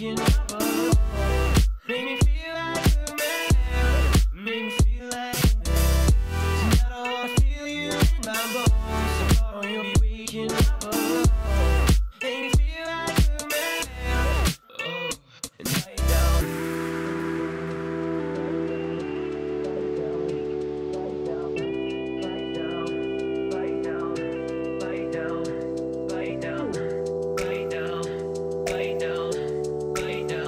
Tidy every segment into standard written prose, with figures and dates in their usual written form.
waking up alone. Make me feel like a man. Make me feel like a man. Tonight I wanna feel you in my bones. Tomorrow you'll be waking up alone. Make me feel like a man. Oh, and lie down. Lie down.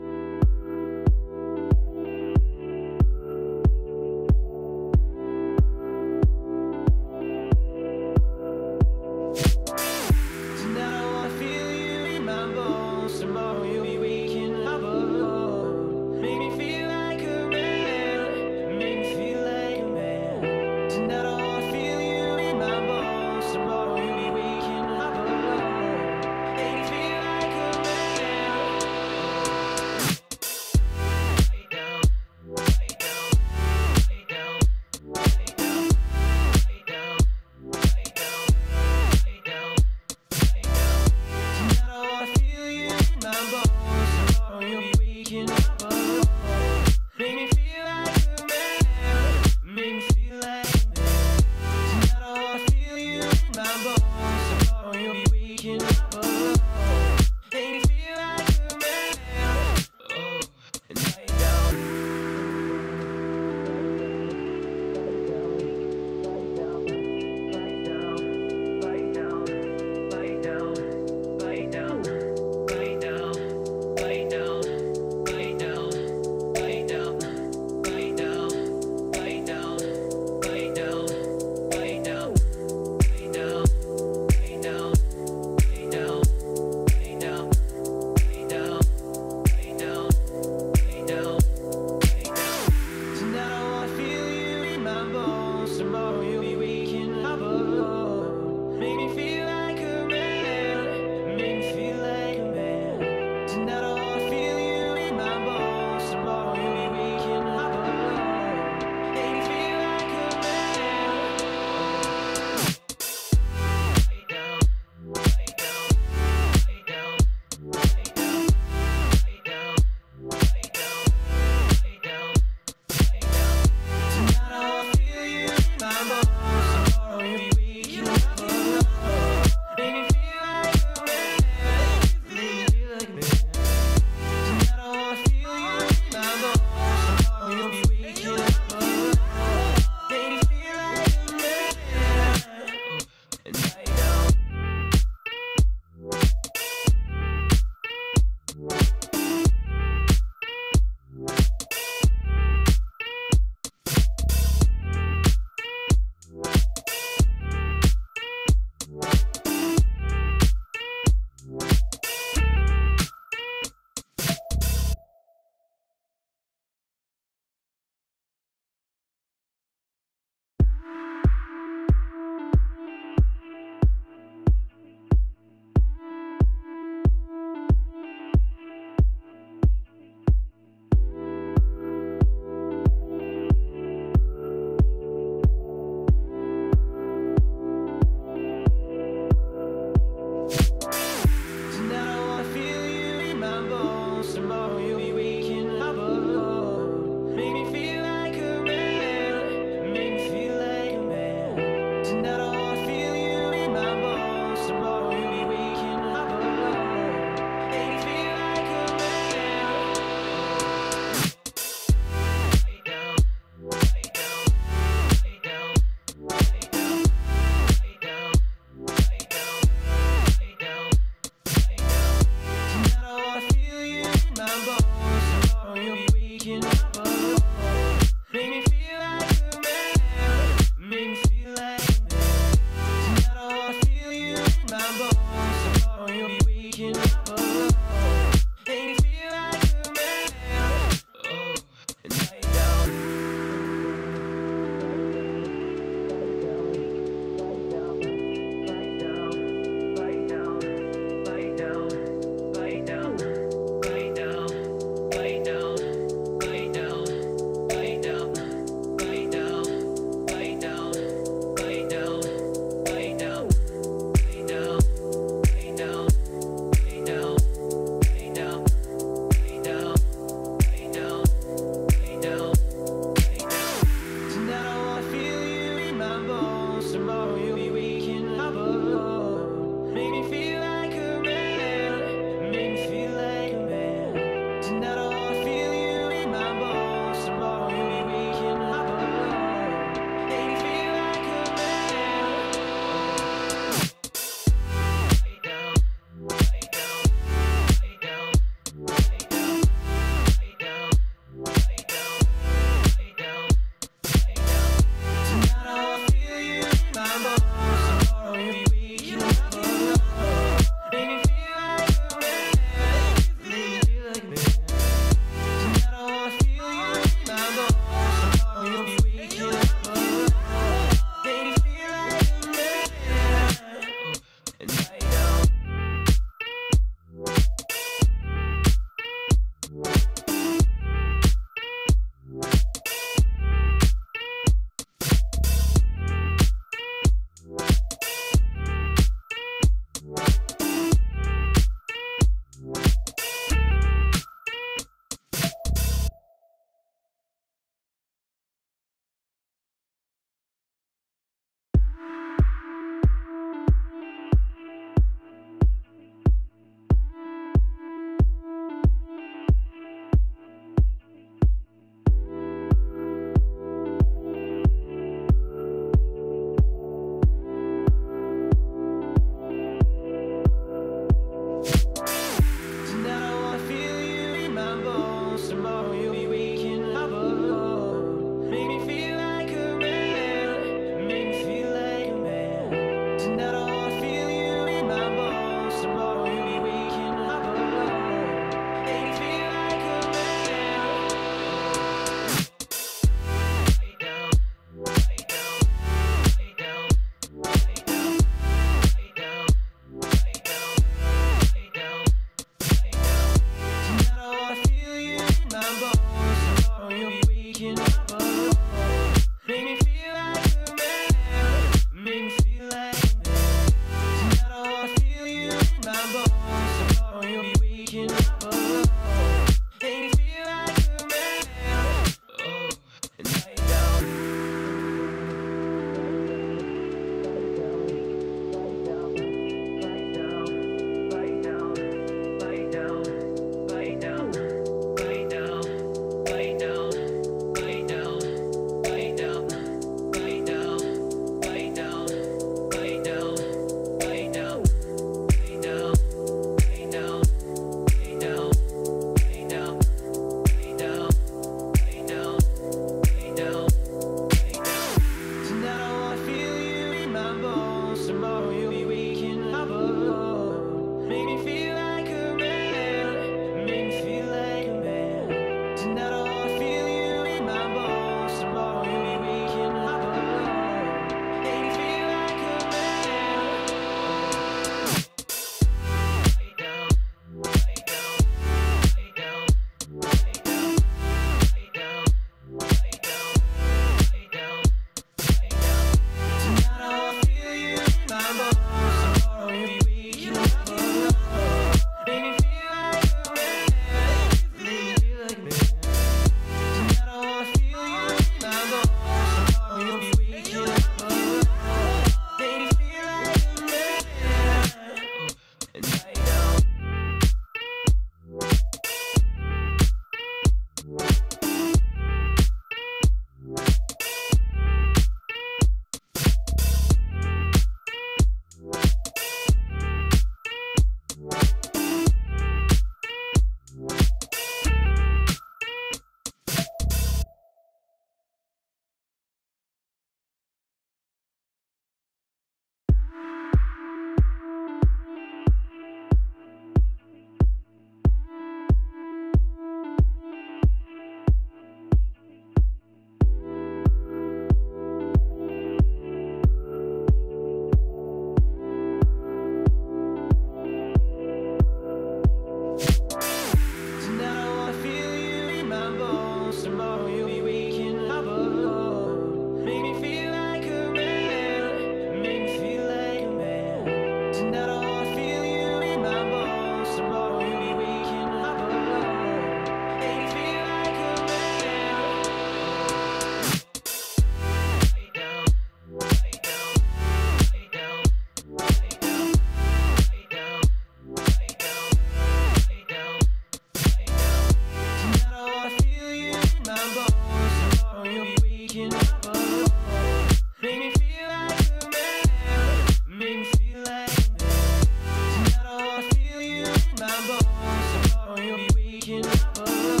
waking up alone.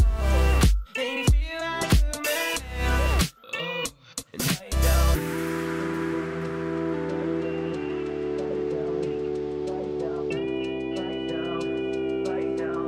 Make me feel like a man. Oh, and write down. Write down.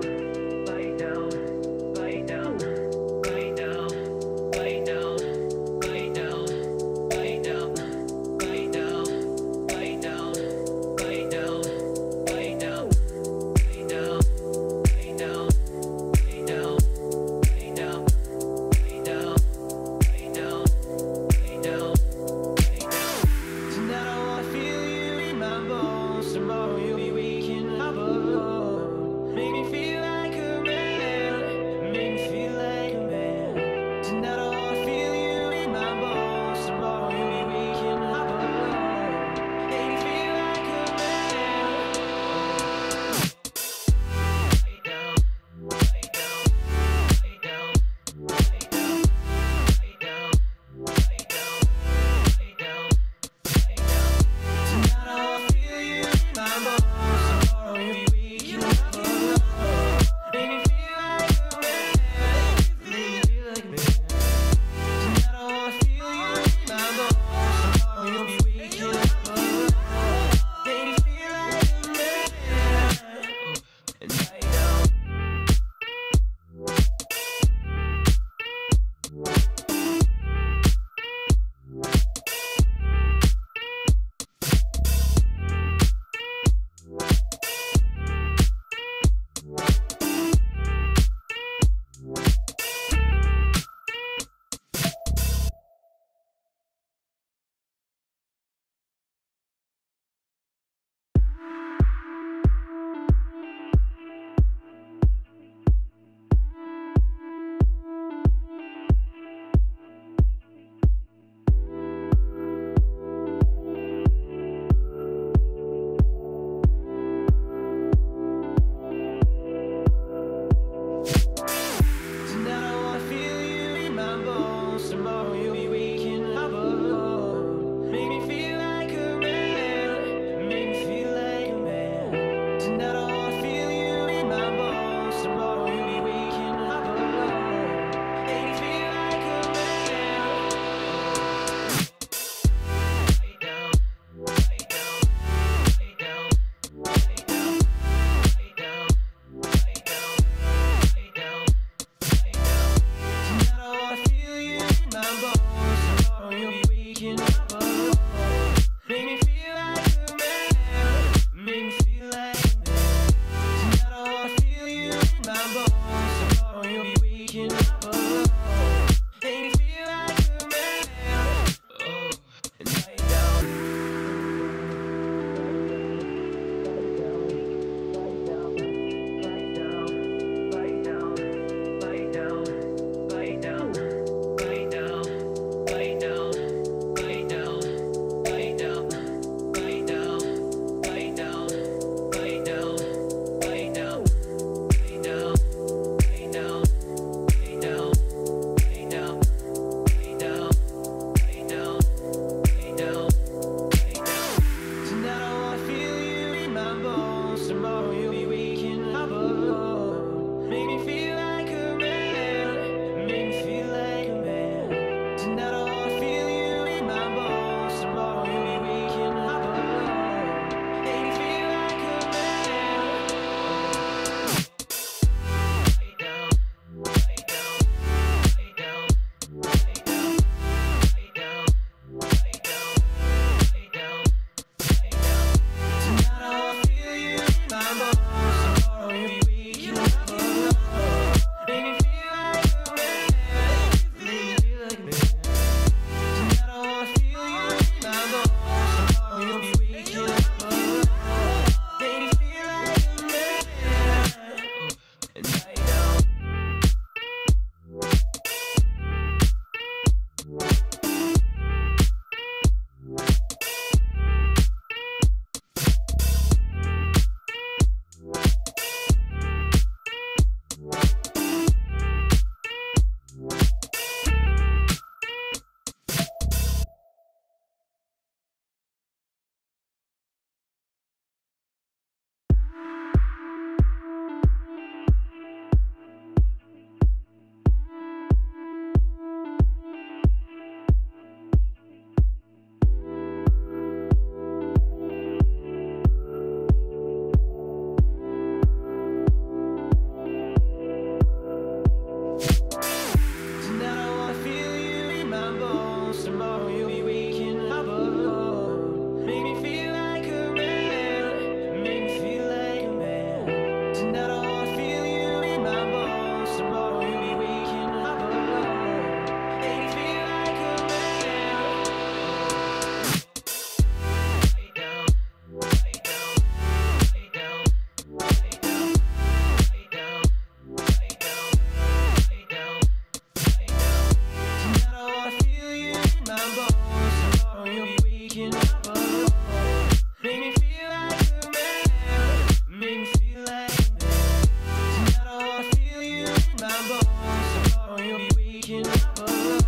my bones. Tomorrow you'll be waking up alone.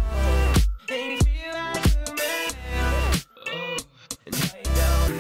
And you feel like a man. Oh, and lie down.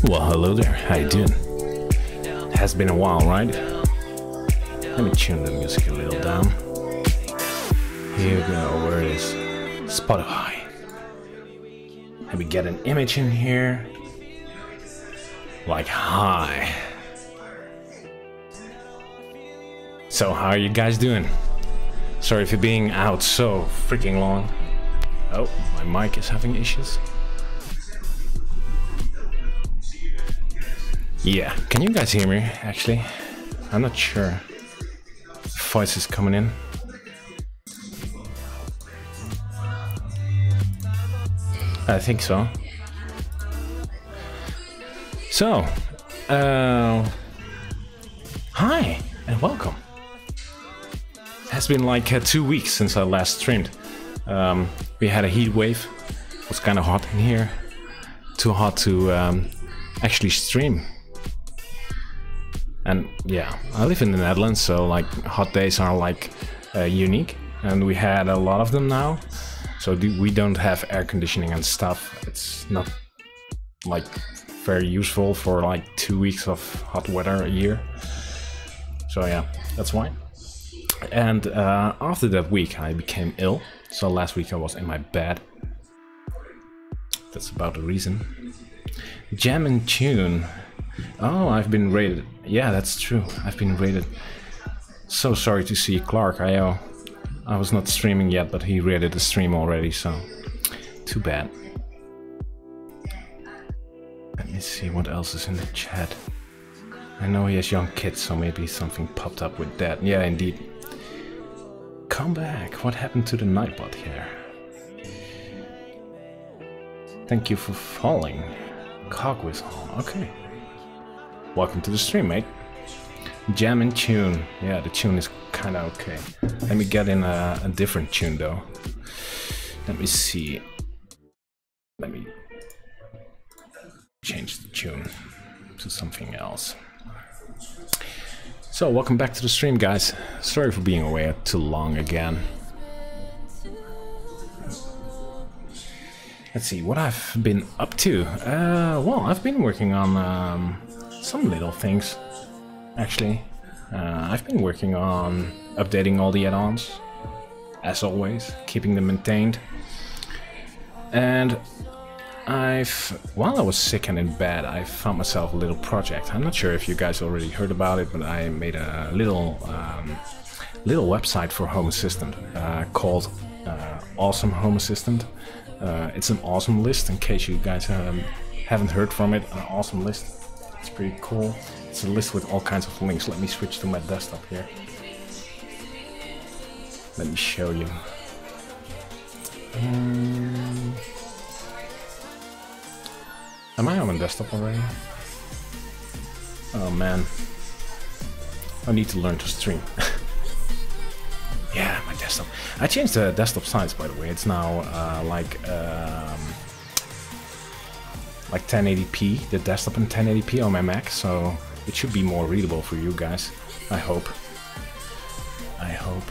Well, hello there, how you doing? Has been a while, right? Let me tune the music a little down. Here we go, where it is? Spotify. Let me get an image in here. Like, hi. So, how are you guys doing? Sorry for being out so freaking long. Oh, my mic is having issues. Yeah, can you guys hear me, actually? I'm not sure. Voice is coming in. I think so. So, hi and welcome. It has been like 2 weeks since I last streamed. We had a heat wave. It was kind of hot in here. Too hot to actually stream. And yeah, I live in the Netherlands, so like hot days are like unique, and we had a lot of them now. So we don't have air conditioning and stuff. It's not like very useful for like 2 weeks of hot weather a year. So yeah, that's why. And after that week I became ill. So last week I was in my bed. That's about the reason. Jam and tune. Oh, I've been rated. Yeah, that's true. I've been rated. So sorry to see Clark. I was not streaming yet, but he rated the stream already, so too bad. Let me see what else is in the chat. I know he has young kids, so maybe something popped up with that. Yeah, indeed. Come back. What happened to the Nightbot here? Thank you for falling. Cogwhistle. Okay. Welcome to the stream, mate. Jam and tune. Yeah, the tune is kind of okay. Let me get in a different tune, though. Let me see. Let me change the tune to something else. So, welcome back to the stream, guys. Sorry for being away too long again. Let's see what I've been up to. Well, I've been working on some little things, actually. I've been working on updating all the add-ons, as always, keeping them maintained. And while I was sick and in bed, I found myself a little project. I'm not sure if you guys already heard about it, but I made a little website for Home Assistant called Awesome Home Assistant. It's an awesome list, in case you guys haven't heard from it. An awesome list. It's pretty cool. It's a list with all kinds of links. Let me switch to my desktop here. Let me show you. Am I on my desktop already? Oh man. I need to learn to stream. Yeah, my desktop. I changed the desktop size, by the way. It's now like 1080p, the desktop in 1080p on my Mac, so it should be more readable for you guys. I hope. I hope.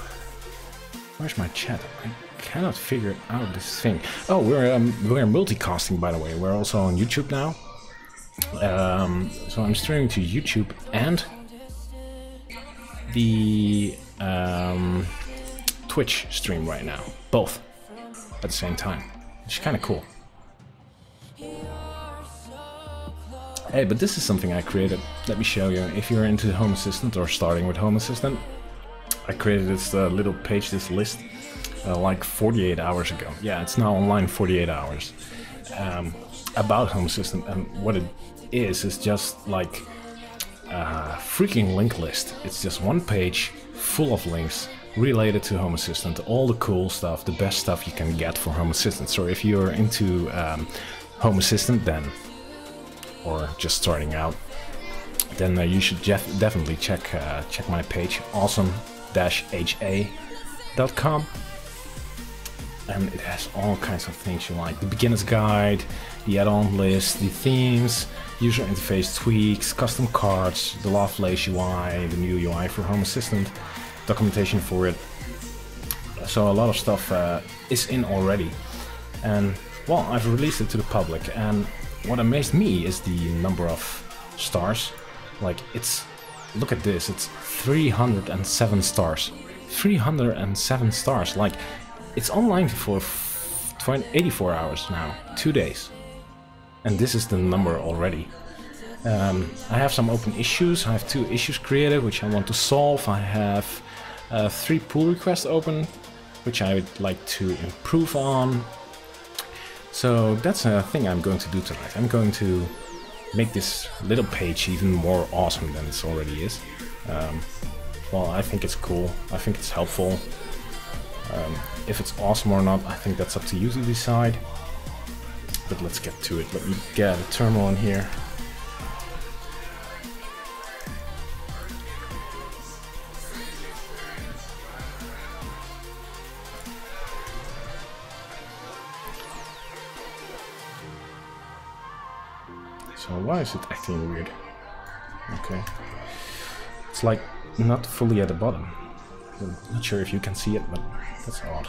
Where's my chat? I cannot figure out this thing. Oh, we're multicasting, by the way. We're also on YouTube now. So I'm streaming to YouTube and the Twitch stream right now, both at the same time, which is kind of cool. Hey, but this is something I created. Let me show you. If you're into Home Assistant or starting with Home Assistant, I created this little page, this list, like 48 hours ago. Yeah, it's now online 48 hours about Home Assistant, and what it is just like a freaking link list. It's just one page full of links related to Home Assistant, all the cool stuff, the best stuff you can get for Home Assistant. So if you're into Home Assistant, then, or just starting out, then you should definitely check my page, awesome-ha.com, and it has all kinds of things you like: the beginner's guide, the add-on list, the themes, user interface tweaks, custom cards, the Lovelace UI, the new UI for Home Assistant, documentation for it. So a lot of stuff is in already, and well, I've released it to the public, and what amazed me is the number of stars. Like, look at this, it's 307 stars. 307 stars. Like, it's online for 84 hours now, 2 days. And this is the number already. I have some open issues. I have 2 issues created, which I want to solve. I have 3 pull requests open, which I would like to improve on. So that's a thing I'm going to do tonight. I'm going to make this little page even more awesome than it already is. Well, I think it's cool. I think it's helpful. If it's awesome or not, I think that's up to you to decide. But let's get to it. Let me get a terminal in here. So why is it acting weird? Okay. It's like not fully at the bottom. I'm not sure if you can see it, but that's odd.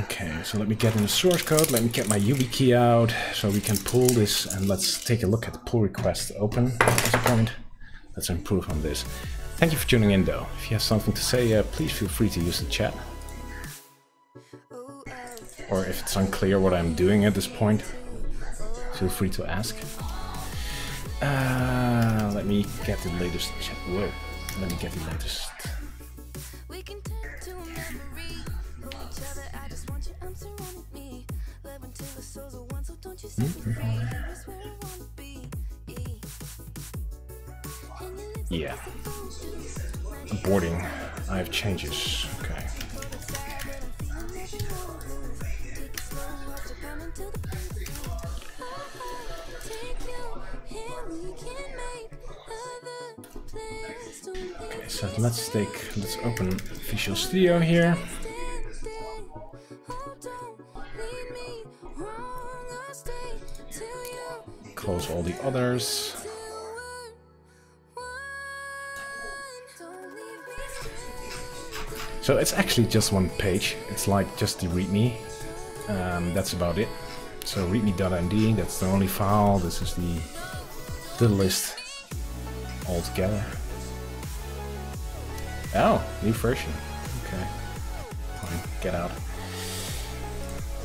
Okay, so let me get in the source code, let me get my YubiKey out so we can pull this, and let's take a look at the pull request open at this point. Let's improve on this. Thank you for tuning in though. If you have something to say, please feel free to use the chat. or if it's unclear what I'm doing at this point, feel free to ask. Let me get the latest. Whoa. Let me get the latest. Yeah. Boarding. I have changes. Okay. Okay, so let's open Visual Studio here. Close all the others. So it's actually just one page. It's like just the README. That's about it. So readme.md, that's the only file. This is the list altogether. Oh, new version. Okay. Fine, get out.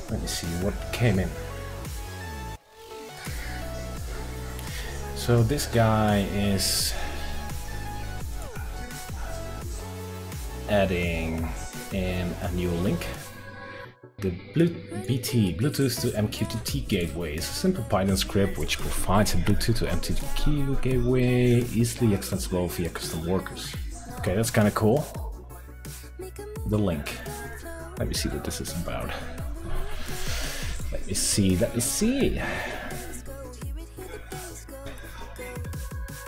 Let me see what came in. So this guy is adding in a new link. The Bluetooth to MQTT gateway is a simple Python script which provides a Bluetooth to MQTT gateway easily extensible via custom workers. Okay, that's kind of cool. The link. Let me see what this is about. Let me see.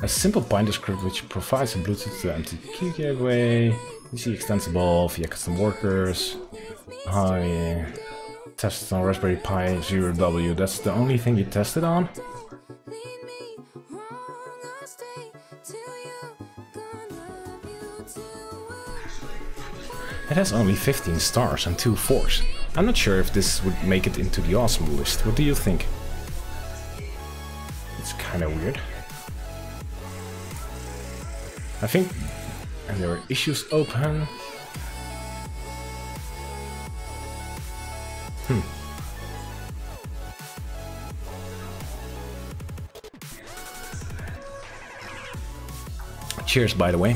A simple Python script which provides a Bluetooth to MQTT gateway easily extensible via custom workers. I tested on Raspberry Pi 0W. That's the only thing you tested on? It has only 15 stars and 2 4s. I'm not sure if this would make it into the awesome list. What do you think? It's kind of weird. I think... And there are issues open. Cheers, by the way.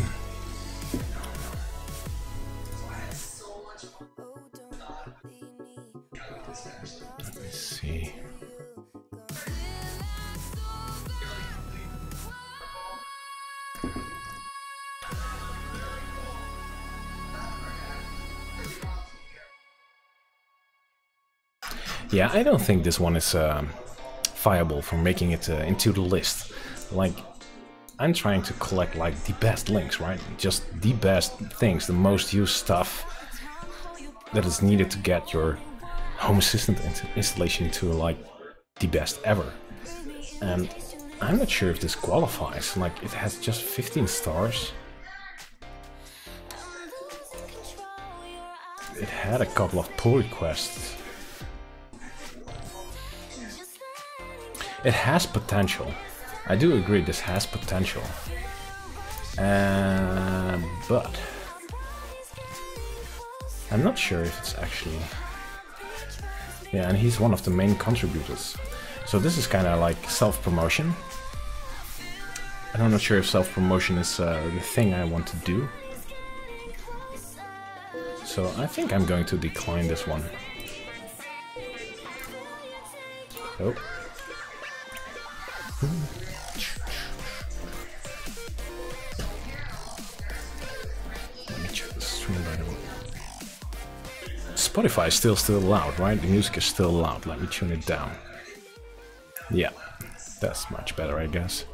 Let me see. Yeah, I don't think this one is viable for making it into the list. Like, I'm trying to collect like the best links, right? Just the best things, the most used stuff that is needed to get your Home Assistant installation to like the best ever. And I'm not sure if this qualifies. Like, it has just 15 stars. It had a couple of pull requests. It has potential. I do agree this has potential. But I'm not sure if it's actually... Yeah, and he's one of the main contributors. So this is kind of like self-promotion. And I'm not sure if self-promotion is the thing I want to do. So I think I'm going to decline this one. Oh. Let me check the stream by the way. Spotify is still loud, right? The music is still loud. Let me tune it down. Yeah, that's much better, I guess.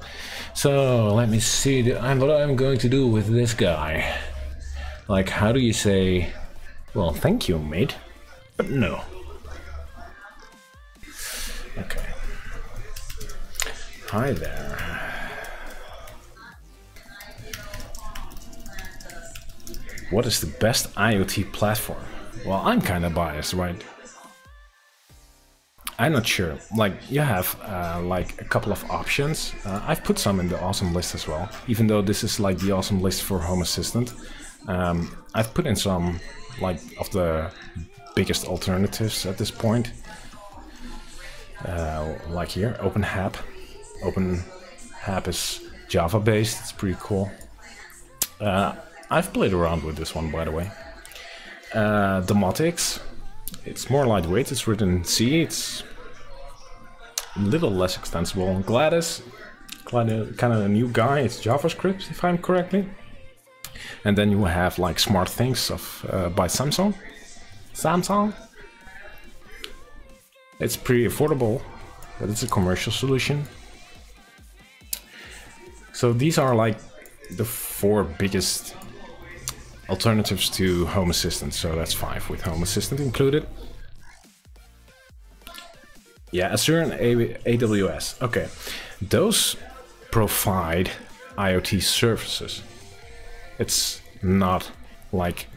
So let me see what I'm going to do with this guy. Like, how do you say, well, thank you, mate, but no. Okay. Hi there. What is the best IoT platform? Well, I'm kind of biased, right? I'm not sure. Like, you have like a couple of options. I've put some in the awesome list as well, even though this is like the awesome list for Home Assistant. I've put in some like of the biggest alternatives at this point. Like here, OpenHAB. OpenHAB is Java based, it's pretty cool. I've played around with this one, by the way. Domotics, it's more lightweight, it's written in C, it's a little less extensible. Gladys, kind of a new guy, it's JavaScript, if I'm correctly. And then you have like Smart Things by Samsung. It's pretty affordable, but it's a commercial solution. So these are like the 4 biggest alternatives to Home Assistant. So that's 5 with Home Assistant included. Yeah, Azure and AWS. Okay, those provide IoT services. It's not like,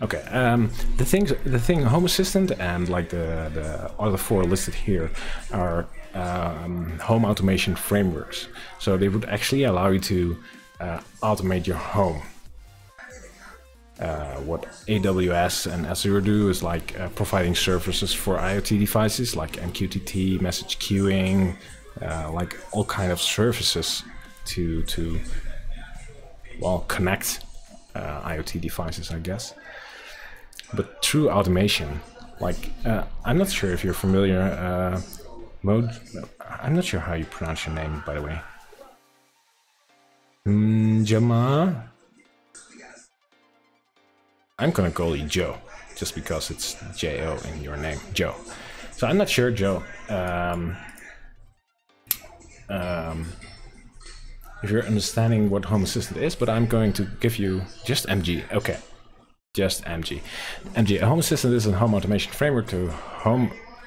okay, the thing Home Assistant and like the other 4 listed here are home automation frameworks. So they would actually allow you to automate your home. What AWS and Azure do is like providing services for IoT devices like MQTT, message queuing, like all kind of services to well, connect IoT devices, I guess. But through automation, like I'm not sure if you're familiar. I'm not sure how you pronounce your name, by the way. Jama. I'm gonna call you Joe, just because it's J-O in your name, Joe. So I'm not sure, Joe, if you're understanding what Home Assistant is, but I'm going to give you just MG. Okay, just MG. MG, a Home Assistant is a home automation framework to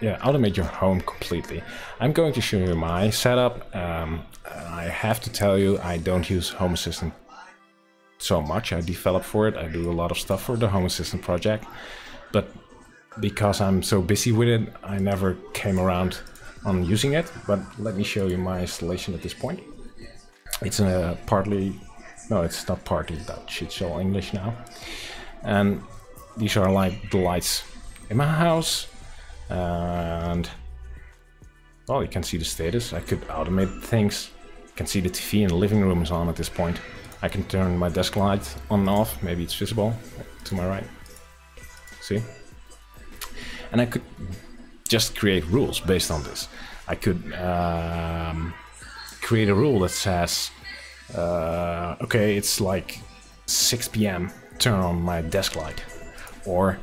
automate your home completely. I'm going to show you my setup. I have to tell you, I don't use Home Assistant so much. I develop for it. I do a lot of stuff for the Home Assistant project, but because I'm so busy with it, I never came around on using it. But let me show you my installation at this point. It's partly, no, it's not partly Dutch, it's all English now. And these are like the lights in my house. And well, you can see the status. I could automate things. You can see the TV in the living room is on at this point. I can turn my desk light on and off. Maybe it's visible to my right. See? And I could just create rules based on this. I could create a rule that says, okay, it's like 6 p.m. turn on my desk light. Or,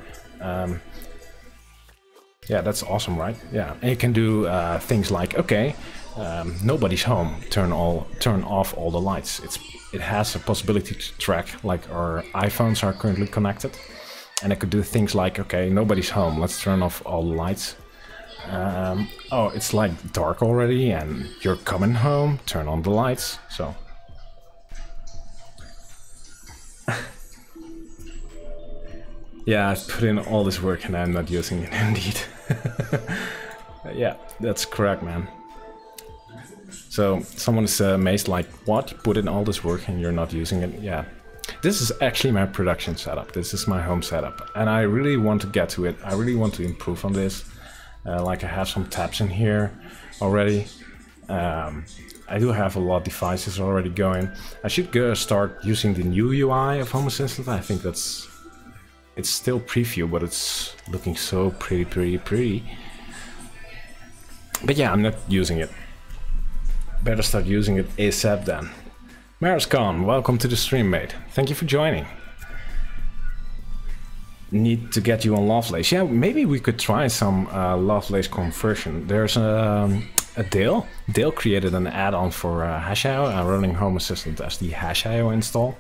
yeah, that's awesome, right? Yeah, and you can do things like, okay, nobody's home, turn off all the lights. It has a possibility to track, like our iPhones are currently connected. And I could do things like, okay, nobody's home, let's turn off all the lights. Oh, it's like dark already and you're coming home, turn on the lights. So yeah, I've put in all this work and I'm not using it indeed. Yeah, that's correct, man. So someone is amazed, like, what? You put in all this work and you're not using it? Yeah. This is actually my production setup. This is my home setup. And I really want to get to it. I really want to improve on this. Like I have some tabs in here already. I do have a lot of devices already going. I should start using the new UI of Home Assistant. I think it's still preview, but it's looking so pretty. But yeah, I'm not using it. Better start using it ASAP then. Mariscon, welcome to the stream, mate. Thank you for joining. Need to get you on Lovelace. Yeah, maybe we could try some Lovelace conversion. There's a Dale. Dale created an add-on for Hash.io, running Home Assistant as the Hash.io install.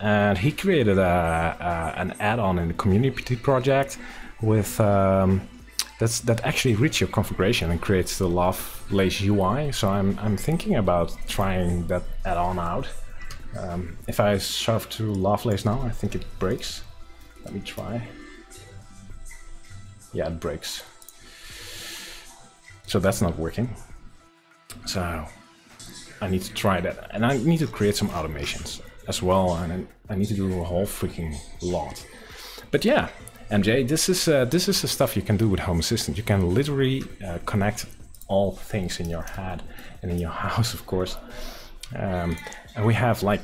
And he created an add-on in the community project with that actually reads your configuration and creates the Lovelace UI. So I'm thinking about trying that add-on out. If I surf to Lovelace now, I think it breaks. Let me try. Yeah, it breaks. So that's not working. So I need to try that. And I need to create some automations as well. And I need to do a whole freaking lot. But yeah, MJ, this is the stuff you can do with Home Assistant. You can literally connect all things in your head and in your house, of course. And we have like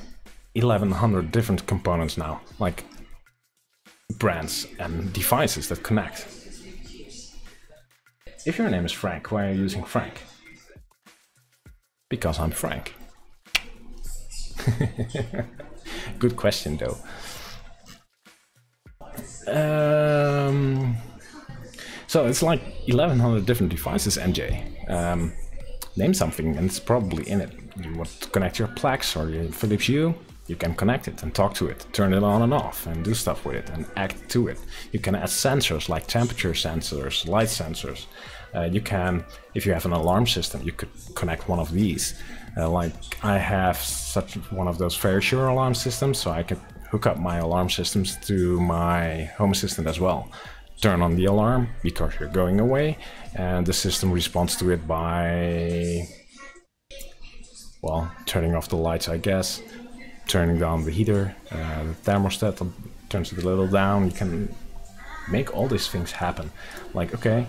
1100 different components now, like brands and devices that connect. If your name is Frank, why are you using Frank? Because I'm Frank. Good question, though. So it's like 1100 different devices, MJ. Name something and it's probably in it. You want to connect your Plex or your Philips Hue, you can connect it and talk to it, turn it on and off and do stuff with it and act to it. You can add sensors like temperature sensors, light sensors. You can, if you have an alarm system, you could connect one of these. Like I have such one of those Very Sure alarm systems, so I can hook up my alarm systems to my Home Assistant as well. Turn on the alarm because you're going away, and the system responds to it by, well, turning off the lights, I guess, turning down the heater, the thermostat turns it a little down. You can make all these things happen. Like, okay,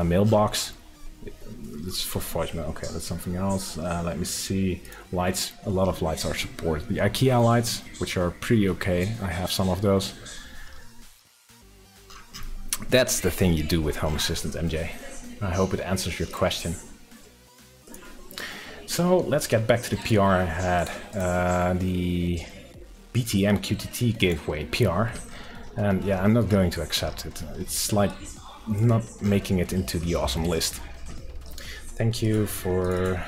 mailbox, it's for voicemail. Okay, that's something else. Let me see. Lights, a lot of lights are supported. The IKEA lights, which are pretty okay. I have some of those. That's the thing you do with Home Assistant, MJ. I hope it answers your question. So let's get back to the PR I had. The BTM QTT gateway PR. And yeah, I'm not going to accept it. It's like not making it into the awesome list. Thank you for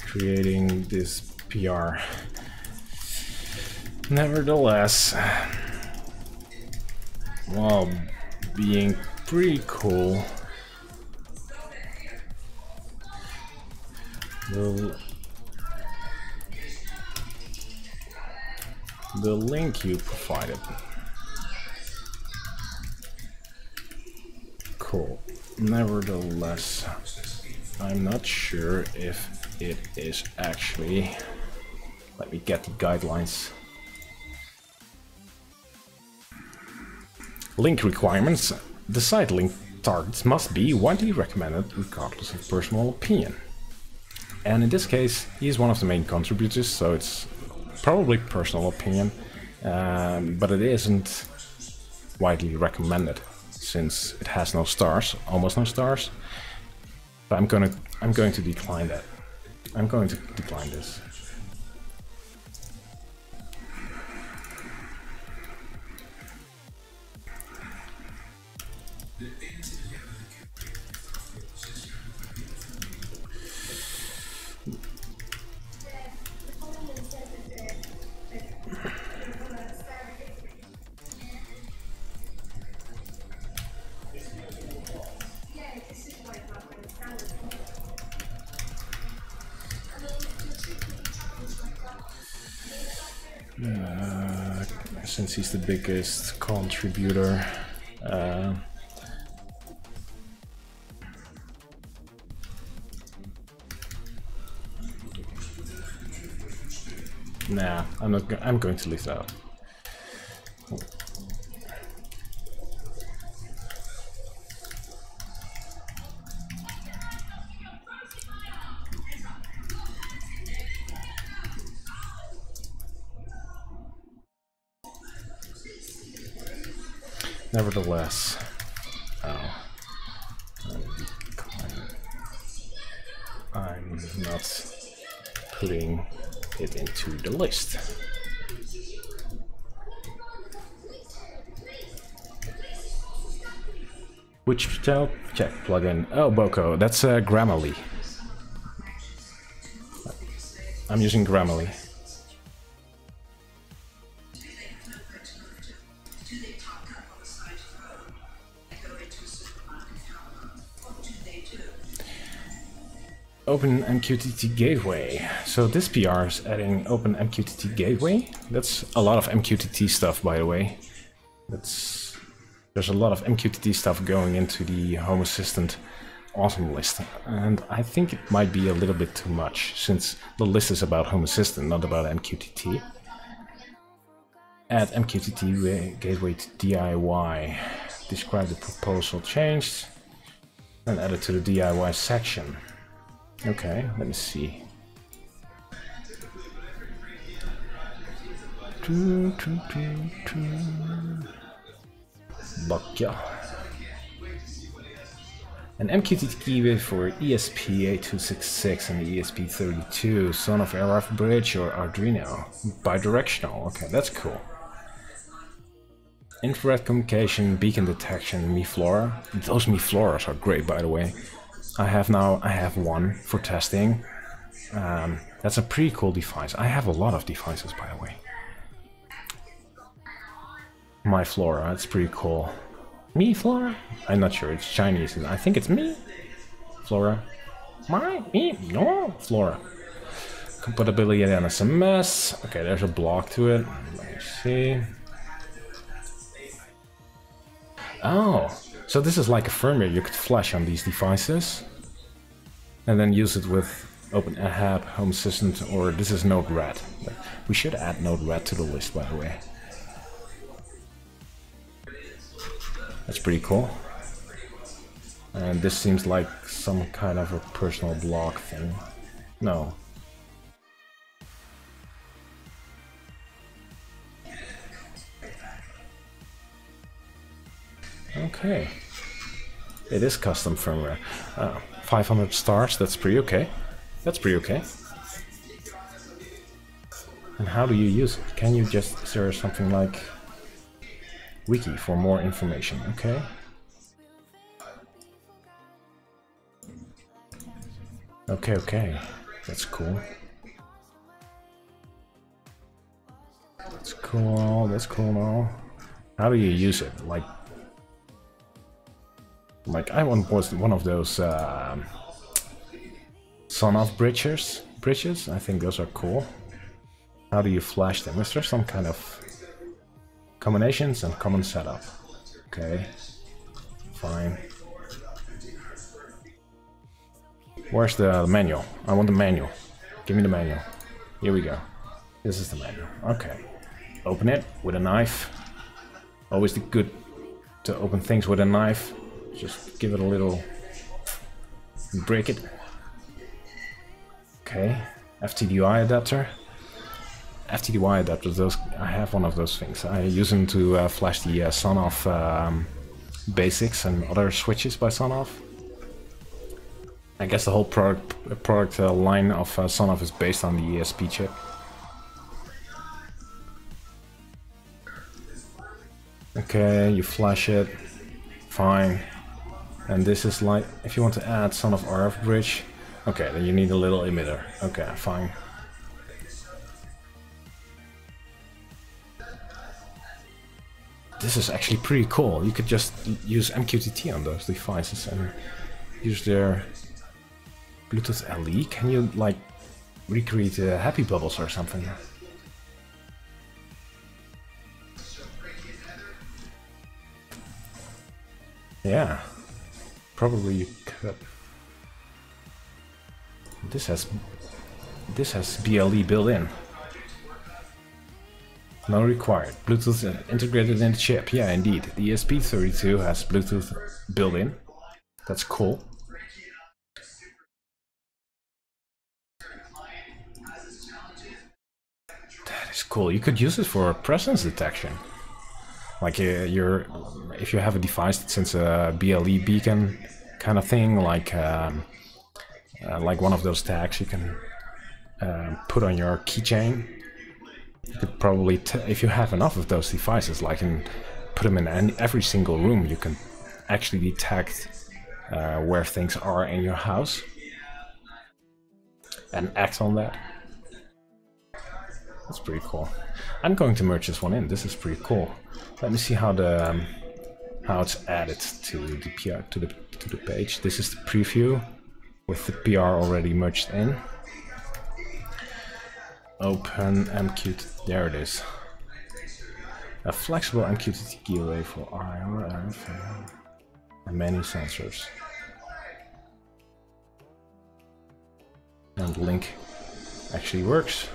creating this PR. Nevertheless, while being pretty cool, the link you provided. Cool. Nevertheless, I'm not sure if it is actually... Let me get the guidelines. Link requirements. The site link targets must be widely recommended regardless of personal opinion. And in this case, he is one of the main contributors, so it's probably personal opinion, but it isn't widely recommended since it has no stars, almost no stars. But I'm going to decline that. I'm going to decline this. Since he's the biggest contributor, nah, I'm going to leave that out. Nevertheless, I'm not putting it into the list. Which check plugin? Oh, Boko, that's Grammarly. I'm using Grammarly. Open MQTT Gateway. So this PR is adding Open MQTT Gateway. That's a lot of MQTT stuff, by the way. There's a lot of MQTT stuff going into the Home Assistant awesome list, and I think it might be a little bit too much since the list is about Home Assistant, not about MQTT. Add MQTT gateway to DIY. Describe the proposal changed and add it to the DIY section. Okay, let me see. Bakja. An MQTT gateway for ESP8266 and ESP32, son of RF bridge or Arduino. Bidirectional, okay, that's cool. Infrared communication, beacon detection, MiFlora. Those MiFloras are great, by the way. I have one for testing. That's a pretty cool device. I have a lot of devices, by the way. MiFlora, it's pretty cool. MiFlora? I'm not sure, it's Chinese. I think it's me. Flora. No, Flora. Compatibility and SMS. Okay, there's a block to it. Let me see. Oh, so this is like a firmware you could flash on these devices and then use it with OpenHAB, Home Assistant, or this is Node-RED. We should add Node-RED to the list, by the way. That's pretty cool. And this seems like some kind of a personal blog thing. No. Okay. It is custom firmware. 500 stars, that's pretty okay. That's pretty okay. And how do you use it? Can you just, is there something like wiki for more information? Okay. Okay. That's cool. That's cool now. How do you use it? Like I want one of those son-of bridges. I think those are cool. How do you flash them? Is there some kind of combinations and common setup? Okay, fine. Where's the manual? I want the manual. Give me the manual. Here we go. This is the manual. Okay. Open it with a knife. Always good to open things with a knife. Just give it a little... break it. Okay. FTDI adapter. FTDI adapter, those, I have one of those things. I use them to flash the son-of basics and other switches by son-of. I guess the whole product line of son-of is based on the ESP chip. Okay, you flash it. Fine. And this is like, if you want to add son-of RF bridge, okay, then you need a little emitter. Okay, fine. This is actually pretty cool. You could just use MQTT on those devices and use their Bluetooth LE. Can you like recreate happy bubbles or something? Yeah, probably you could. This has BLE built in. No required. Bluetooth integrated in the chip. Yeah, indeed. The ESP32 has Bluetooth built in. That's cool. That is cool. You could use it for presence detection. Like if you have a device that sends a BLE beacon kind of thing, like one of those tags you can put on your keychain. You could probably, if you have enough of those devices, like put them in every single room, you can actually detect where things are in your house and act on that. That's pretty cool. I'm going to merge this one in. This is pretty cool. Let me see how it's added to the PR to the page. This is the preview with the PR already merged in. Open MQTT. There it is. A flexible MQTT gateway for RF and many sensors. And the link actually works.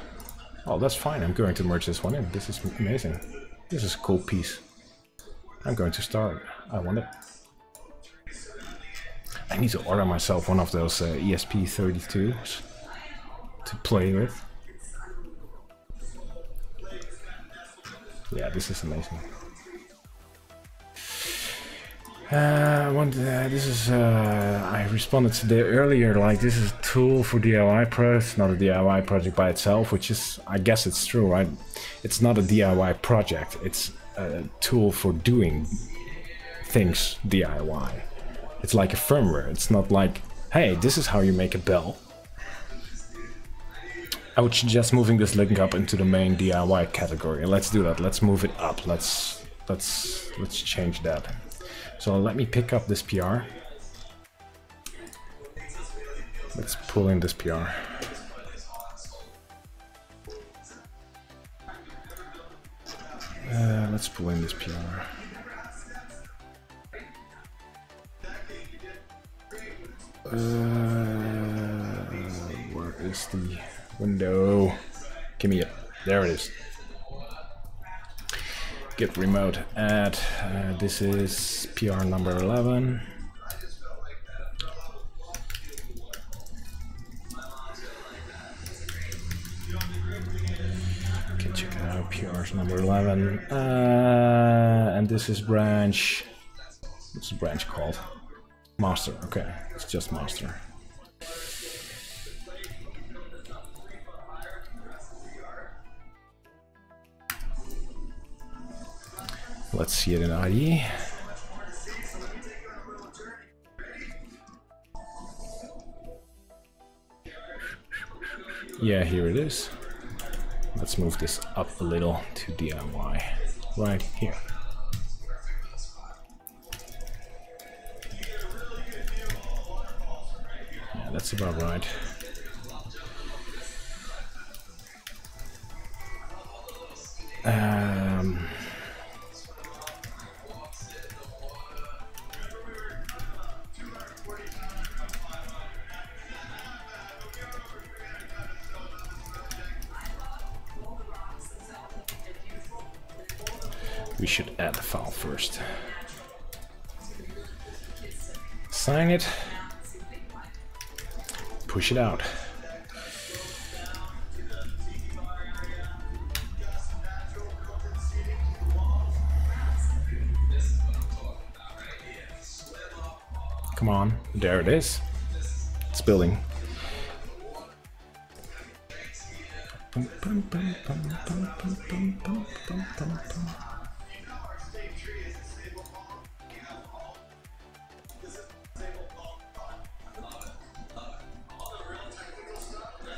Oh, that's fine. I'm going to merge this one in. This is amazing. This is a cool piece. I'm going to start. I want it. I need to order myself one of those ESP32s to play with. Yeah, this is amazing. This is I responded to the earlier, like, this is a tool for DIY pros. It's not a DIY project by itself, which is, I guess it's true, right? It's not a DIY project. It's a tool for doing things DIY. It's like a firmware. It's not like, hey, this is how you make a bell. I would suggest moving this link up into the main DIY category. Let's do that. Let's move it up. Let's change that. So let me pick up this PR. Let's pull in this PR. Let's pull in this PR. Where is the window? Give me it. There it is. Git remote add. This is PR number 11. Okay, check it out. PR's number 11. And this is branch. What's the branch called? Master. Okay, it's just master. Let's see it in IE. Yeah, here it is. Let's move this up a little to DIY. Right here. Yeah, that's about right. We should add the file first. Sign it. Push it out. Come on, there it is. It's building.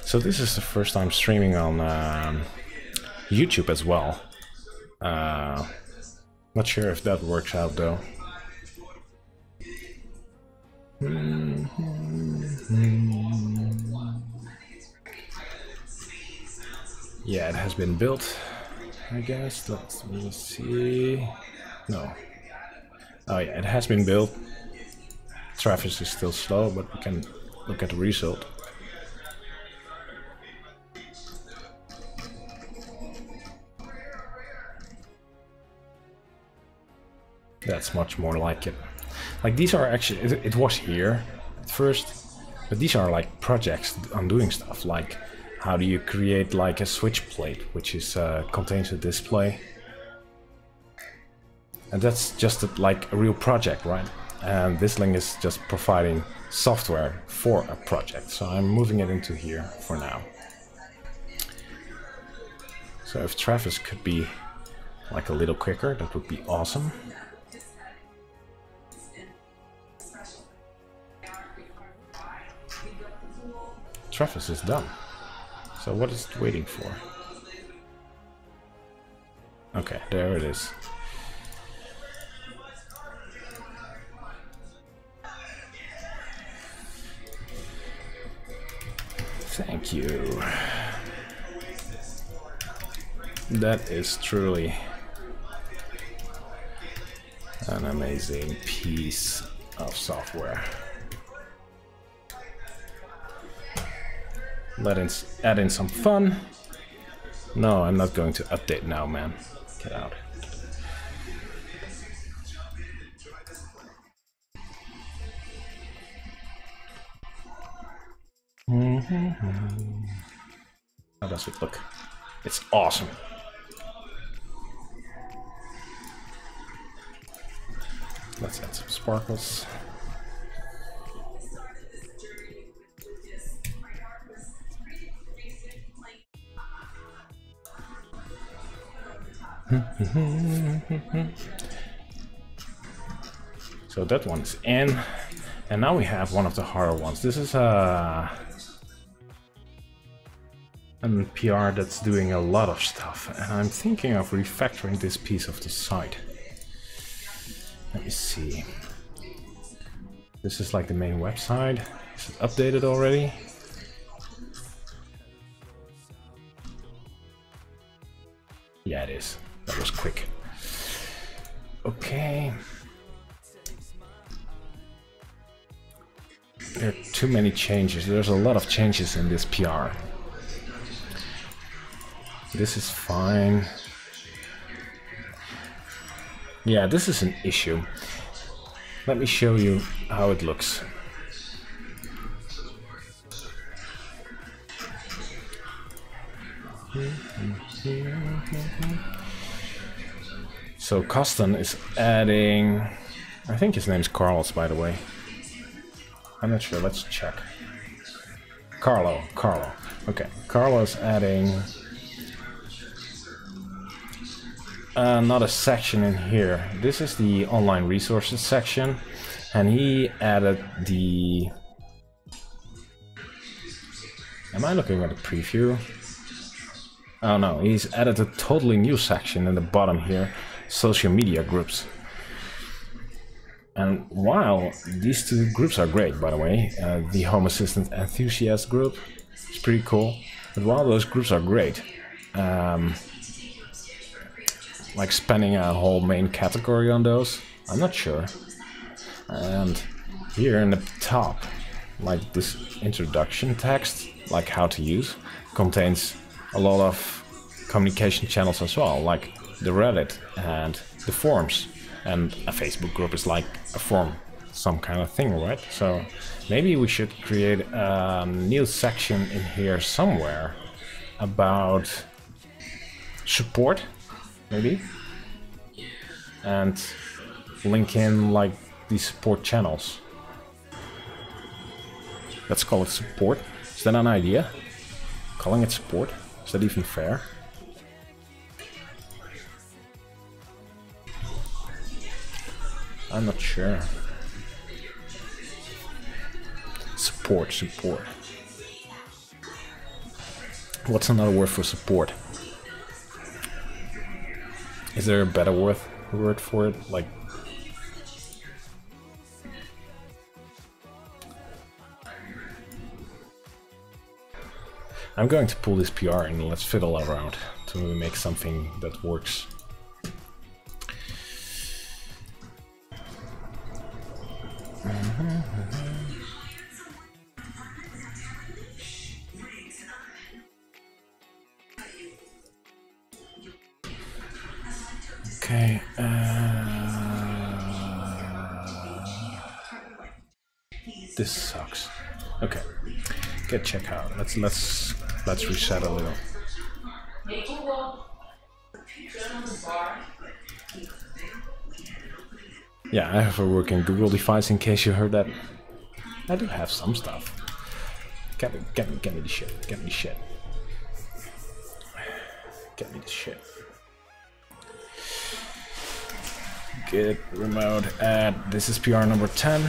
So this is the first time streaming on YouTube as well. Not sure if that works out though. Yeah, it has been built, I guess. Let me see. No. Oh yeah, it has been built. Traffic is still slow, but we can look at the result. That's much more like it. Like these are actually, it was here at first, but these are like projects on doing stuff. Like how do you create like a switch plate, which is contains a display, and that's just like a real project, right? And this link is just providing software for a project. So I'm moving it into here for now. So if Travis could be like a little quicker, that would be awesome. Travis is done. So what is it waiting for? Okay, there it is. Thank you. That is truly an amazing piece of software. Add in some fun. No, I'm not going to update now, man. Get out. How does it look? It's awesome. Let's add some sparkles. So that one's in, and now we have one of the harder ones. This is a PR that's doing a lot of stuff, and I'm thinking of refactoring this piece of the site. Let me see. This is like the main website. Is it updated already? Yeah, it is. That was quick. Okay. There are too many changes. There's a lot of changes in this PR. This is fine. Yeah, this is an issue. Let me show you how it looks. So Coston is adding, I think his name's Carlos, by the way. I'm not sure, let's check. Carlo. Okay, Carlo's adding not a section in here. This is the online resources section, and he added the... Am I looking at a preview? Oh no, he's added a totally new section in the bottom here, social media groups. And while these two groups are great, by the way, the Home Assistant Enthusiast group is pretty cool, but while those groups are great, like spending a whole main category on those, I'm not sure. And here in the top, like this introduction text, like how to use, contains a lot of communication channels as well, like the Reddit and the forums. And a Facebook group is like a forum, some kind of thing, right? So maybe we should create a new section in here somewhere about support, maybe, and link in like these support channels. Let's call it support. Is that an idea? Calling it support? Is that even fair? I'm not sure. Support. What's another word for support? Is there a better word for it? Like, I'm going to pull this PR and let's fiddle around to make something that works. Okay. This sucks. Okay. Get check out. Let's reset a little. Yeah, I have a working Google device in case you heard that. I do have some stuff. Get me the shit. Get me the shit. Get me the shit. Git remote add. This is PR number 10.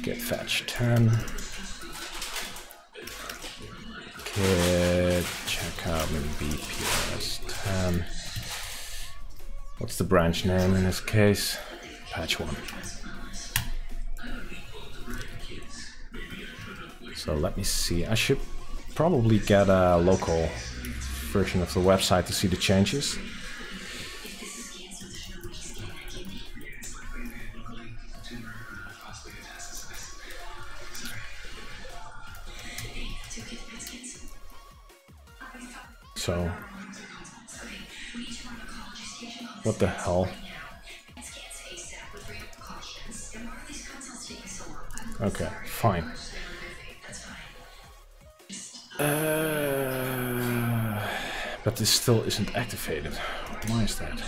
Git fetch 10. Git checkout maybe PS 10. What's the branch name in this case? Patch 1. So let me see. I should probably get a local version of the website to see the changes. What the hell? Okay, fine. But this still isn't activated. Why is that?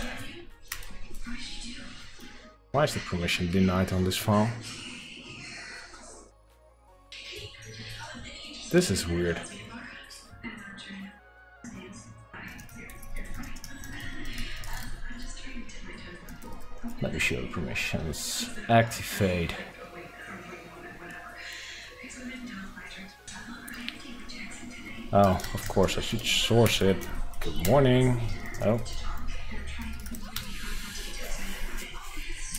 Why is the permission denied on this file? This is weird. Let me show the permissions. Activate. Oh, of course I should source it. Good morning. Oh.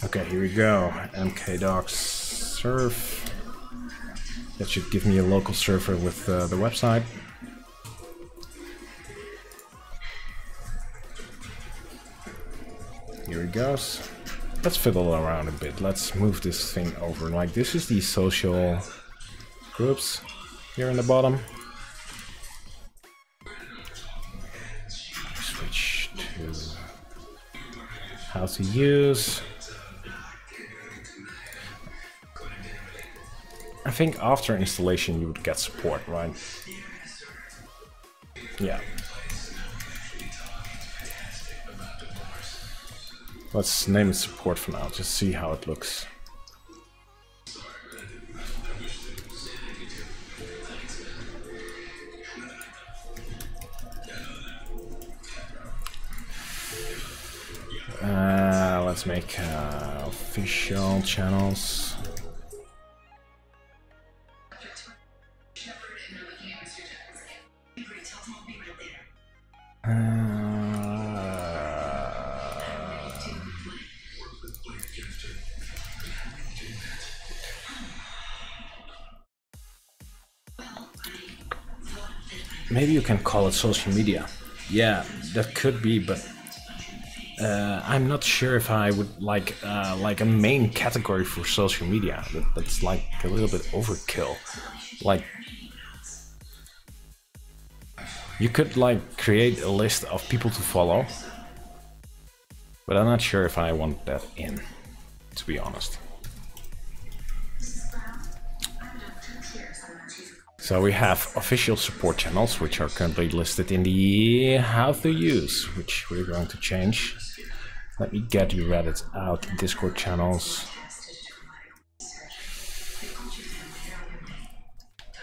Okay, here we go. mkdocs serve. That should give me a local server with the website. Here it goes. Let's fiddle around a bit. Let's move this thing over. Like, this is the social groups here in the bottom. Switch to how to use. I think after installation you would get support, right? Yeah. Let's name it support for now, just see how it looks. Let's make official channels. Maybe you can call it social media. Yeah, that could be, but I'm not sure if I would like a main category for social media. That's like a little bit overkill. Like, you could like create a list of people to follow, but I'm not sure if I want that in, to be honest. So we have official support channels, which are currently listed in the how to use, which we're going to change. Let me get the Reddit out, Discord channels.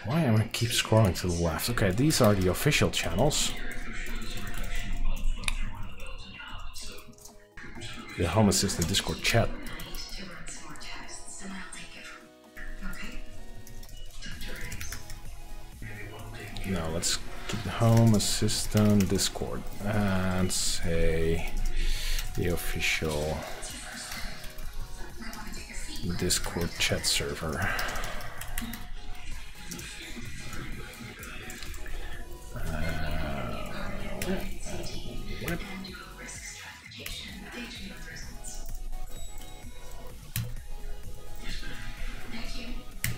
Why am I keep scrolling to the left? Okay, these are the official channels. The Home Assistant Discord chat. Now let's keep the Home Assistant Discord and say the official Discord chat server.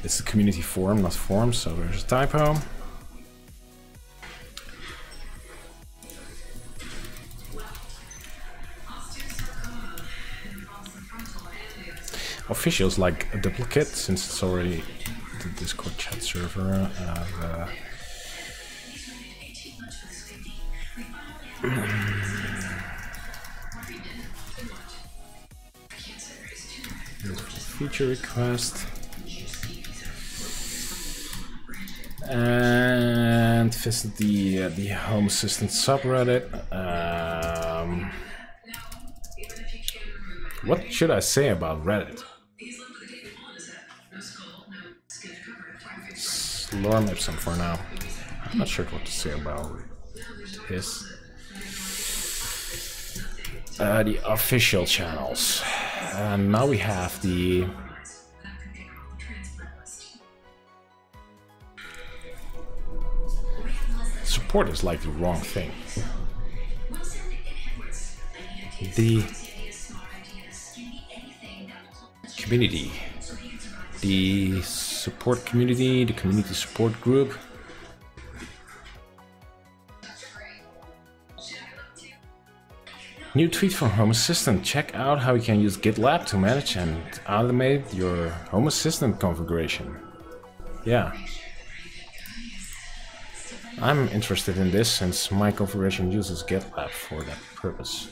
It's the community forum, not forum, so there's a typo. Official is like a duplicate, since it's already the Discord chat server. Feature request. And visit the Home Assistant subreddit. What should I say about Reddit? Lorem ipsum for now. I'm not sure what to say about this. The official channels. And now we have the support is like the wrong thing. The community. The support community, the community support group. New tweet from Home Assistant. Check out how you can use GitLab to manage and automate your Home Assistant configuration. Yeah. I'm interested in this since my configuration uses GitLab for that purpose.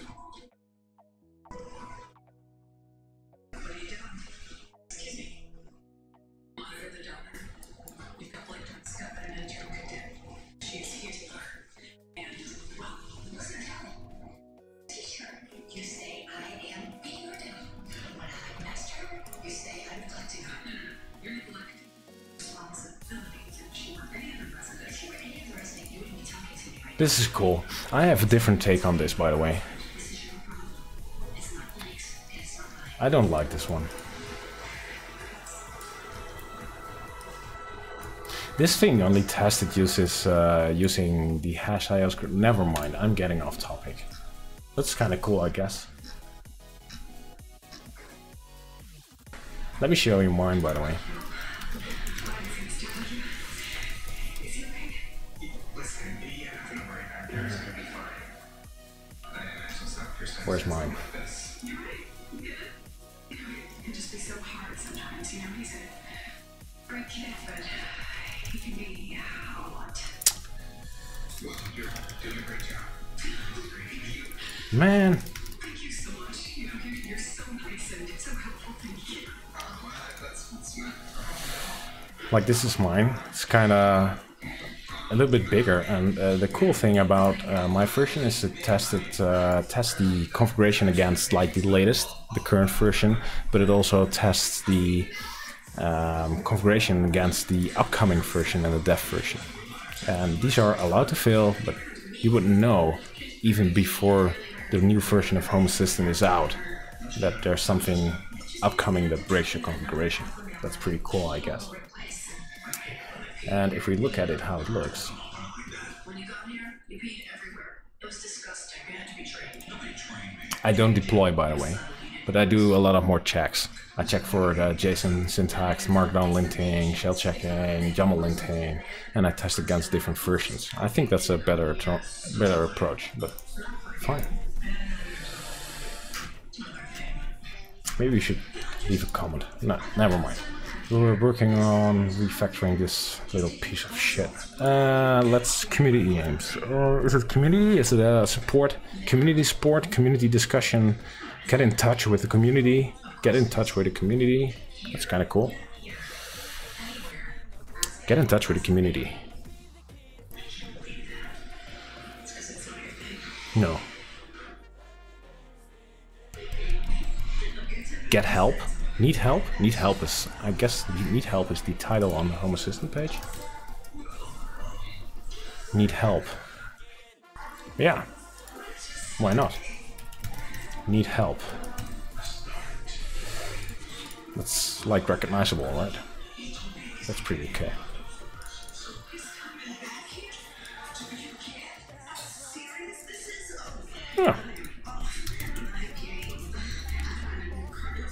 This is cool. I have a different take on this, by the way. I don't like this one. This thing only tested uses using the #IO script. Never mind, I'm getting off topic. That's kind of cool, I guess. Let me show you mine, by the way. Where's mine? You're right. Yeah. You know, it can just be so hard sometimes. You know, he's a great kid, but he can be a lot. Well, you're doing a great job. Man. Thank you so much. You know, you're so nice and so helpful. Thank you. Well, that's not. Like, this is mine. It's kind of a little bit bigger, and the cool thing about my version is it test the configuration against like the latest, the current version, but it also tests the configuration against the upcoming version and the dev version. And these are allowed to fail, but you wouldn't know even before the new version of Home Assistant is out that there's something upcoming that breaks your configuration. That's pretty cool, I guess. And if we look at it, how it looks. When you got here, you peed everywhere. It was disgusting. You had to be trained. Nobody trained me. I don't deploy, by the way, but I do a lot of more checks. I check for the JSON syntax, Markdown linting, shell checking, YAML linting, and I test against different versions. I think that's a better approach, but fine. Maybe we should leave a comment. No, never mind. We're working on refactoring this little piece of shit. Let's community aims. Or is it community? Is it support? Community support, community discussion. Get in touch with the community. Get in touch with the community. That's kind of cool. Get in touch with the community. No. Get help. Need help? Need help is, I guess, need help is the title on the Home Assistant page. Need help. Yeah. Why not? Need help. That's like recognizable, right? That's pretty okay. Yeah.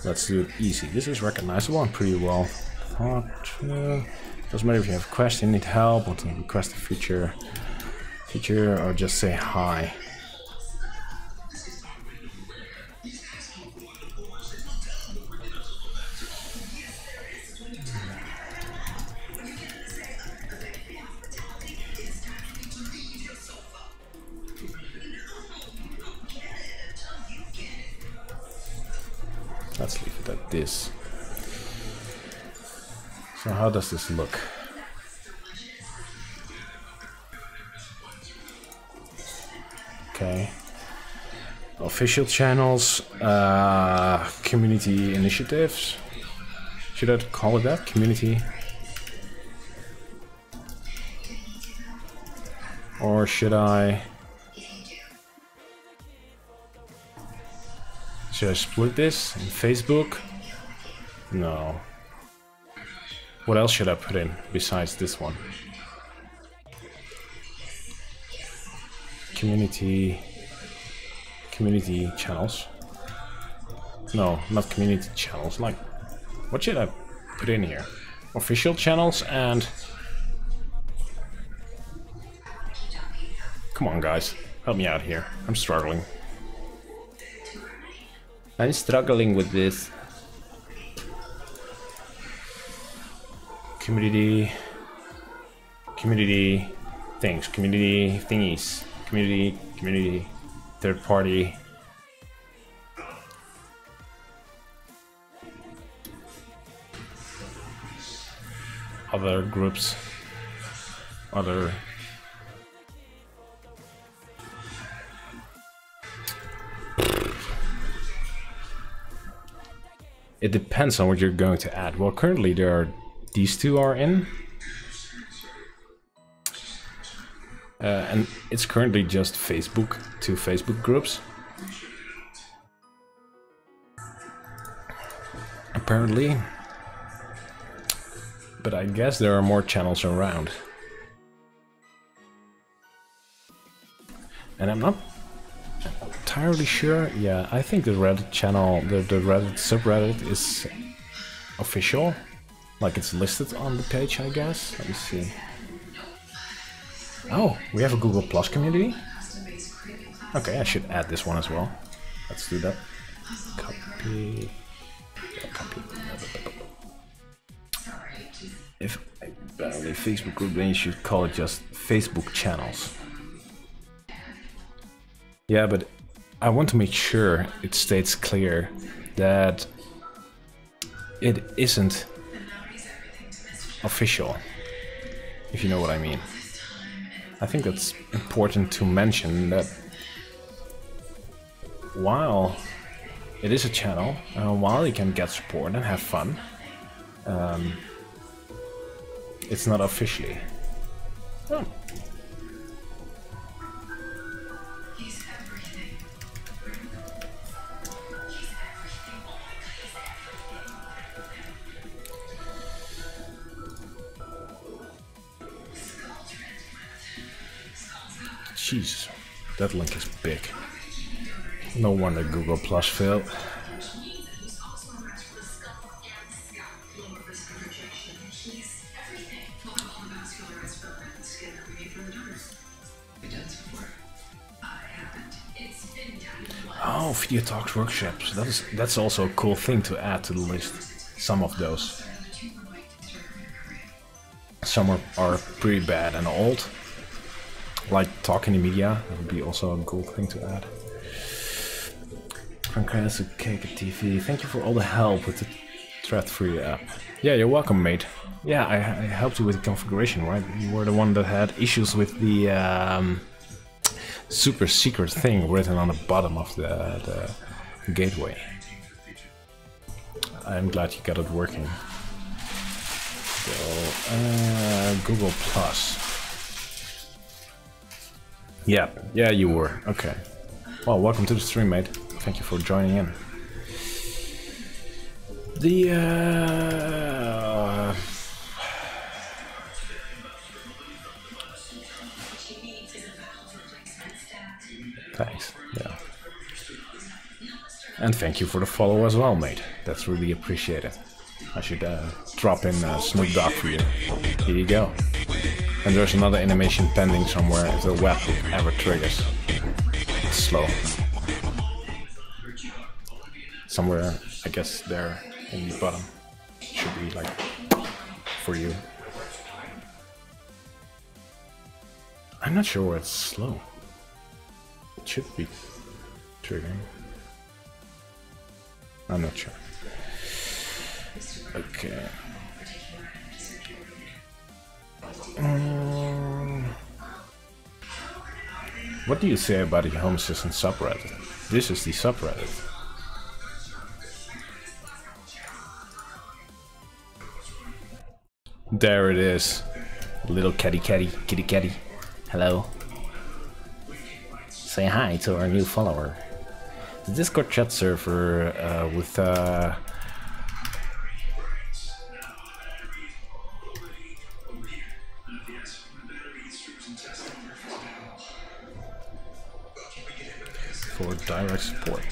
Let's do it easy. This is recognizable and pretty well thought. Doesn't matter if you have a question, need help, want to request a feature, or just say hi. Let's leave it at this. So how does this look? Okay. Official channels, community initiatives. Should I call it that? Community? Or should I split this in Facebook? No. What else should I put in besides this one? Community channels. No, not community channels. Like, what should I put in here? Official channels and... Come on, guys. Help me out here. I'm struggling. I'm struggling with this. Community things, community thingies, community, third party. Other groups, other. It depends on what you're going to add. Well, currently these two are in. And it's currently just Facebook, 2 Facebook groups. Apparently. But I guess there are more channels around. And I'm not entirely sure. Yeah, I think the Reddit channel, the Reddit subreddit is official. Like it's listed on the page, I guess. Let me see. Oh, we have a Google Plus community. Okay, I should add this one as well. Let's do that. Copy. Copy. If a Facebook group, then you should call it just Facebook channels. Yeah, but I want to make sure it states clear that it isn't official, if you know what I mean. I think that's important to mention, that while it is a channel, while you can get support and have fun, it's not officially. Oh. Jeez, that link is big. No wonder Google Plus failed. Oh, video talks workshops. That's also a cool thing to add to the list. Some of those. Some are pretty bad and old. Like talking in the media, that would be also a cool thing to add. Pancreas Cake TV, thank you for all the help with the threat-free app. Yeah, you're welcome, mate. Yeah, I helped you with the configuration, right? You were the one that had issues with the super secret thing written on the bottom of the gateway. I'm glad you got it working. So, Google Plus. Yeah, you were. Okay. Well, welcome to the stream, mate. Thank you for joining in. Thanks. Yeah. And thank you for the follow as well, mate. That's really appreciated. I should drop in Snoop Dogg for you. Here you go. And there's another animation pending somewhere if the web ever triggers. It's slow. Somewhere, I guess, there in the bottom. Should be like for you. I'm not sure where it's slow. It should be triggering. I'm not sure. Okay. What do you say about the Home Assistant subreddit? This is the subreddit. There it is. Little kitty. Hello. Say hi to our new follower. The Discord chat server with for direct support.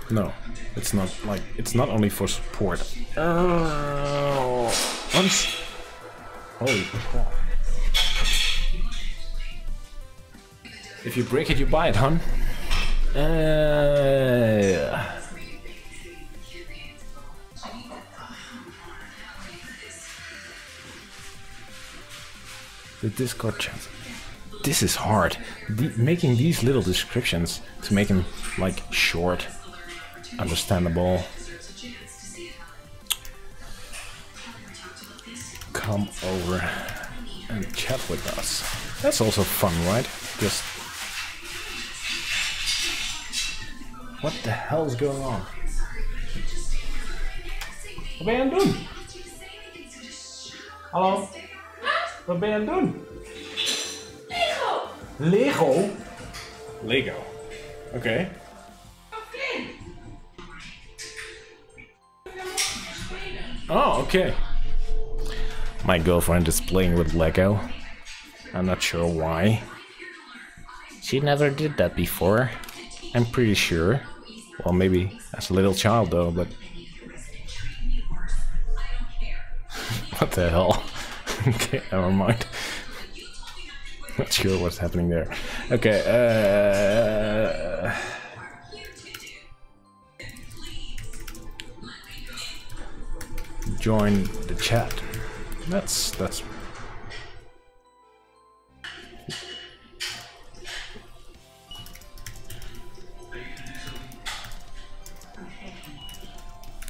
No, it's not like it's not only for support. Oh, holy crap! If you break it, you buy it, hun. The Discord chat. This is hard. Making these little descriptions to make them like short, understandable. Come over and chat with us. That's also fun, right? Just... What the hell is going on? Wat ben je aan het doen? Hallo? Wat ben je aan het doen? Lego! Lego? Lego. Oké. Oh, okay. My girlfriend is playing with Lego. I'm not sure why. She never did that before. I'm pretty sure. Well, maybe as a little child though, but... What the hell? Okay, never mind. Not sure what's happening there. Okay, join the chat. That's...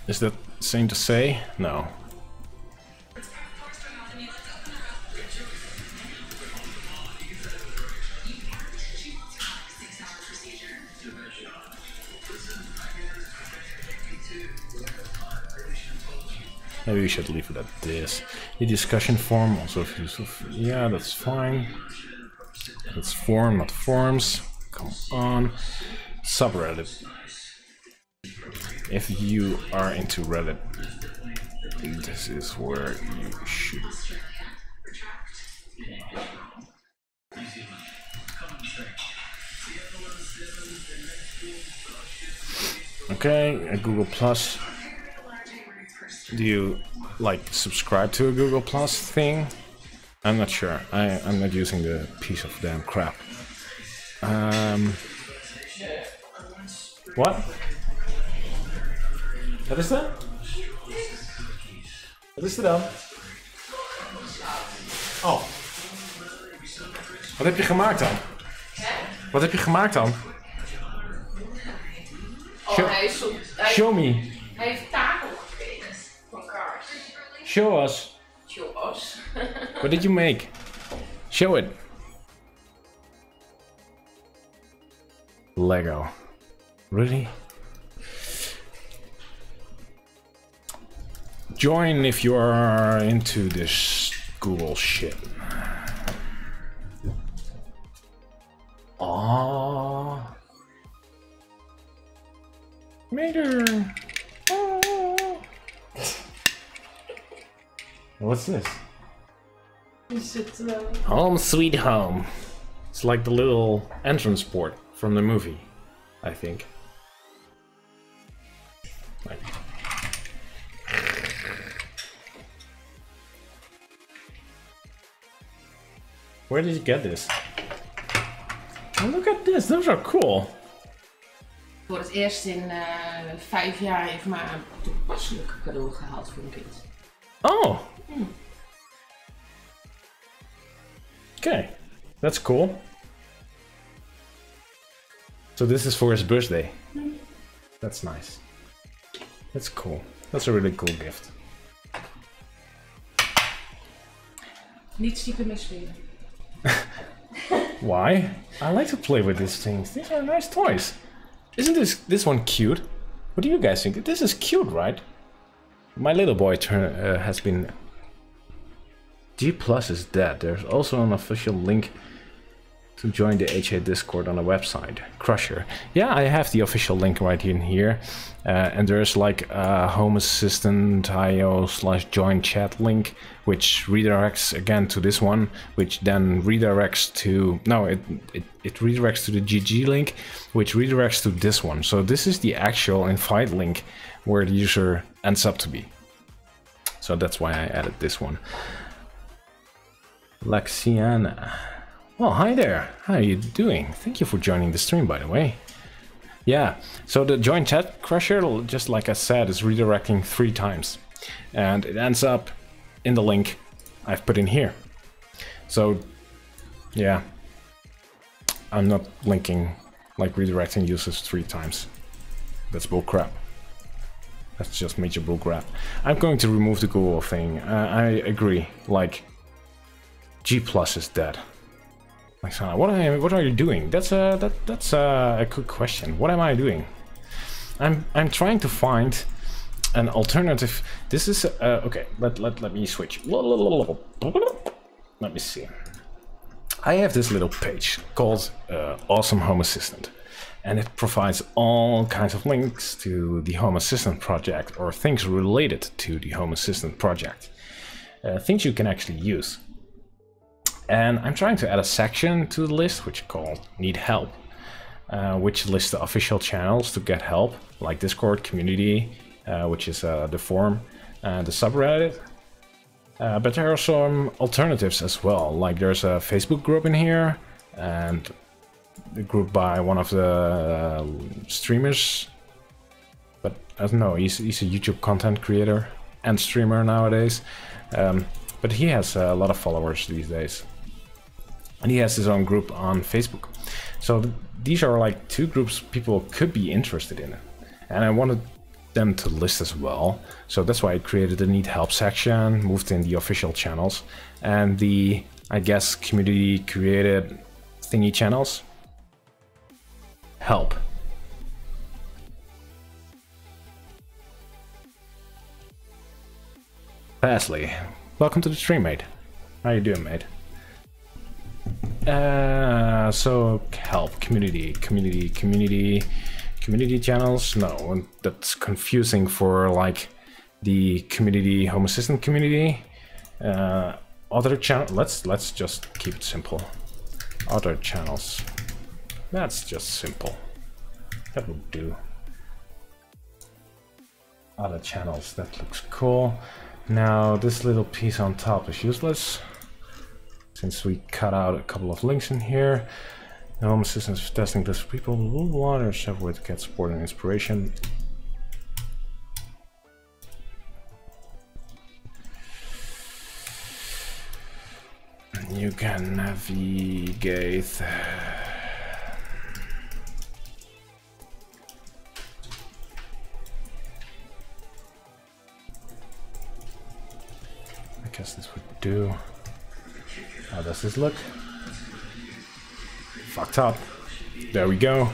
Is that same to say? No. Maybe we should leave it at this. The discussion forum also useful. Yeah, that's fine. It's forum, not forums. Come on. Subreddit. If you are into Reddit, this is where you should. Okay, a Google Plus. Do you like subscribe to a Google Plus thing? I'm not sure. I'm not using the piece of damn crap. What? Wat is dat? Wat is er dan? Oh. Wat heb je gemaakt dan? Wat heb je gemaakt dan? Show me. Hij heeft takel gekregen van Cars. Show us. Show us. What did you make? Show it. Lego. Really? Join if you are into this Google shit. Aww. Mater. Aww. What's this? Is it, Home sweet home. It's like the little entrance port from the movie, I think. Like. Where did you get this? Oh, look at this, those are cool. Voor het eerst in 5 jaar heeft maar een toepasselijk cadeau gehaald voor een kind. Oh! Okay, that's cool. So this is for his birthday. That's nice. That's cool. That's a really cool gift. Niet stiekem meespelen. Why? I like to play with these things. These are nice toys. Isn't this one cute? What do you guys think? This is cute, right? My little boy has been... G Plus is dead. There's also an official link to join the HA Discord on the website. Crusher. Yeah, I have the official link right in here. And there's like a Home Assistant IO/join chat link, which redirects again to this one, which then redirects to... No, it redirects to the GG link, which redirects to this one. So this is the actual invite link where the user ends up to be. So that's why I added this one. Laxiana. Well, hi there. How are you doing? Thank you for joining the stream, by the way. Yeah, so the join chat crusher, just like I said, is redirecting 3 times. And it ends up in the link I've put in here. So, yeah, I'm not linking, like redirecting users 3 times. That's bullcrap. That's just major bullcrap. I'm going to remove the Google thing. I agree. Like, G+ is dead. Like, Sana, what are you doing? That's a good question. What am I doing? I'm trying to find an alternative. This is okay. Let me switch. Let me see. I have this little page called Awesome Home Assistant, and it provides all kinds of links to the Home Assistant project or things related to the Home Assistant project, things you can actually use. And I'm trying to add a section to the list which is called Need Help, which lists the official channels to get help, like Discord, community, which is the forum, the subreddit. But there are some alternatives as well, like there's a Facebook group in here, and the group by one of the streamers. But I don't know, he's a YouTube content creator and streamer nowadays. But he has a lot of followers these days. And he has his own group on Facebook. So these are like 2 groups people could be interested in. And I wanted them to list as well. So that's why I created the Need Help section, moved in the official channels, and the, I guess, community created thingy channels. Help. Pasley, welcome to the stream, mate. How you doing, mate? So help, community channels. No, that's confusing for like the community, Home Assistant community. Other channel. Let's just keep it simple. Other channels. That's just simple. That would do. Other channels. That looks cool. Now this little piece on top is useless, since we cut out a couple of links in here. The Home Assistant is testing this for people. There's several ways to get support and inspiration. You can navigate. I guess this would do. How does this look? Fucked up. There we go.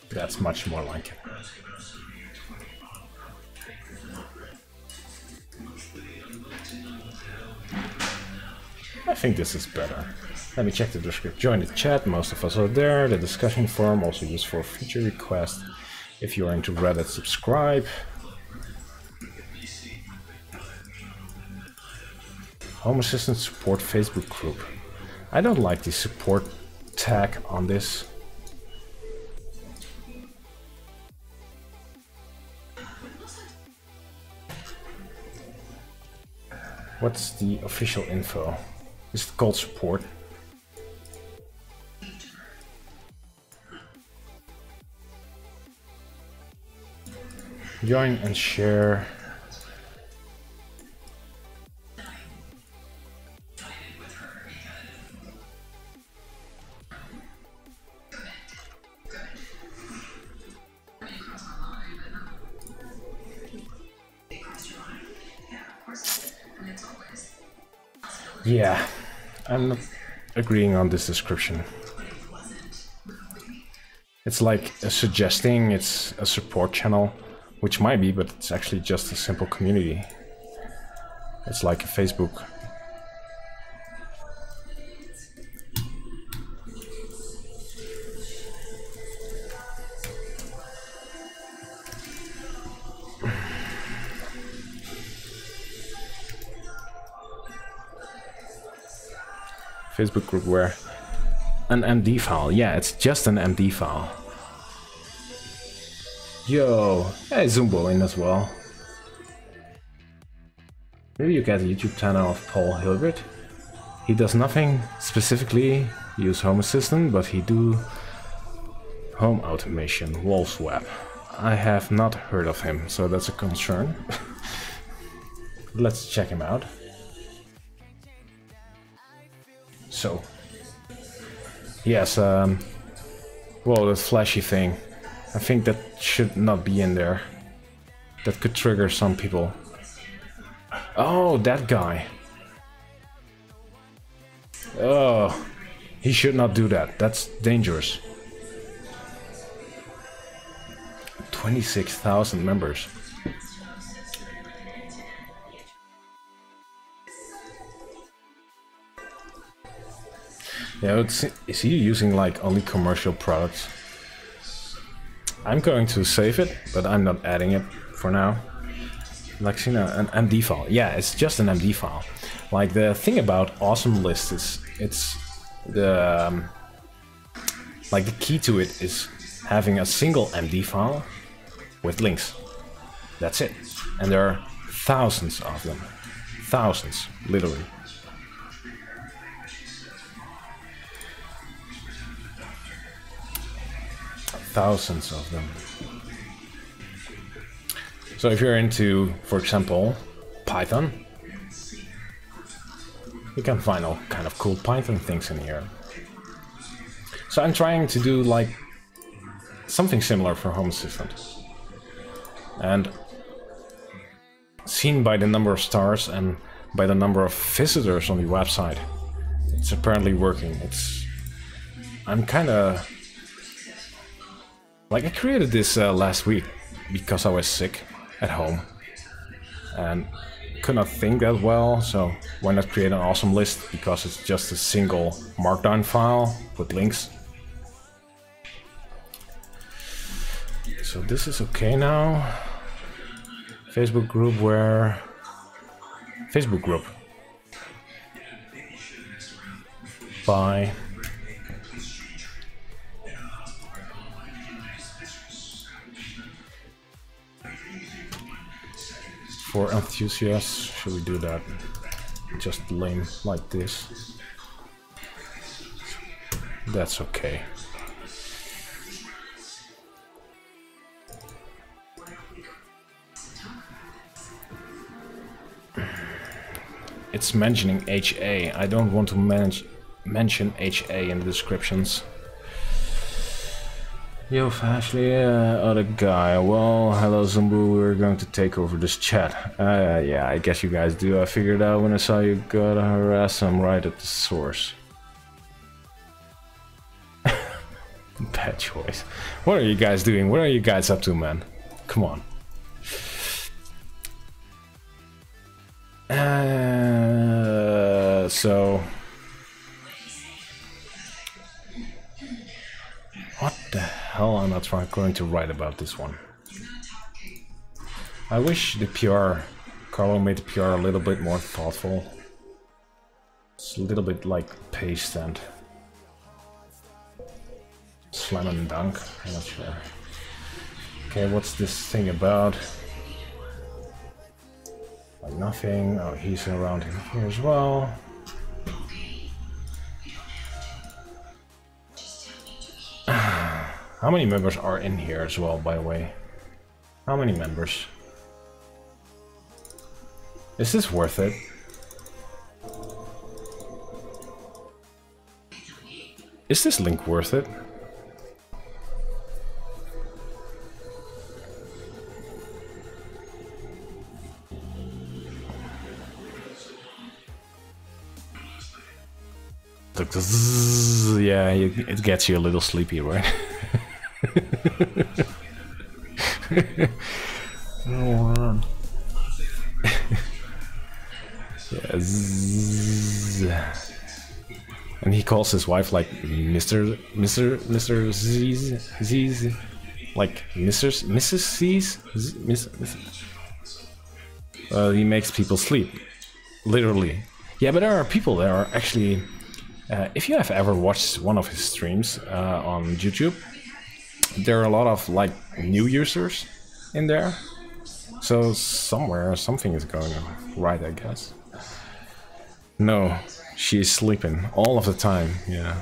That's much more like it. I think this is better. Let me check the description. Join the chat, most of us are there. The discussion forum, also used for feature requests. If you are into Reddit, subscribe. Home Assistant support Facebook group. I don't like the support tag on this. What's the official info? Is it called support? Join and share. Yeah, I'm not agreeing on this description. It's like suggesting it's a support channel, which might be, but it's actually just a simple community. It's like a Facebook. Facebook group where an MD file. Yeah, it's just an MD file. Yo, hey, Zumbo in as well. Maybe you get a YouTube channel of Paul Hilbert. He does nothing specifically use Home Assistant, but he do home automation, Wassup. I have not heard of him, so that's a concern. Let's check him out. So, yes, well, the flashy thing. I think that should not be in there. That could trigger some people. Oh, that guy. Oh, he should not do that. That's dangerous. 26,000 members. Yeah, is he using like only commercial products? I'm going to save it, but I'm not adding it for now. Like, you know, an MD file. Yeah, it's just an MD file. Like, the thing about Awesome List is, it's the like the key to it is having a single MD file with links. That's it. And there are thousands of them. Thousands, literally. Thousands of them. So if you're into, for example, Python, you can find all kind of cool Python things in here. So I'm trying to do like something similar for Home Assistant. And seen by the number of stars and by the number of visitors on the website, it's apparently working. I'm kind of like, I created this last week because I was sick at home and could not think that well, so why not create an awesome list, because it's just a single markdown file with links. So this is okay now. Facebook group, where? Facebook group. Bye. For enthusiasts, should we do that? Just lame like this. That's okay. It's mentioning HA. I don't want to mention HA in the descriptions. Yo, Ashley, other guy. Well, hello, Zumbu. We're going to take over this chat. Yeah, I guess you guys do. I figured out when I saw you gotta harass him right at the source. Bad choice. What are you guys doing? What are you guys up to, man? Come on. So... what the hell am I going to write about this one? I wish the PR, Carlo made the PR a little bit more thoughtful. It's a little bit like paste and slam and dunk, I'm not sure. Okay, what's this thing about? Like nothing. Oh, he's around here as well. How many members are in here as well, by the way? How many members? Is this worth it? Is this link worth it? Yeah, it gets you a little sleepy, right? Oh, man. Yeah, and he calls his wife like Mr. Z's, like Mrs. Z's. He makes people sleep, literally. Yeah, but there are people that are actually. If you have ever watched one of his streams on YouTube, there are a lot of like new users in there. So somewhere something is going on right, I guess. No, she is sleeping all of the time. Yeah,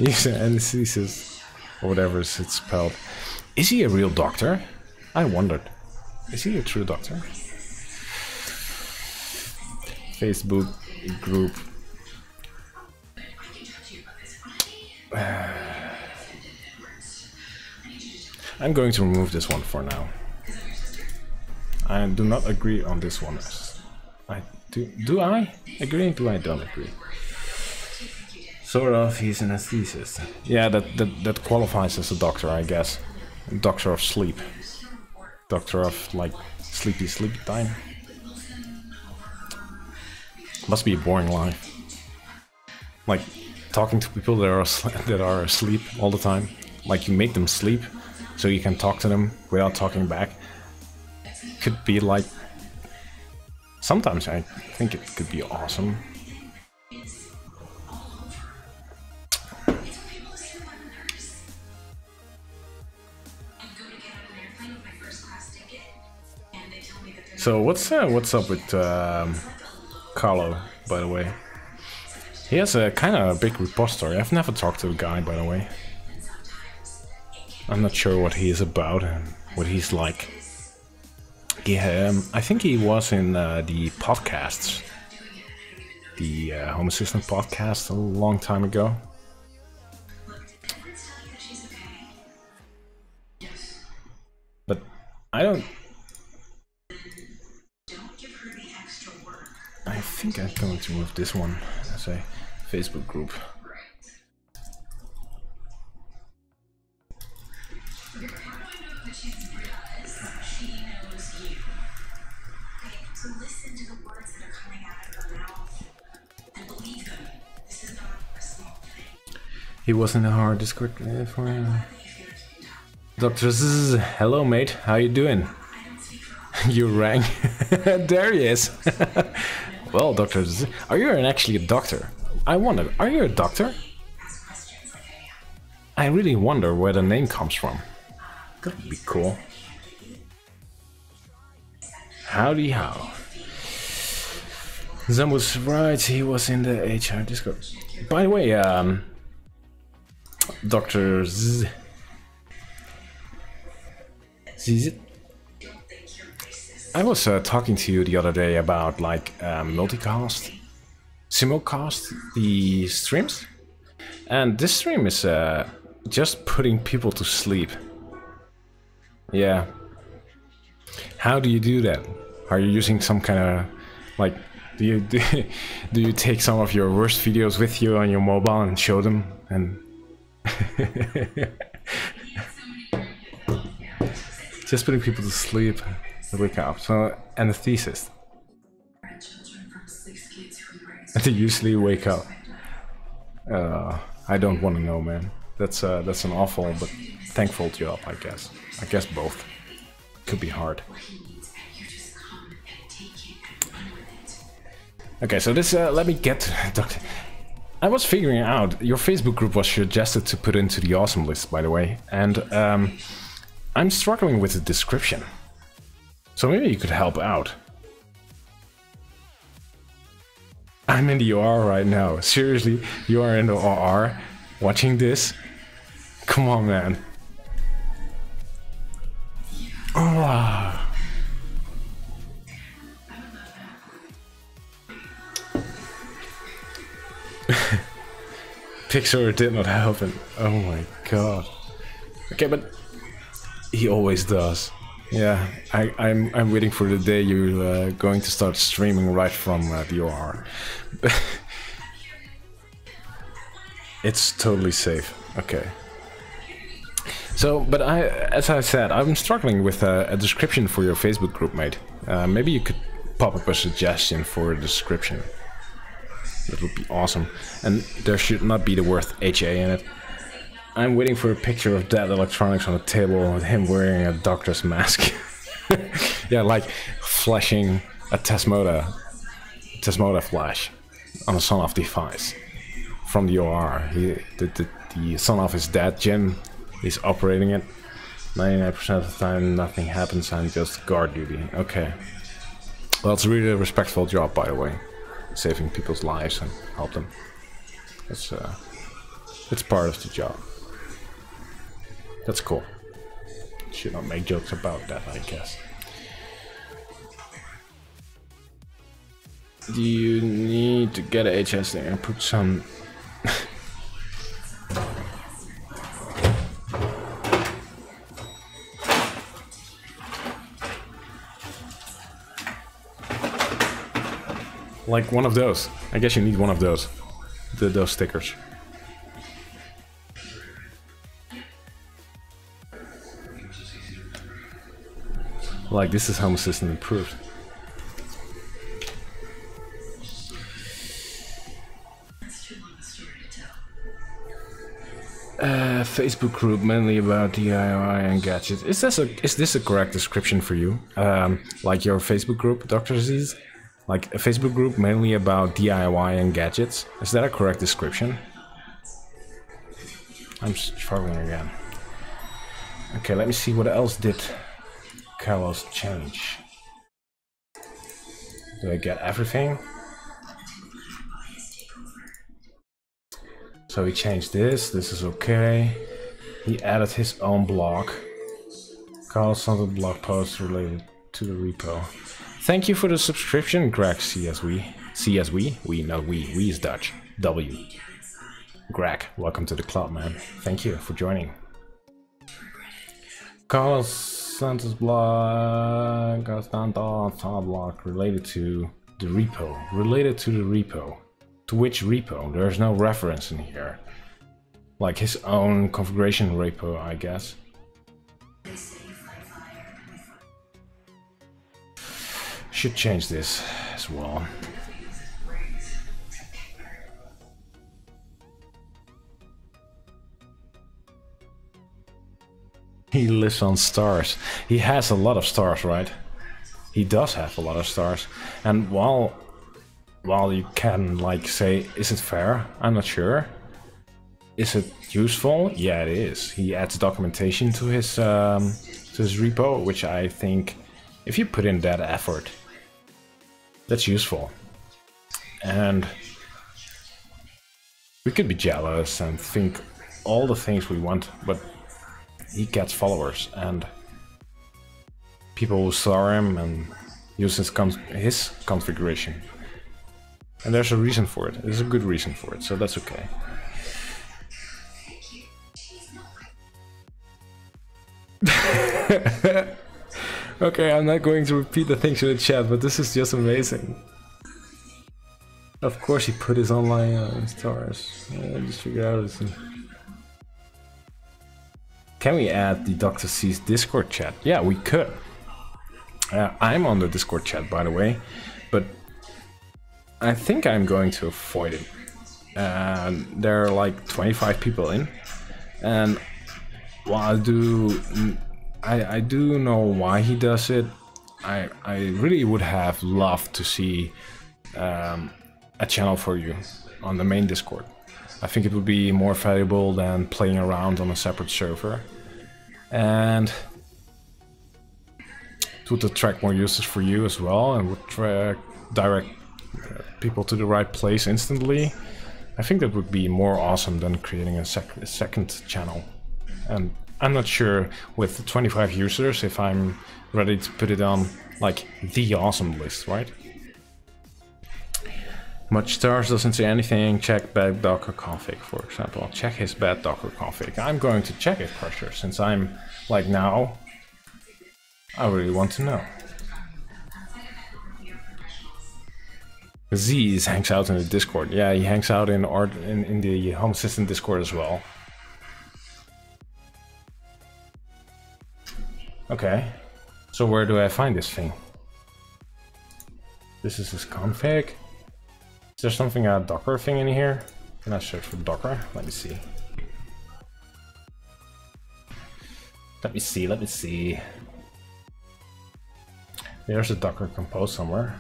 He's an anesthetist, or whatever it's spelled. Is he a real doctor? I wondered. Is he a true doctor? Facebook group. I'm going to remove this one for now. I do not agree on this one. I do. Do I agree? Do I don't agree? Sort of. He's an anesthetist. Yeah, that qualifies as a doctor, I guess. Doctor of sleep. Doctor of like sleepy time. Must be a boring life. Like talking to people that are asleep all the time. Like you make them sleep, so you can talk to them without talking back. Could be like. Sometimes I think it could be awesome. So what's up with Carlo, by the way? He has a kind of a big repository. I've never talked to the guy, by the way. I'm not sure what he is about and what he's like. I think he was in the podcasts, the Home Assistant podcast a long time ago. But I don't. I think I'm going to move this one as a Facebook group. So listen to the words that are coming out of her mouth and believe them. This is not a small thing. He was in the hard Discord for Dr. Z. Hello, mate. How you doing? You rang. There he is. Well, Dr. Z, are you actually a doctor? I wonder, are you a doctor? I really wonder where the name comes from. That would be cool. Howdy how. Zam was right, he was in the HR Discord. By the way, Dr. Z. I was talking to you the other day about like multicast, simulcast the streams, and this stream is just putting people to sleep. Yeah. How do you do that? Are you using some kind of like do you take some of your worst videos with you on your mobile and show them and just putting people to sleep? Wake up. So anesthetist. They usually wake up. I don't want to know, man. That's an awful but thankful job, I guess. I guess both. Could be hard. Okay, so this let me get Doctor. I was figuring out your Facebook group was suggested to put into the awesome list, by the way, and I'm struggling with the description. So maybe you could help out. I'm in the OR right now. Seriously, you are in the OR watching this? Come on, man. Oh. Pixar did not help him. Oh my god. Okay, but he always does. Yeah, I'm waiting for the day you're going to start streaming right from the OR. It's totally safe. Okay. So, but as I said, I'm struggling with a description for your Facebook group, mate. Maybe you could pop up a suggestion for a description. That would be awesome. And there should not be the word HA in it. I'm waiting for a picture of Dead Electronics on the table with him wearing a doctor's mask. Yeah, like flashing a Tesmoda flash on a son-off device from the OR. The son-off is dead. Jim is operating it. 99% of the time nothing happens, I'm just guard duty. Okay. Well, it's really a respectful job, by the way. Saving people's lives and help them. That's It's part of the job. That's cool. Should not make jokes about that, I guess. Do you need to get a HS there and put some... like one of those. I guess you need one of those. Those stickers. Like, this is Home Assistant improved. Facebook group mainly about DIY and gadgets. Is this a correct description for you? Like your Facebook group, Dr. Aziz? Like a Facebook group mainly about DIY and gadgets? Is that a correct description? I'm struggling again. Okay, let me see what else did Carlos change. Do I get everything? So he changed this is okay. He added his own blog. Carlos sent a blog post related to the repo. Thank you for the subscription, Greg CSW. CSW? We is Dutch. W. Greg, welcome to the club, man. Thank you for joining. Carlos sent his blog, blog related to the repo. Related to the repo. To which repo? There's no reference in here. Like his own configuration repo, I guess. Should change this as well. He lives on stars. He has a lot of stars, right? He does have a lot of stars. And while you can like say, is it fair? I'm not sure. Is it useful? Yeah, it is. He adds documentation to his repo, which I think if you put in that effort, that's useful. And we could be jealous and think all the things we want, but he gets followers and people will star him and use his configuration. And there's a reason for it. There's a good reason for it, so that's okay. Okay, I'm not going to repeat the things in the chat, but this is just amazing. Of course he put his online stars. Just figure out this. Can we add the Dr. C's Discord chat? Yeah, we could. I'm on the Discord chat, by the way, but I think I'm going to avoid it. There are like 25 people in, and while I do know why he does it. I really would have loved to see a channel for you on the main Discord. I think it would be more valuable than playing around on a separate server, and it would attract more users for you as well, and would direct people to the right place instantly. I think that would be more awesome than creating a second channel. And I'm not sure with 25 users if I'm ready to put it on like the awesome list, right? Much stars doesn't say anything. Check bad Docker config, for example. Check his bad Docker config. I'm going to check it, Crusher, since I'm like now. I really want to know. Z's hangs out in the Discord. Yeah, he hangs out in the Home Assistant Discord as well. Okay, so where do I find this thing? This is his config. Is there something a Docker thing in here? Can I search for Docker? Let me see. Let me see. There's a Docker compose somewhere.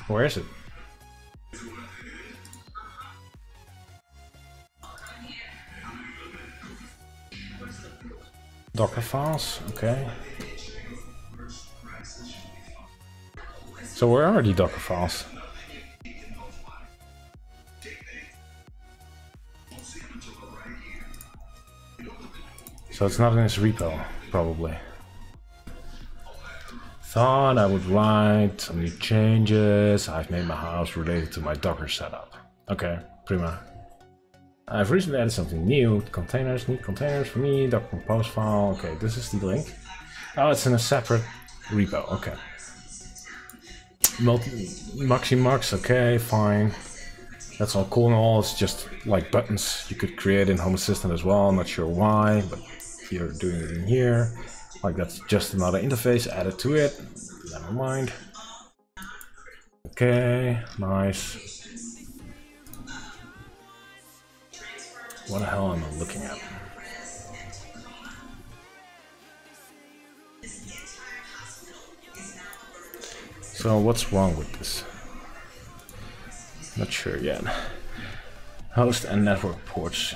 Where is it? Docker files, okay. So where are the Docker files? So it's not in his repo, probably. Thought I would write some new changes. I've made my house related to my Docker setup. Okay, prima. I've recently added something new. Containers, need containers for me. Docker compose file. Okay, this is the link. Oh, it's in a separate repo. Okay. Maximux. Okay, fine. That's all cool and all. It's just like buttons you could create in Home Assistant as well. I'm not sure why, but you're doing it in here. Like that's just another interface added to it. Never mind. Okay, nice. What the hell am I looking at? So what's wrong with this? Not sure yet. Host and network ports.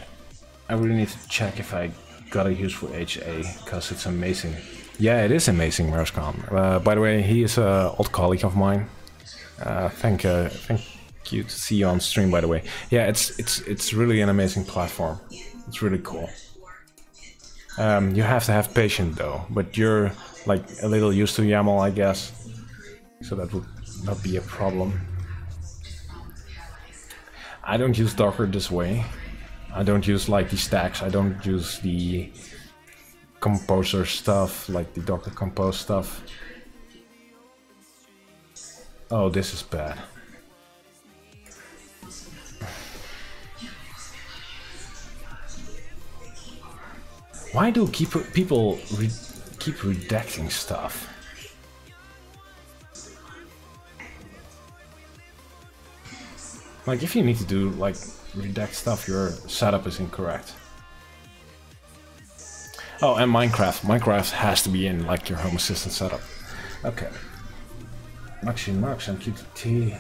I really need to check if I got a use for HA, because it's amazing. Yeah, it is amazing, Merscon. By the way, he is an old colleague of mine. Thank you to see you on stream, by the way. Yeah, it's really an amazing platform. It's really cool. You have to have patience though, but you're like a little used to YAML, I guess. So that would not be a problem. I don't use Docker this way. I don't use like the stacks. I don't use the composer stuff, like the Docker compose stuff. Oh, this is bad. Why do people keep redacting stuff? Like, if you need to do like redact stuff, your setup is incorrect. Oh, and Minecraft. Minecraft has to be in like your Home Assistant setup. Okay. Maximux and QTT.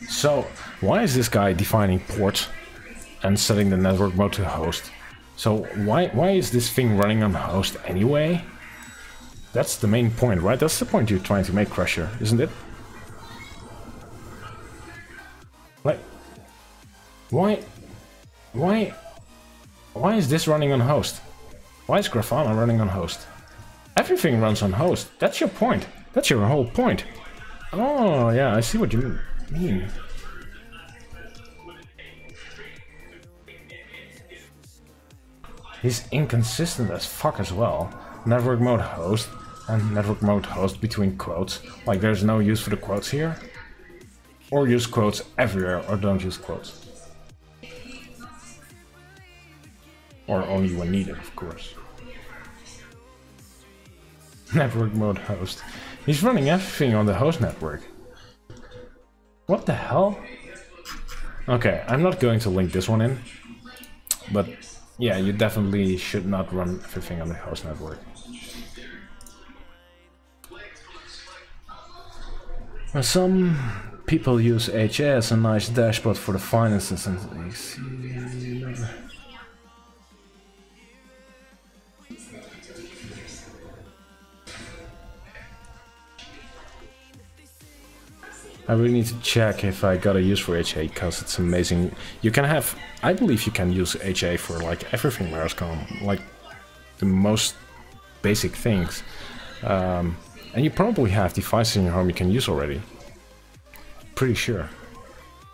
So, why is this guy defining ports and setting the network mode to host? So why is this thing running on host anyway? That's the main point, right? That's the point you're trying to make, Crusher, isn't it? Like, why is this running on host? Why is Grafana running on host? Everything runs on host. That's your point. That's your whole point. Oh, yeah, I see what you mean. He's inconsistent as fuck as well. Network mode host and network mode host between quotes. Like, there's no use for the quotes here. Or use quotes everywhere, or don't use quotes. Or only when needed, of course. Network mode host. He's running everything on the host network. What the hell? Okay, I'm not going to link this one in. But yeah, you definitely should not run everything on the host network. Some people use HA as a nice dashboard for the finances and I really need to check if I got a use for HA, because it's amazing. You can have, I believe you can use HA for like everything Merscon, like the most basic things. And you probably have devices in your home you can use already. Pretty sure.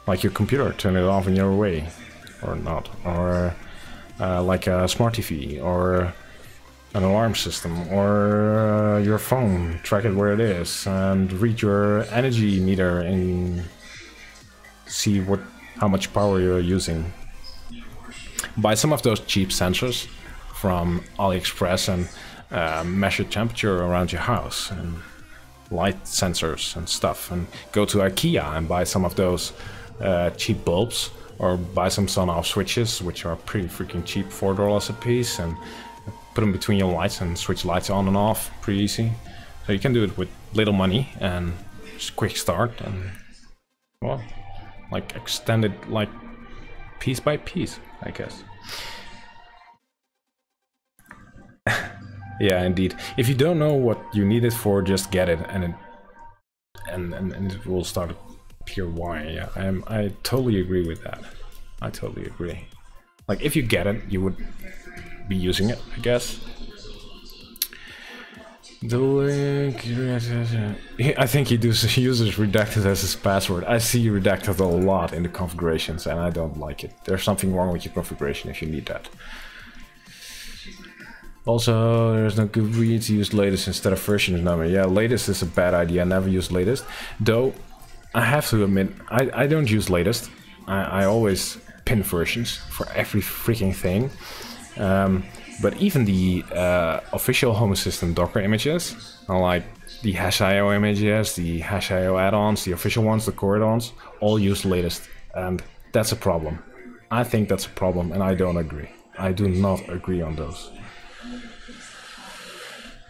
Like your computer, turn it off when you're away. Or not. Or like a smart TV, or an alarm system, or your phone, track it where it is, and read your energy meter and see how much power you're using. Buy some of those cheap sensors from AliExpress and measure temperature around your house, and light sensors and stuff, and go to IKEA and buy some of those cheap bulbs, or buy some sun-off switches, which are pretty freaking cheap, $4 a piece, and put them between your lights and switch lights on and off, pretty easy. So you can do it with little money and just quick start, and well, like extend it like piece by piece, I guess. Yeah, indeed. If you don't know what you need it for, just get it, and it will start pure why. Yeah, I totally agree with that. I totally agree. Like, if you get it, you would be using it, I guess. The link. I think he uses redacted as his password. I see redacted a lot in the configurations, and I don't like it. There's something wrong with your configuration if you need that. Also, there's no good reason to use latest instead of version number. Yeah, latest is a bad idea. I never use latest. Though, I have to admit, I don't use latest. I always pin versions for every freaking thing. But even the official Home Assistant Docker images, like the #IO images, the #IO add-ons, the official ones, the core add-ons, all use latest. And that's a problem. I think that's a problem, and I don't agree. I do not agree on those.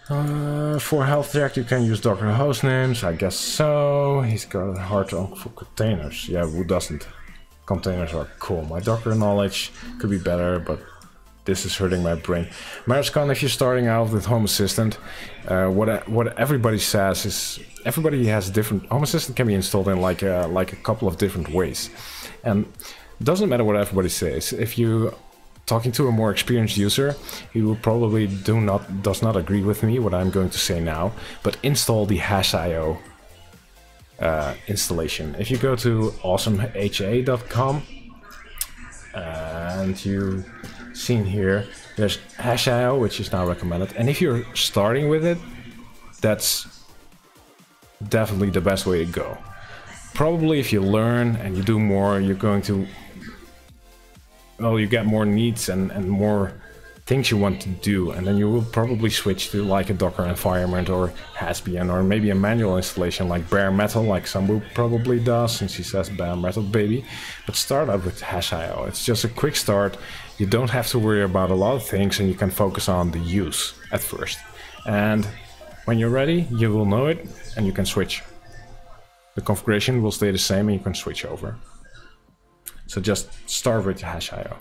For health check, you can use Docker host names. I guess so. He's got a hard on for containers. Yeah, who doesn't? Containers are cool. My Docker knowledge could be better, but this is hurting my brain. Mariscon, if you're starting out with Home Assistant, what everybody says is everybody has different. Home Assistant can be installed in like a couple of different ways, and it doesn't matter what everybody says. If you talking to a more experienced user, he will probably does not agree with me what I'm going to say now. But install the #IO installation. If you go to awesomeha.com and you seen here, there's #IO, which is now recommended, and if you're starting with it, that's definitely the best way to go. Probably if you learn and you do more, you're going to, well, you get more needs and more things you want to do, and then you will probably switch to like a Docker environment or Hasbian, or maybe a manual installation like bare metal, like Sambu probably does, since he says bare metal baby. But start out with #IO. It's just a quick start. You don't have to worry about a lot of things, and you can focus on the use at first. And when you're ready, you will know it, and you can switch. The configuration will stay the same, and you can switch over. So just start with #IO.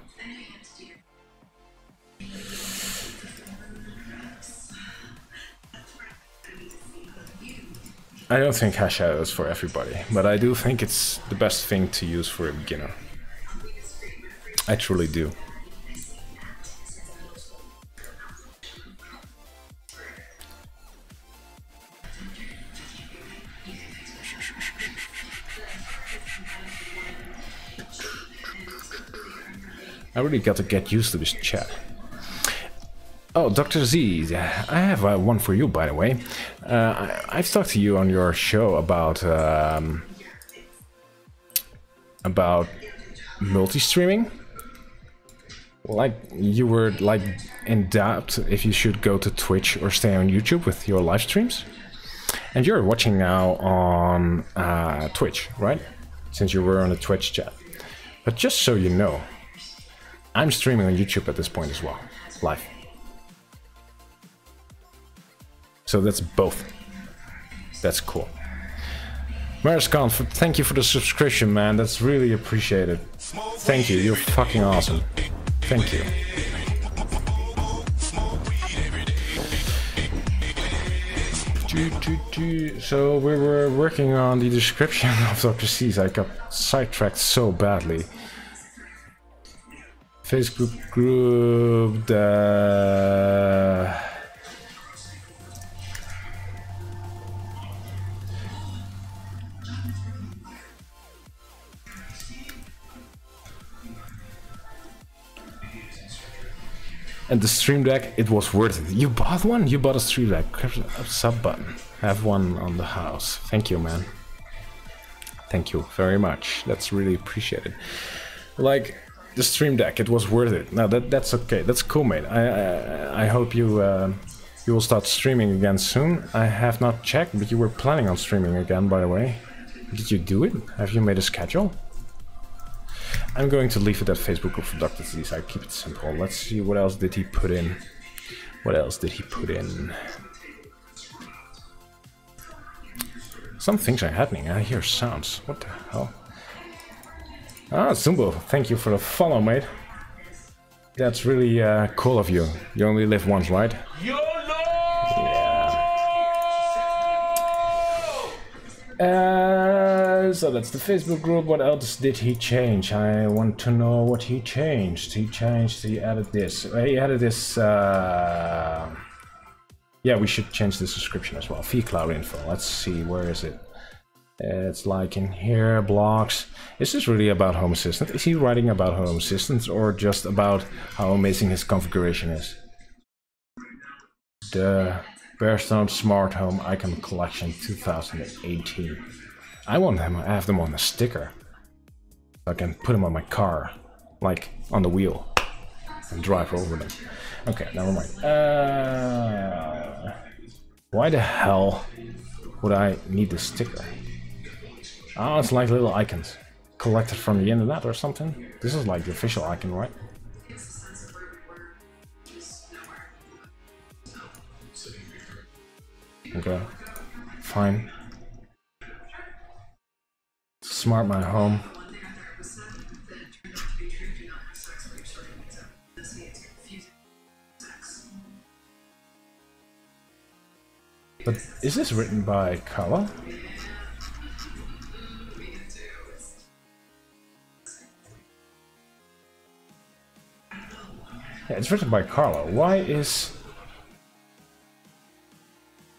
I don't think #IO is for everybody, but I do think it's the best thing to use for a beginner. I truly do. I really got to get used to this chat. Oh, Dr. Z, I have one for you, by the way. I've talked to you on your show about multi-streaming. Like, you were like in doubt if you should go to Twitch or stay on YouTube with your live streams. And you're watching now on Twitch, right? Since you were on the Twitch chat. But just so you know, I'm streaming on YouTube at this point as well, live. So that's both. That's cool. Mariscon, thank you for the subscription, man. That's really appreciated. Thank you. You're fucking awesome. Thank you. So we were working on the description of Dr. C's. I got sidetracked so badly. Facebook group, and the Stream Deck, it was worth it. You bought one? You bought a Stream Deck. Sub button. Have one on the house. Thank you, man. Thank you very much. That's really appreciated. Like, the Stream Deck, it was worth it. Now that's okay. That's cool, mate. I hope you you will start streaming again soon. I have not checked, but you were planning on streaming again, by the way. Did you do it? Have you made a schedule? I'm going to leave it at Facebook group for Dr. Z, so I keep it simple. Let's see, what else did he put in? What else did he put in? Some things are happening. I hear sounds. What the hell? Ah, Zumbo, thank you for the follow, mate. That's really cool of you. You only live once, right? YOLO! Yeah. So that's the Facebook group. What else did he change? I want to know what he changed. He added this. He added this. Yeah, we should change the subscription as well. vCloud info. Let's see, where is it? It's like in here, blogs. Is this really about Home Assistant? Is he writing about Home Assistant or just about how amazing his configuration is? The Bearstone Smart Home Icon Collection 2018. I want them. I have them on a sticker. I can put them on my car, like on the wheel, and drive over them. Okay, never mind. Why the hell would I need the sticker? Oh, it's like little icons collected from the internet or something. This is like the official icon, right? Okay, fine. Smart my home. But is this written by Carla? Yeah, it's written by Carlo. Why is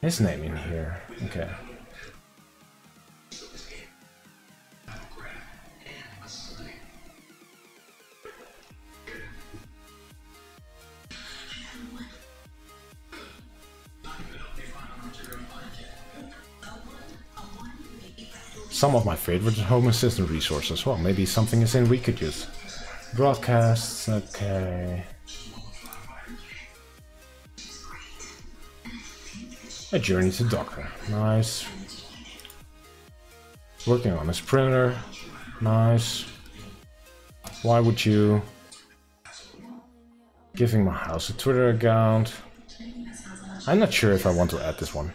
his name in here? Okay. Some of my favorite Home Assistant resources. Well, maybe something is in we could use. Broadcasts, okay. A journey to Docker, nice. Working on his printer, nice. Why would you? Giving my house a Twitter account. I'm not sure if I want to add this one.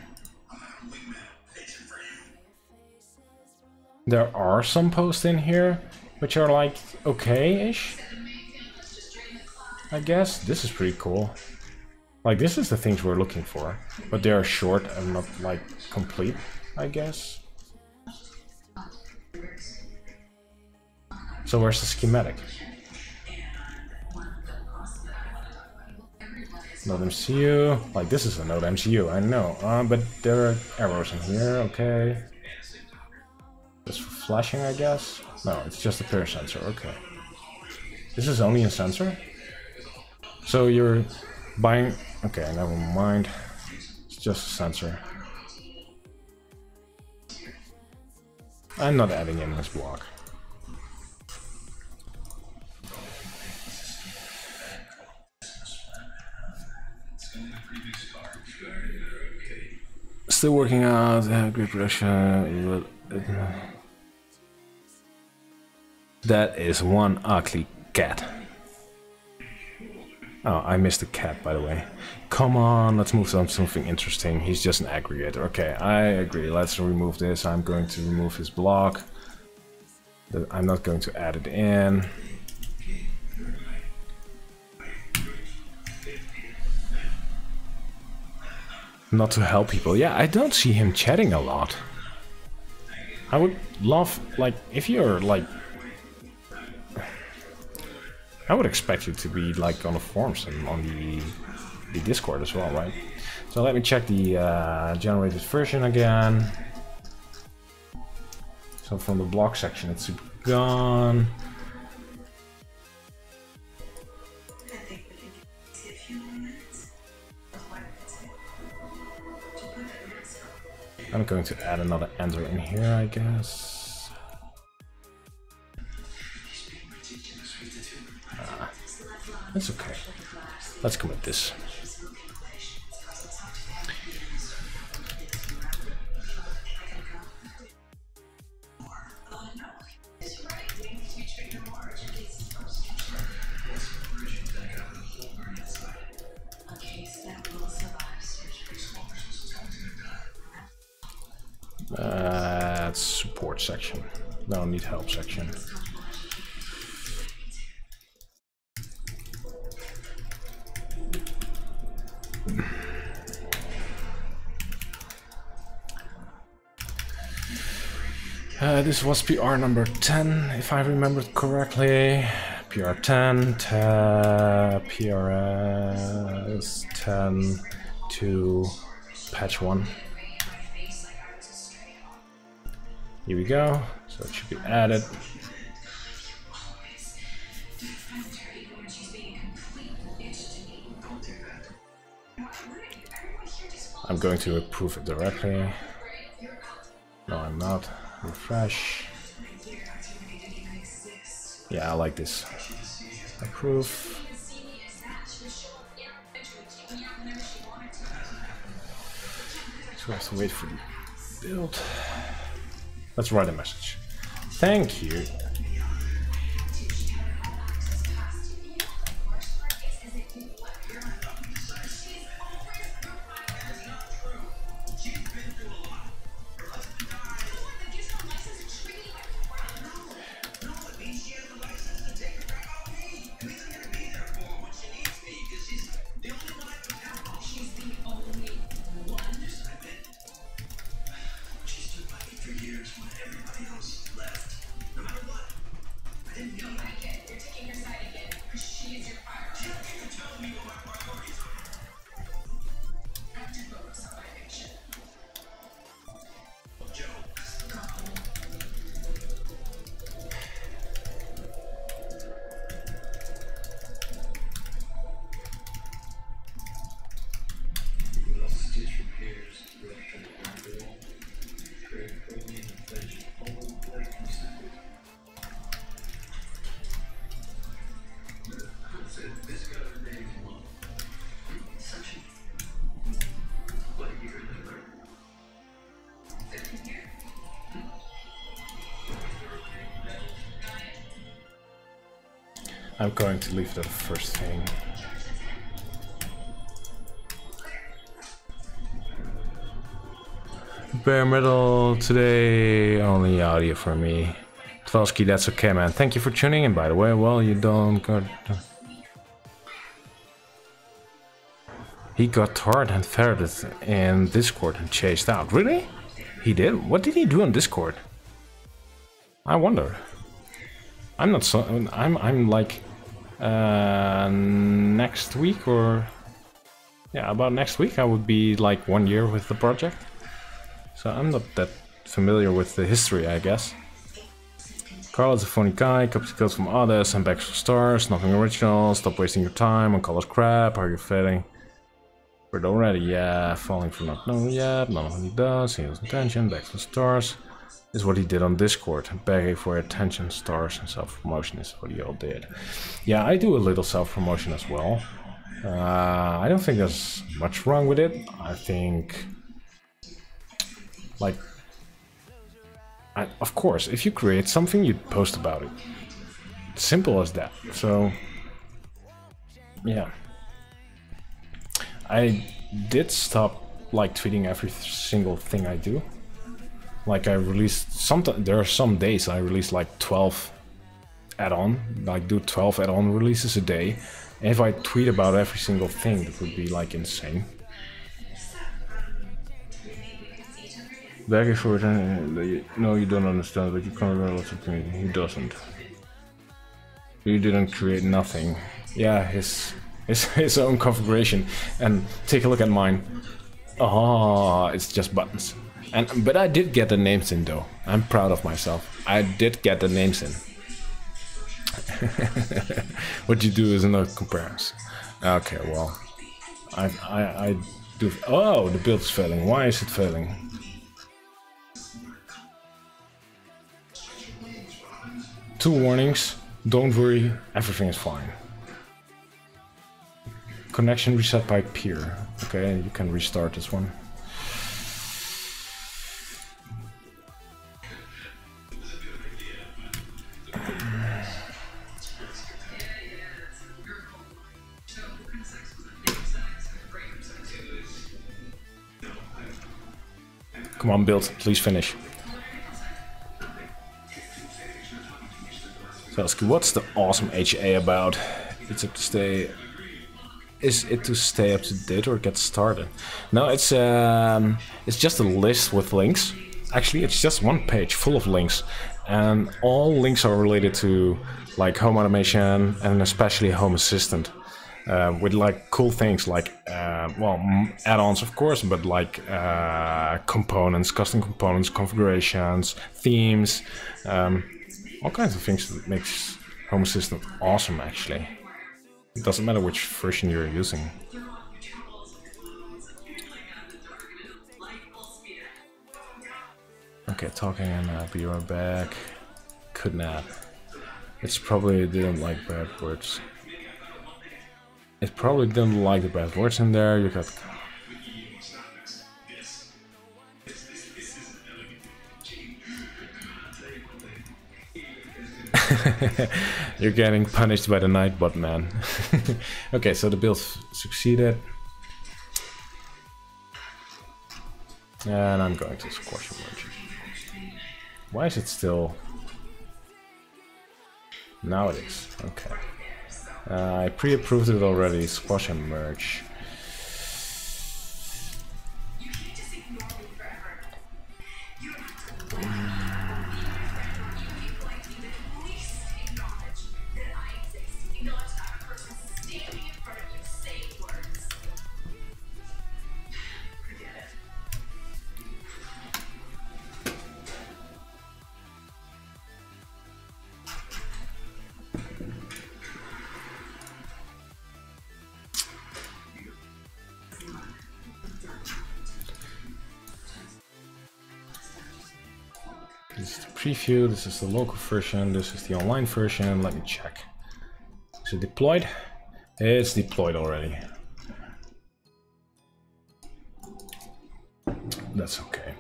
There are some posts in here which are like okay-ish, I guess. This is pretty cool. Like, this is the things we're looking for, but they are short and not like complete, I guess. So where's the schematic? Node MCU. Like, this is a Node MCU, I know, but there are arrows in here. Okay. That's for flashing, I guess? No, it's just a pair sensor, okay. This is only a sensor? So you're buying... Okay, never mind. It's just a sensor. I'm not adding in this block. Still working out, great production. That is one ugly cat. Oh, I missed the cat, by the way. Come on, let's move on to something interesting. He's just an aggregator. Okay, I agree. Let's remove this. I'm going to remove his block. I'm not going to add it in. Not to help people. Yeah, I don't see him chatting a lot. I would love, like, if you're like... I would expect you to be like on the forums and on the Discord as well, right? So let me check the generated version again. So from the block section it's gone. I'm going to add another enter in here, I guess. That's okay. Let's commit this. That's support section. No need help section. This was PR number 10, if I remembered correctly. PR 10, PRS 10 to patch 1. Here we go, so it should be added. I'm going to approve it directly. No, I'm not. Refresh. Yeah, I like this. Approve. So I have to wait for the build. Let's write a message. Thank you. I'm going to leave that first thing. Bare metal today, only audio for me. Tvalsky, that's okay, man. Thank you for tuning in, by the way. Well, you don't got... He got tarred and feathered in Discord and chased out. Really? He did? What did he do on Discord? I wonder. I'm not so... I'm like... next week or... Yeah, about next week I would be like 1 year with the project. So I'm not that familiar with the history, I guess. Carl is a funny guy, copies codes from others and backs for stars, nothing original, stop wasting your time on colors crap, are you failing? We're already, yeah, falling for not known yet, none of what he does, he has attention, backs for stars. This is what he did on Discord, begging for attention, stars and self-promotion is what he all did. Yeah, I do a little self-promotion as well. I don't think there's much wrong with it. I think... Like, of course, if you create something, you post about it. Simple as that. So, yeah. I did stop, like, tweeting every single thing I do. Like, I released, there are some days I release like 12 add-on, like do 12 add-on releases a day. And if I tweet about every single thing, that would be like insane. Begging for it, no, you don't understand, but you can't learn lots of things. He doesn't. You didn't create nothing. Yeah, his own configuration. And take a look at mine. Oh, it's just buttons. But I did get the names in though. I'm proud of myself. I did get the names in. What you do is another comparison. Okay, well, I do. Oh, the build is failing. Why is it failing? Two warnings. Don't worry, everything is fine. Connection reset by peer. Okay, you can restart this one. Come on, build, please finish. Tvalsky, what's the awesome HA about? It's up to stay. Is it to stay up to date or get started? No, it's just a list with links. actually it's just one page full of links, and all links are related to like home automation and especially Home Assistant, with like cool things like well, add-ons of course, but like components, custom components, configurations, themes, all kinds of things that makes Home Assistant awesome actually. It doesn't matter which version you're using. Okay, talking and be right back. Could not. It's probably didn't like bad words. It probably didn't like the bad words in there. You got. You're getting punished by the Nightbot man. Okay, so the build succeeded. And I'm going to squash a merge. Why is it still... Now it is. Okay. I pre-approved it already. Squash and merge. This is the preview, this is the local version, this is the online version. Let me check. Is it deployed? It's deployed already. That's okay.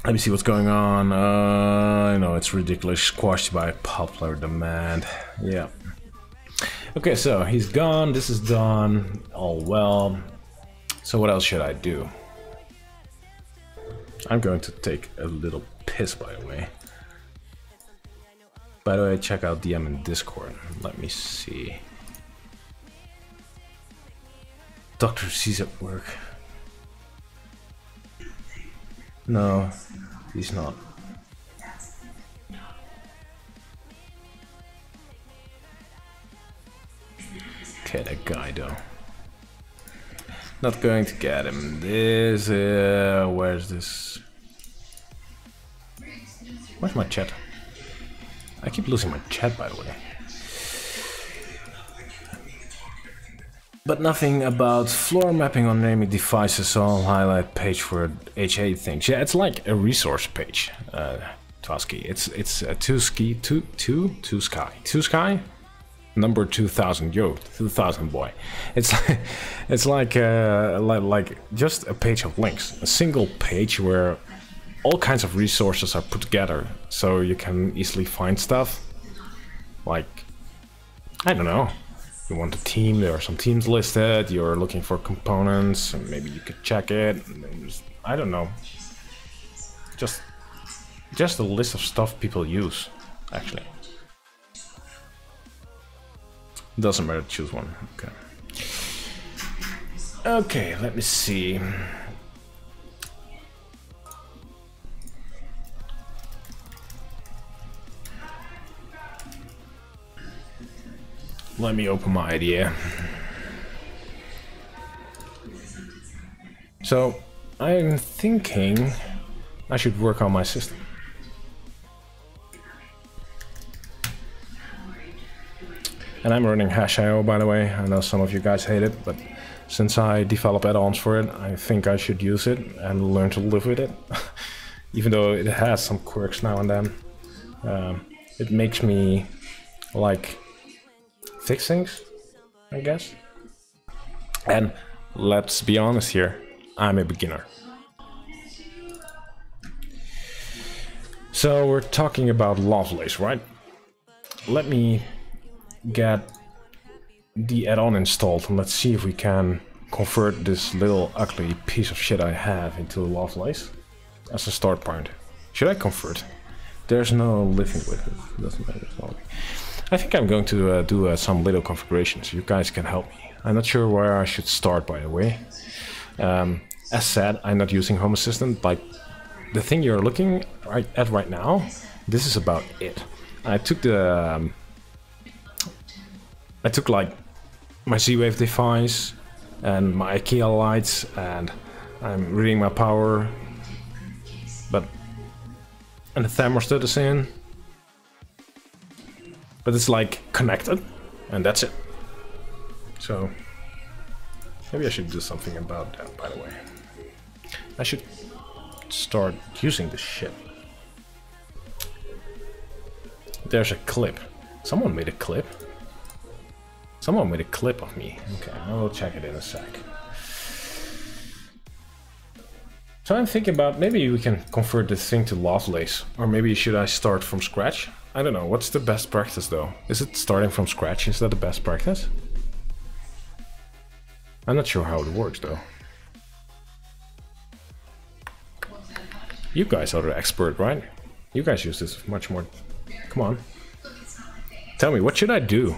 Let me see what's going on. I know it's ridiculous, squashed by popular demand. Yeah. Okay, so he's gone, this is done, all well. So what else should I do? I'm going to take a little piss, by the way. By the way, check out DM in Discord. Let me see. Dr. C's at work. No, he's not. Okay, that guy though. Not going to get him. This, where's this? Where's my chat? I keep losing my chat, by the way. But nothing about floor mapping on naming devices, so I'll highlight page for HA things. Yeah, it's like a resource page, Twaski. It's a two sky? Number 2000, yo, 2000 boy. It's like just a page of links, a single page where all kinds of resources are put together, so you can easily find stuff. Like, I don't know, you want a team, there are some teams listed, you're looking for components, and maybe you could check it. I don't know, just a list of stuff people use, actually. Doesn't matter, choose one. Okay. Okay, let me see. Let me open my idea. So, I'm thinking I should work on my system. And I'm running Hash.io, by the way. I know some of you guys hate it, but since I develop add-ons for it, I think I should use it and learn to live with it. Even though it has some quirks now and then. It makes me, like, fix things, I guess. And let's be honest here, I'm a beginner. So we're talking about Lovelace, right? Let me get the add-on installed and let's see if we can convert this little ugly piece of shit I have into Lovelace as a start point. Should I convert? There's no living with it. Doesn't matter. I think I'm going to do some little configurations. You guys can help me. I'm not sure where I should start, by the way. As said, I'm not using Home Assistant like the thing you're looking at right now, this is about it. I took like my Z-Wave device and my IKEA lights, and I'm reading my power, and the thermostat is in, but it's like connected, and that's it. So maybe I should do something about that, by the way. I should start using this shit. There's a clip. Someone made a clip. Someone made a clip of me. Okay, I will check it in a sec. So I'm thinking about maybe we can convert this thing to Lovelace, or maybe should I start from scratch? I don't know. What's the best practice though? Is it starting from scratch? Is that the best practice? I'm not sure how it works though. You guys are the expert, right? You guys use this much more. Come on. Tell me, what should I do?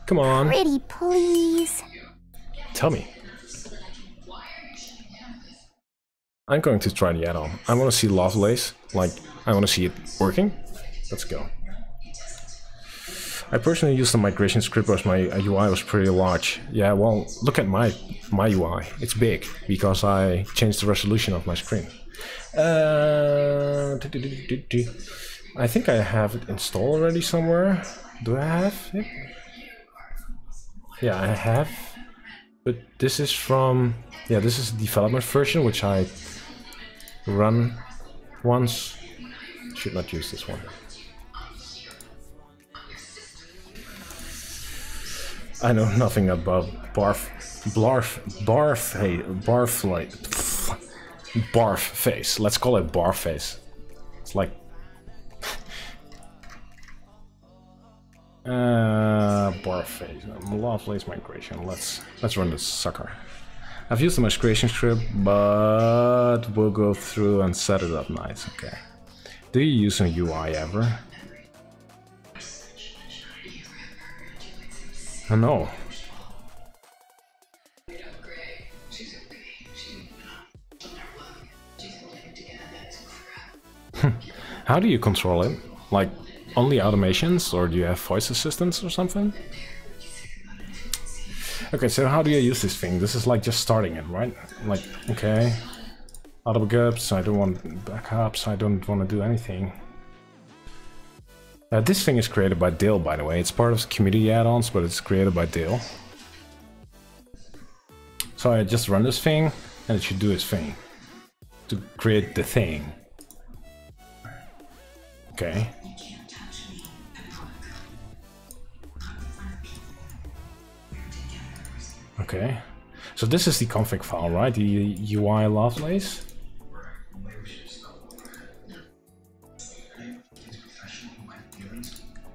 Come on. Pretty please. Tell me. I'm going to try the add-on. I want to see Lovelace. Like, I want to see it working. Let's go. I personally used the migration script because my UI was pretty large. Yeah, well, look at my UI. It's big because I changed the resolution of my screen. I think I have it installed already somewhere. Do I have it? Yeah, I have. But this is from... Yeah, this is the development version, which I run once. Should not use this one. I know nothing about barf face. Let's call it barf face. It's like barf face. Lovelace migration. Let's run this sucker. I've used the migration script, but we'll go through and set it up nice. Okay. Do you use an UI ever? Oh no. How do you control it? Like only automations, or do you have voice assistants or something? Okay, so how do you use this thing? This is like just starting it, right? Like, okay. Auto backups, I don't want backups, I don't want to do anything. This thing is created by Dale, by the way. It's part of the community add-ons, but it's created by Dale. So I just run this thing, and it should do its thing. To create the thing. Okay. Okay. So this is the config file, right? The UI Lovelace?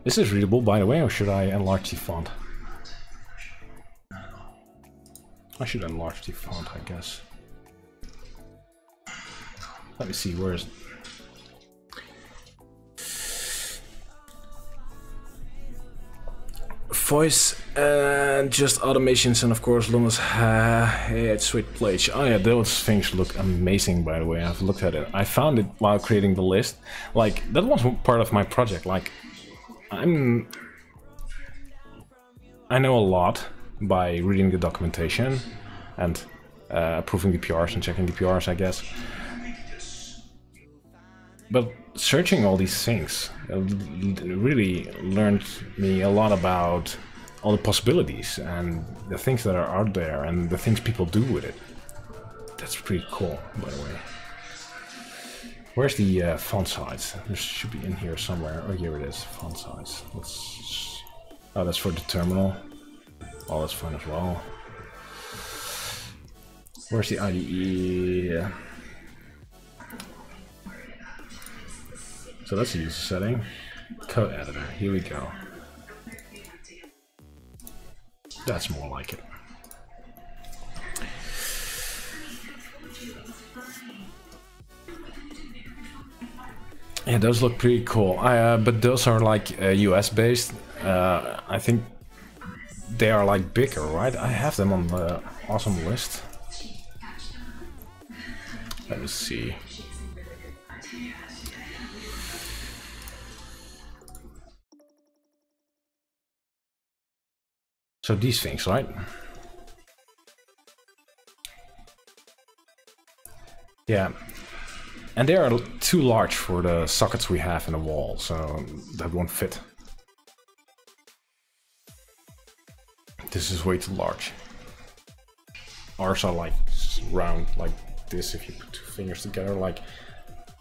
This is readable, by the way, or should I enlarge the font? I should enlarge the font, I guess. Let me see, where is it? Voice and just automations, and of course Luna's it's sweet place. Oh yeah, those things look amazing, by the way. I've looked at it. I found it while creating the list. Like, that was part of my project. Like, I know a lot by reading the documentation and approving the PRs and checking the PRs, I guess. But searching all these things really learned me a lot about all the possibilities and the things that are out there and the things people do with it. That's pretty cool, by the way. Where's the font size? There should be in here somewhere. Oh, here it is. Font size. Let's... Oh, that's for the terminal. Oh, that's fine as well. Where's the IDE? So that's the user setting. Code editor. Here we go. That's more like it. Yeah, those look pretty cool. But those are like US based. I think they are like bigger, right? I have them on the awesome list. Let me see. So these things, right? Yeah. And they are too large for the sockets we have in the wall, so that won't fit. This is way too large. Ours are like round, like this if you put two fingers together. Like,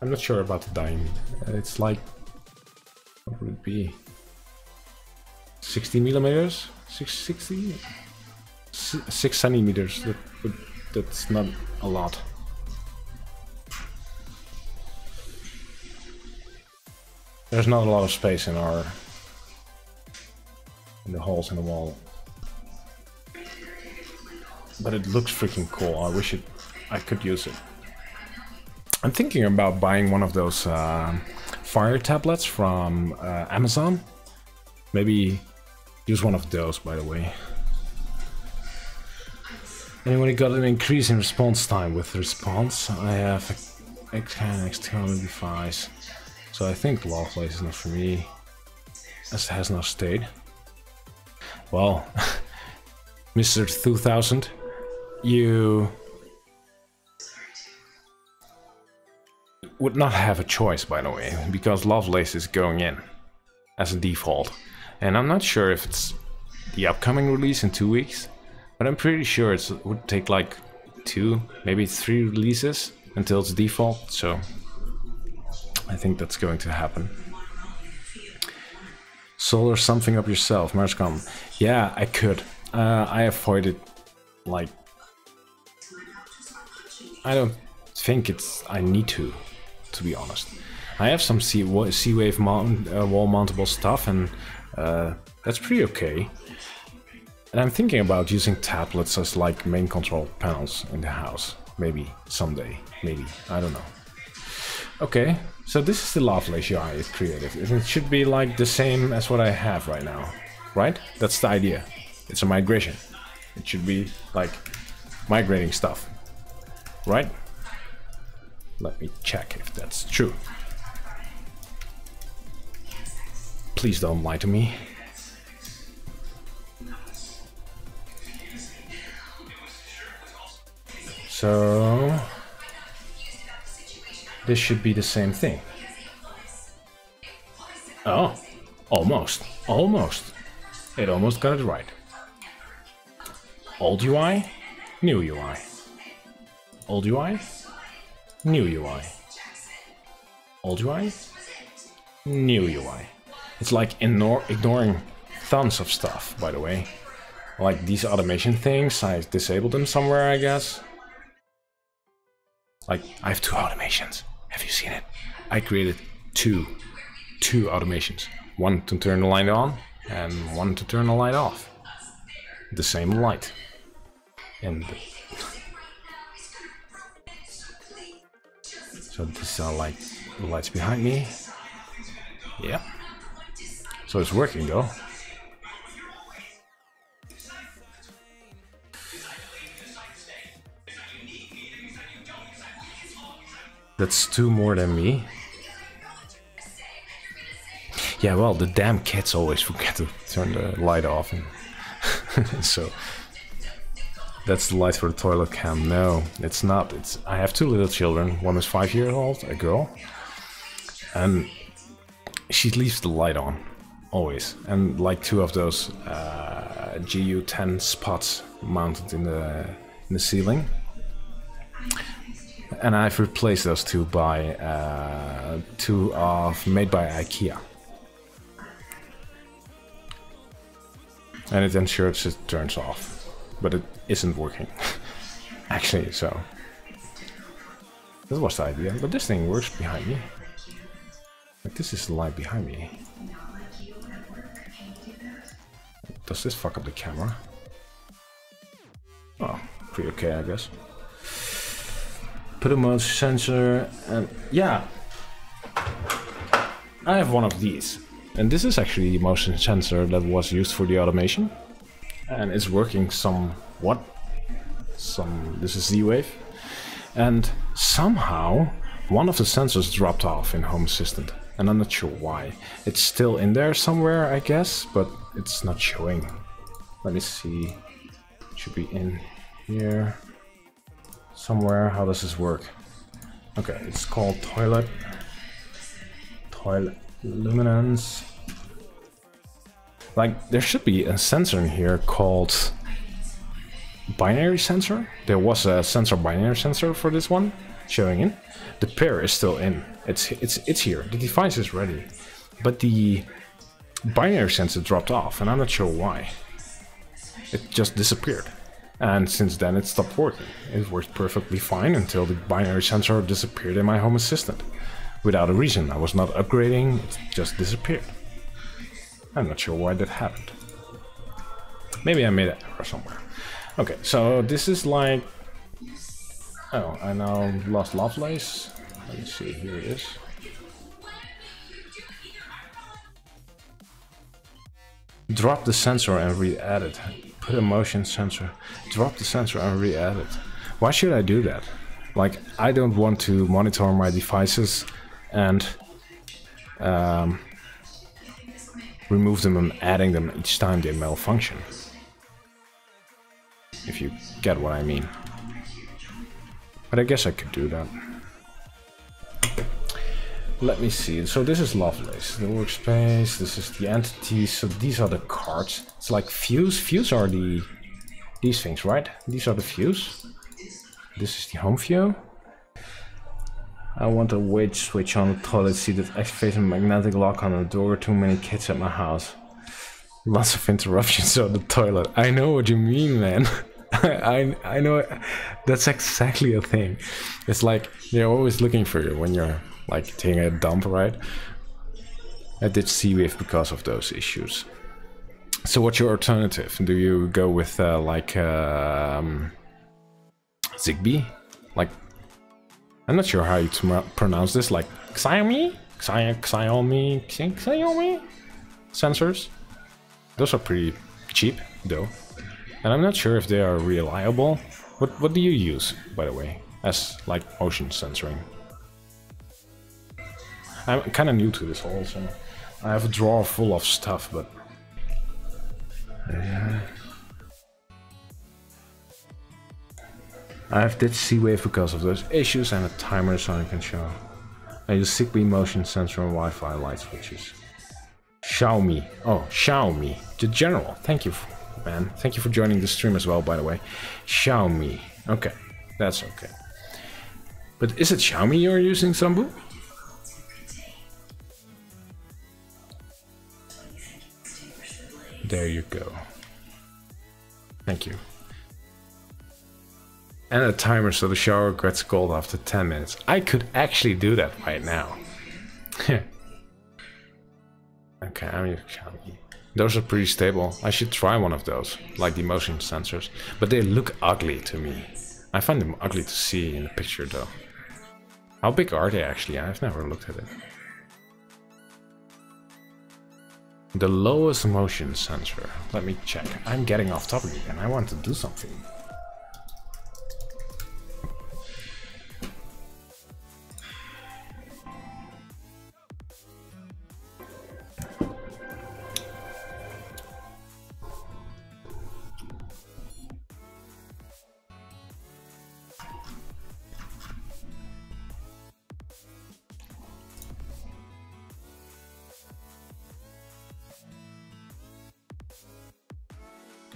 I'm not sure about the diameter. It's like, what would it be? 60 millimeters? 660? 6 centimeters. That's not a lot. There's not a lot of space in the holes in the wall. But it looks freaking cool. I wish I could use it. I'm thinking about buying one of those Fire tablets from Amazon. Maybe use one of those, by the way. Anybody got an increase in response time with response? I have external device. So I think Lovelace is not for me, as it has no state. Well, Mr. 2000, you would not have a choice, by the way, because Lovelace is going in as a default. And I'm not sure if it's the upcoming release in 2 weeks, but I'm pretty sure it would take like 2, maybe 3 releases until it's default, so I think that's going to happen. Solder something up yourself, Marscom. Yeah, I could. I avoided, like, I don't think I need to be honest. I have some C-Wave wall mountable stuff, and that's pretty okay. And I'm thinking about using tablets as like main control panels in the house. Maybe someday, maybe, I don't know. Okay, so this is the Lovelace UI I created, and it should be like the same as what I have right now, right? That's the idea. It's a migration. It should be like migrating stuff, right? Let me check if that's true. Please don't lie to me. So this should be the same thing. Oh, almost. It almost got it right. Old UI, new UI. Old UI, new UI. Old UI, new UI. It's like ignoring tons of stuff, by the way. Like these automation things, I disabled them somewhere, I guess. Like, I have 2 automations. Have you seen it? I created two automations. One to turn the light on, and one to turn the light off. The same light. And so these are like the lights behind me. Yeah. So it's working though. That's 2 more than me. Yeah, well, the damn kids always forget to turn the light off. And so that's the light for the toilet cam. No, it's not. I have 2 little children. One is 5 years old, a girl. And she leaves the light on, always. And like 2 of those GU10 spots mounted in the ceiling. And I've replaced those 2 by 2 made by IKEA. And it ensures it turns off, but it isn't working. Actually, so that was the idea. But this thing works behind me. Like, this is the light behind me. Does this fuck up the camera? Oh, pretty okay, I guess. Put a motion sensor, and yeah, I have one of these, and this is actually the motion sensor that was used for the automation, and it's working somewhat. This is Z-Wave, and somehow one of the sensors dropped off in Home Assistant, and I'm not sure why. It's still in there somewhere, I guess, but it's not showing. Let me see. It should be in here somewhere. How does this work? Okay, it's called toilet luminance. Like, there should be a sensor in here called binary sensor. There was a sensor binary sensor for this one showing in. The pair is still in. It's here. The device is ready, but the binary sensor dropped off, and I'm not sure why. It just disappeared, and since then it stopped working. It worked perfectly fine until the binary sensor disappeared in my Home Assistant without a reason. I was not upgrading. It just disappeared. I'm not sure why that happened. Maybe I made an error somewhere. Okay, so this is like... Oh, I now lost Lovelace. Let me see, here it is. Drop the sensor and re-add it. Put a motion sensor. Drop the sensor and re-add it. Why should I do that? Like, I don't want to monitor my devices and remove them and adding them each time they malfunction. If you get what I mean. But I guess I could do that. Let me see. So this is Lovelace, the workspace. This is the entities. So these are the cards. It's like views. Views are these things, right? These are the views. This is the home view. I want a wage switch on the toilet seat that activates a magnetic lock on the door. Too many kids at my house. Lots of interruptions on the toilet. I know what you mean, man. I know. That's exactly a thing. It's like they're always looking for you when you're like taking a dump, right? I did C-Wave because of those issues. So what's your alternative? Do you go with Zigbee? Like, I'm not sure how you pronounce this, like Xiaomi sensors. Those are pretty cheap though, and I'm not sure if they are reliable. What do you use, by the way, as like motion sensoring? I'm kind of new to this whole, so I have a drawer full of stuff, but I have did C-Wave because of those issues and a timer so I can show. I use Zigbee motion sensor and Wi-Fi light switches. Xiaomi. Oh, Xiaomi. The general. Thank you, man. Thank you for joining the stream as well, by the way. Xiaomi. Okay, that's okay. But is it Xiaomi you're using, Sambu? There you go. Thank you. And a timer so the shower gets cold after 10 minutes. I could actually do that right now. Okay, I'm using Xiaomi. Those are pretty stable. I should try one of those, like the motion sensors. But they look ugly to me. I find them ugly to see in the picture though. How big are they actually? I've never looked at it. The lowest motion sensor. Let me check. I'm getting off topic again. I want to do something.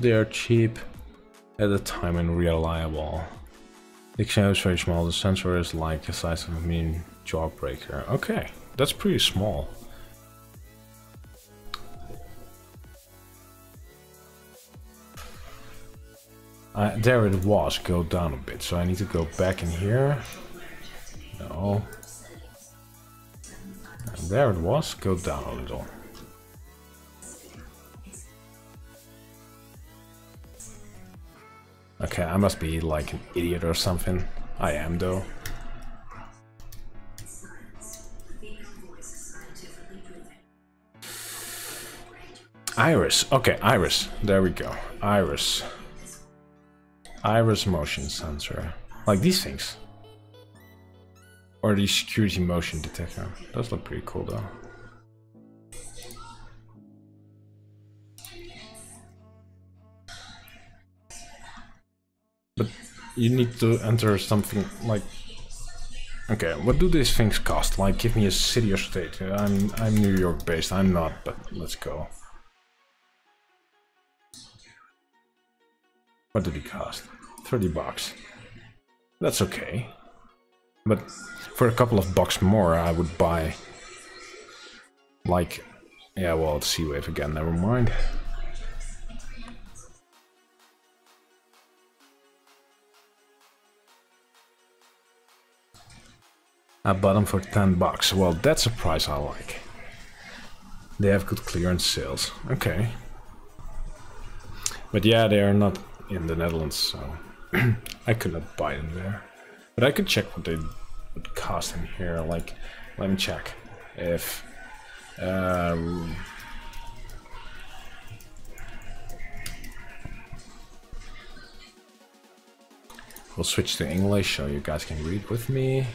They are cheap at the time and reliable. The XM is very small. The sensor is like the size of a mean jawbreaker. Okay, that's pretty small. There it was. Go down a bit. So I need to go back in here. No. And there it was. Go down a little. Okay, I must be like an idiot or something. I am though. Iris. Okay, Iris. There we go. Iris. Iris motion sensor. Like these things. Or the security motion detector. Those look pretty cool though. But you need to enter something like... Okay, what do these things cost? Like, give me a city or state. I'm New York based, I'm not, but let's go. What do they cost? 30 bucks. That's okay. But for a couple of bucks more, I would buy... Like... Yeah, well, it's C-Wave again, never mind. I bought them for 10 bucks. Well, that's a price I like. They have good clearance sales. Okay. But yeah, they are not in the Netherlands, so I could not buy them there. But I could check what they would cost in here. Like, let me check if we'll switch to English so you guys can read with me.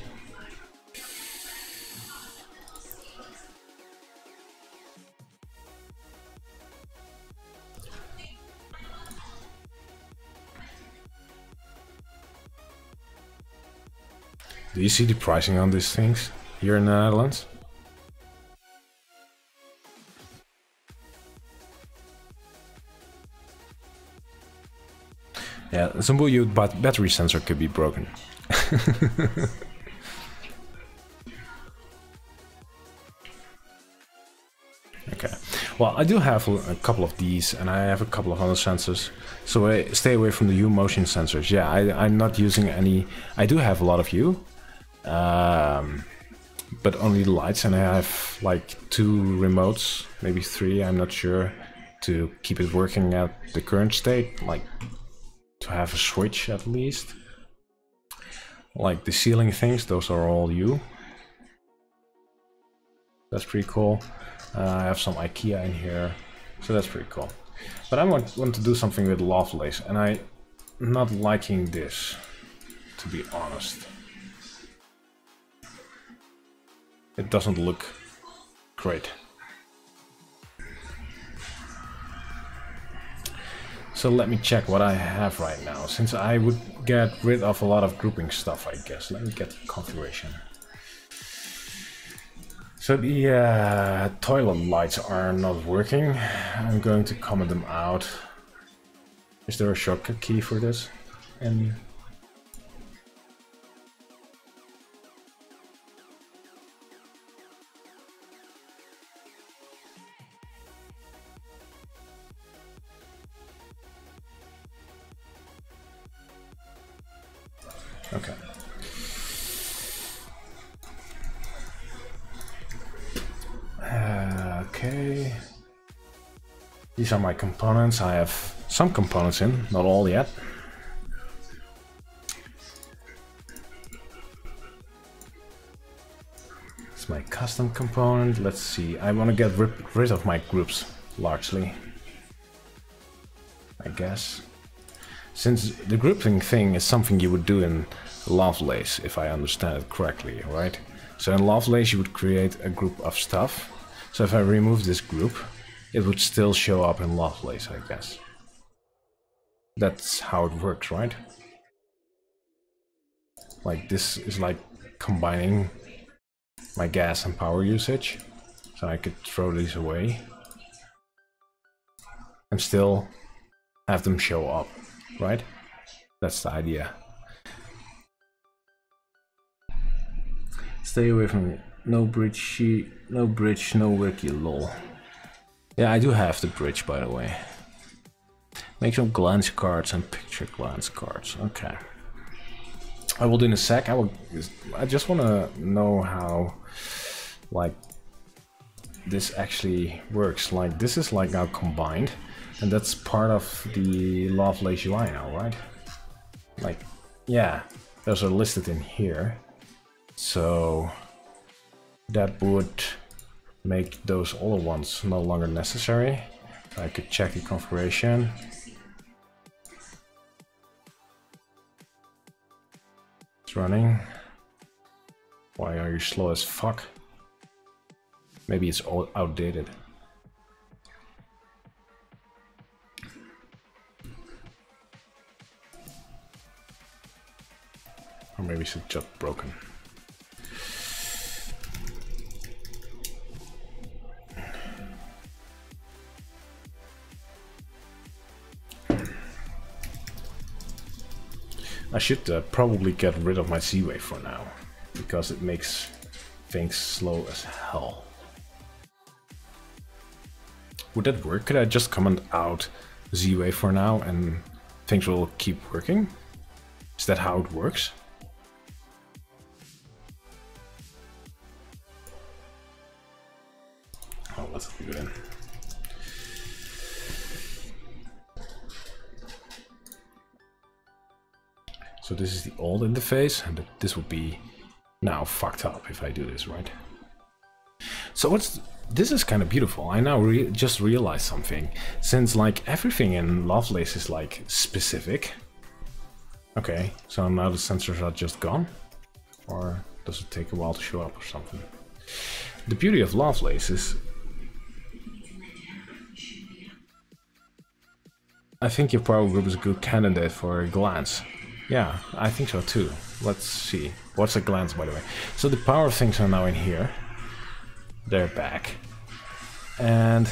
Do you see the pricing on these things here in the Netherlands? Yeah, a simple battery sensor could be broken. Okay, well, I do have a couple of these and I have a couple of other sensors, so I stay away from the U motion sensors. Yeah, I'm not using any. I do have a lot of U, but only the lights, and I have like 2 remotes, maybe 3, I'm not sure, to keep it working at the current state, like to have a switch at least. Like the ceiling things, those are all U. That's pretty cool. I have some IKEA in here, so that's pretty cool. But I want to do something with Lovelace, and I'm not liking this, to be honest. It doesn't look great. So let me check what I have right now, since I would get rid of a lot of grouping stuff, I guess. Let me get the configuration. So the toilet lights are not working. I'm going to comment them out. Is there a shortcut key for this? And okay. Okay. These are my components. I have some components in, not all yet. It's my custom component. Let's see. I want to get rid of my groups, largely, I guess. Since the grouping thing is something you would do in Lovelace, if I understand it correctly, right? So in Lovelace you would create a group of stuff. So if I remove this group, it would still show up in Lovelace, I guess. That's how it works, right? Like this is like combining my gas and power usage. So I could throw these away and still have them show up, right? That's the idea. Stay away from it. No bridge, no wiki, lol. Yeah, I do have the bridge, by the way. Make some glance cards and picture glance cards. Okay. I will do in a sec. I just want to know how, like, this actually works. Like, this is like now combined, and that's part of the Lovelace UI now, right? Like, yeah, those are listed in here. So that would make those other ones no longer necessary. I could check the configuration. It's running. Why are you slow as fuck? Maybe it's all outdated. Or maybe it's just broken. I should probably get rid of my Z-Wave for now, because it makes things slow as hell. Would that work? Could I just comment out Z-Wave for now and things will keep working? Is that how it works? Oh, let's leave it in. So this is the old interface, and this would be now fucked up if I do this, right? So this is kind of beautiful. I now just realized something. Since like everything in Lovelace is like specific. Okay, so now the sensors are just gone? Or does it take a while to show up or something? The beauty of Lovelace is... I think your power group is a good candidate for a glance. Yeah, I think so too. Let's see. What's a glance, by the way? So the power things are now in here. They're back. And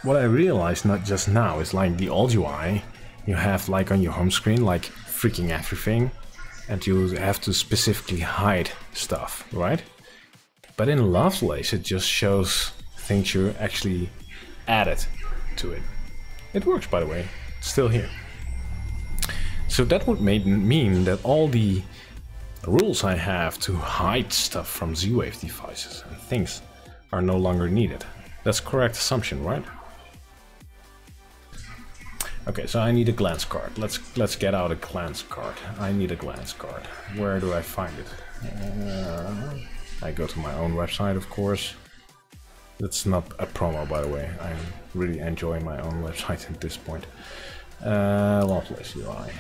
what I realized not just now is like the old UI, you have like on your home screen like freaking everything, and you have to specifically hide stuff, right? But in Lovelace it just shows things you actually added to it. It works, by the way. It's still here. So that would mean that all the rules I have to hide stuff from Z-Wave devices and things are no longer needed. That's a correct assumption, right? Okay, so I need a glance card. Let's get out a glance card. I need a glance card. Where do I find it? I go to my own website, of course. That's not a promo, by the way. I really enjoy my own website at this point. Lovelace UI.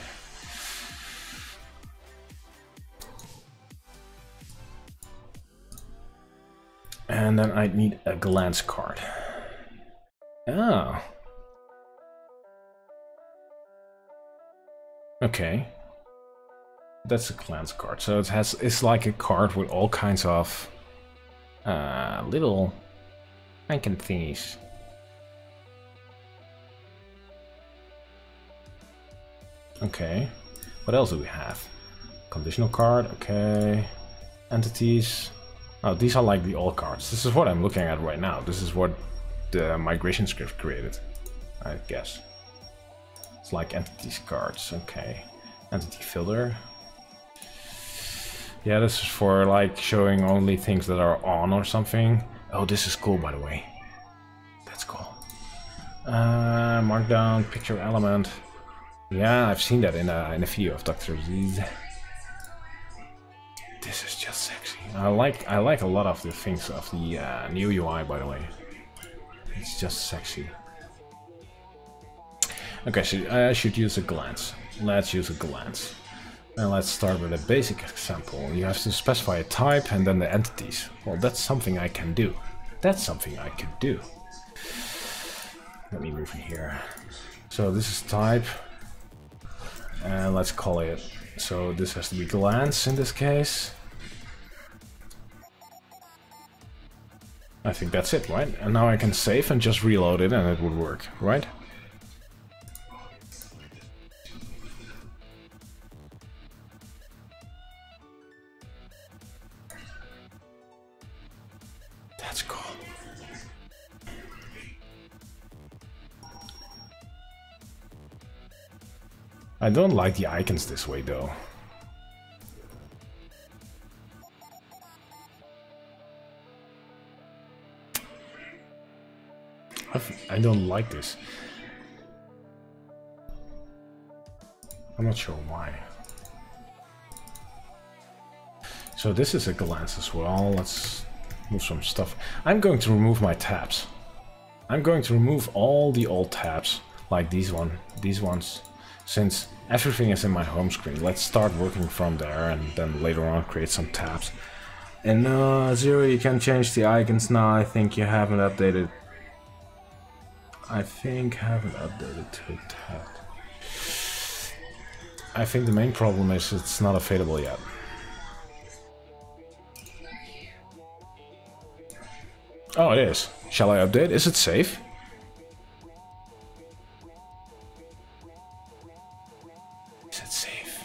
And then I need a glance card. Oh. Okay. That's a glance card. So it's like a card with all kinds of little icon thingies. Okay. What else do we have? Conditional card, okay. Entities. Oh, these are like the old cards. This is what I'm looking at right now. This is what the migration script created, I guess. It's like entities cards, okay. Entity filter. Yeah, this is for like showing only things that are on or something. Oh, this is cool, by the way. That's cool. Markdown, picture element. Yeah, I've seen that in a video of Dr. Z. This is just sexy. I like a lot of the things of the new UI, by the way. It's just sexy. Okay, so I should use a glance. Let's use a glance. And let's start with a basic example. You have to specify a type and then the entities. Well, that's something I can do. That's something I can do. Let me move in here. So this is type. And let's call it. So this has to be glance in this case. I think that's it, right? And now I can save and just reload it and it would work, right? That's cool. I don't like the icons this way though. I don't like this. I'm not sure why. So this is a glance as well. Let's move some stuff. I'm going to remove my tabs. I'm going to remove all the old tabs, like these ones. since everything is in my home screen, let's start working from there and then later on create some tabs. And Zero, you can change the icons now. I think you haven't updated. I think haven't updated to that. I think the main problem is it's not available yet. Oh, it is. Shall I update? Is it safe? Is it safe?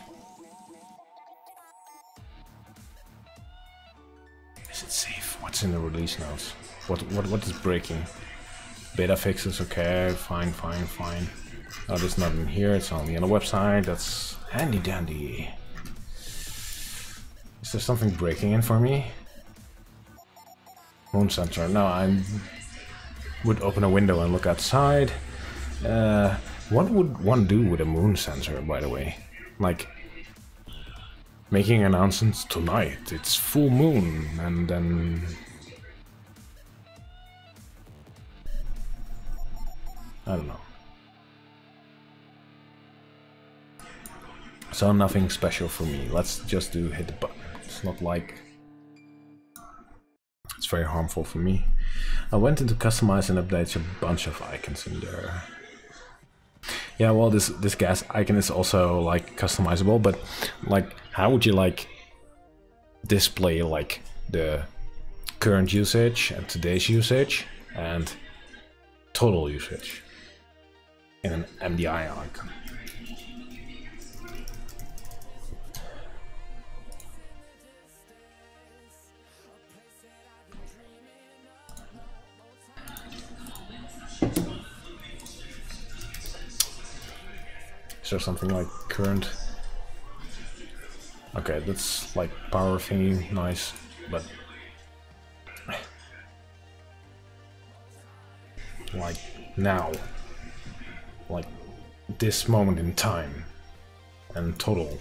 Is it safe? What's in the release notes? What is breaking? Beta fixes, okay, fine. Oh, there's nothing here, it's only on the website, that's handy dandy. Is there something breaking in for me? Moon sensor. No, I would open a window and look outside. What would one do with a moon sensor, by the way? Like, making announcements tonight, it's full moon, and then... I don't know. So nothing special for me. Let's just do hit the button. It's not like... It's very harmful for me. I went into customize and updates a bunch of icons in there. Yeah, well, this gas icon is also like customizable, but like, how would you like display like the current usage and today's usage and total usage in an MDI icon? Is there something like current? Okay, that's like power thingy, nice, but like now, like this moment in time, and total.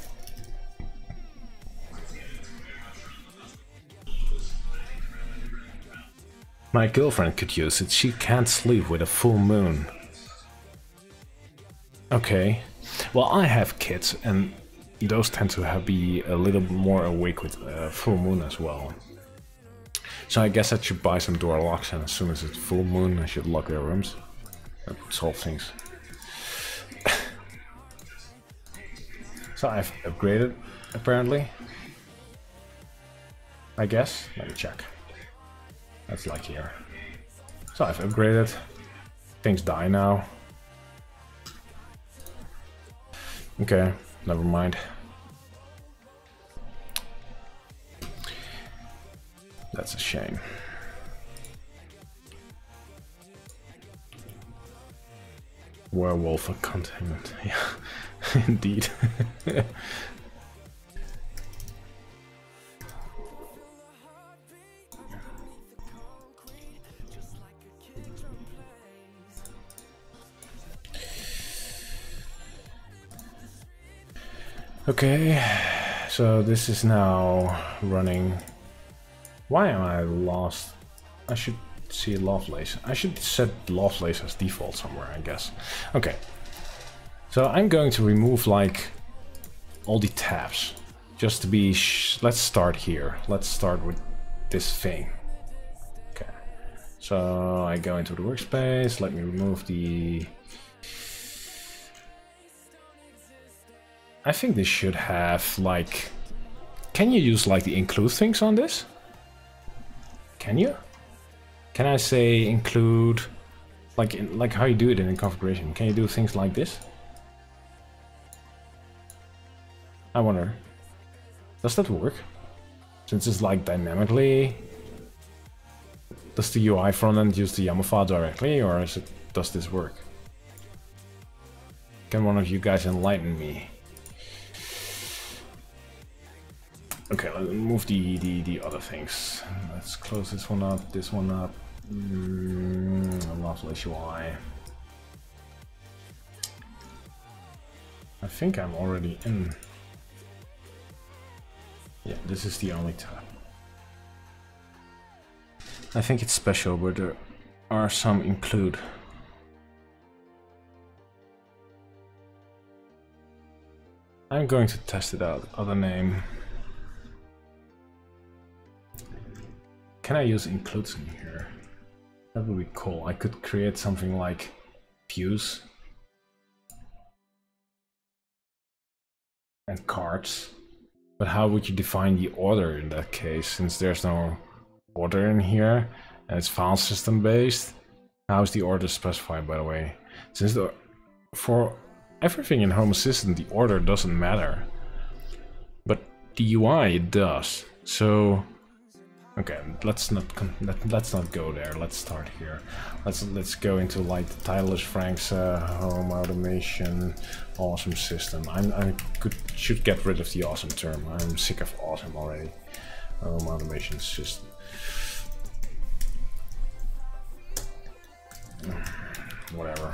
My girlfriend could use it, she can't sleep with a full moon. Okay. Well, I have kids, and those tend to be a little more awake with full moon as well. So I guess I should buy some door locks, and as soon as it's full moon, I should lock their rooms. That would solve things. So I've upgraded, apparently. I guess. Let me check. That's like here. So I've upgraded. Things die now. Okay, never mind. That's a shame. Werewolf containment. Yeah, indeed. Okay, so this is now running. Why am I lost? I should see Lovelace. I should set Lovelace as default somewhere, I guess. Okay, so I'm going to remove like all the tabs just to be. Let's start here. Let's start with this thing. Okay, so I go into the workspace. Let me remove the. I think this should have like. Can you use like the include things on this? Can you? Can I say include, like how you do it in configuration? Can you do things like this? I wonder. Does that work? Since it's like dynamically. Does the UI frontend use the YAML file directly, or is it? Does this work? Can one of you guys enlighten me? Okay, let's move the other things. Let's close this one up, this one up. Lovely UI. I think I'm already in. Yeah, this is the only tab. I think it's special, but there are some include. I'm going to test it out. Other name. Can I use includes in here? That would be cool. I could create something like views and cards. But how would you define the order in that case, since there's no order in here and it's file system based? How is the order specified, by the way? Since for everything in Home Assistant the order doesn't matter, but the UI it does. So okay, let's not go there. Let's start here. Let's go into like the title is Frank's home automation awesome system. Should get rid of the awesome term. I'm sick of awesome already. Home automation system. Whatever.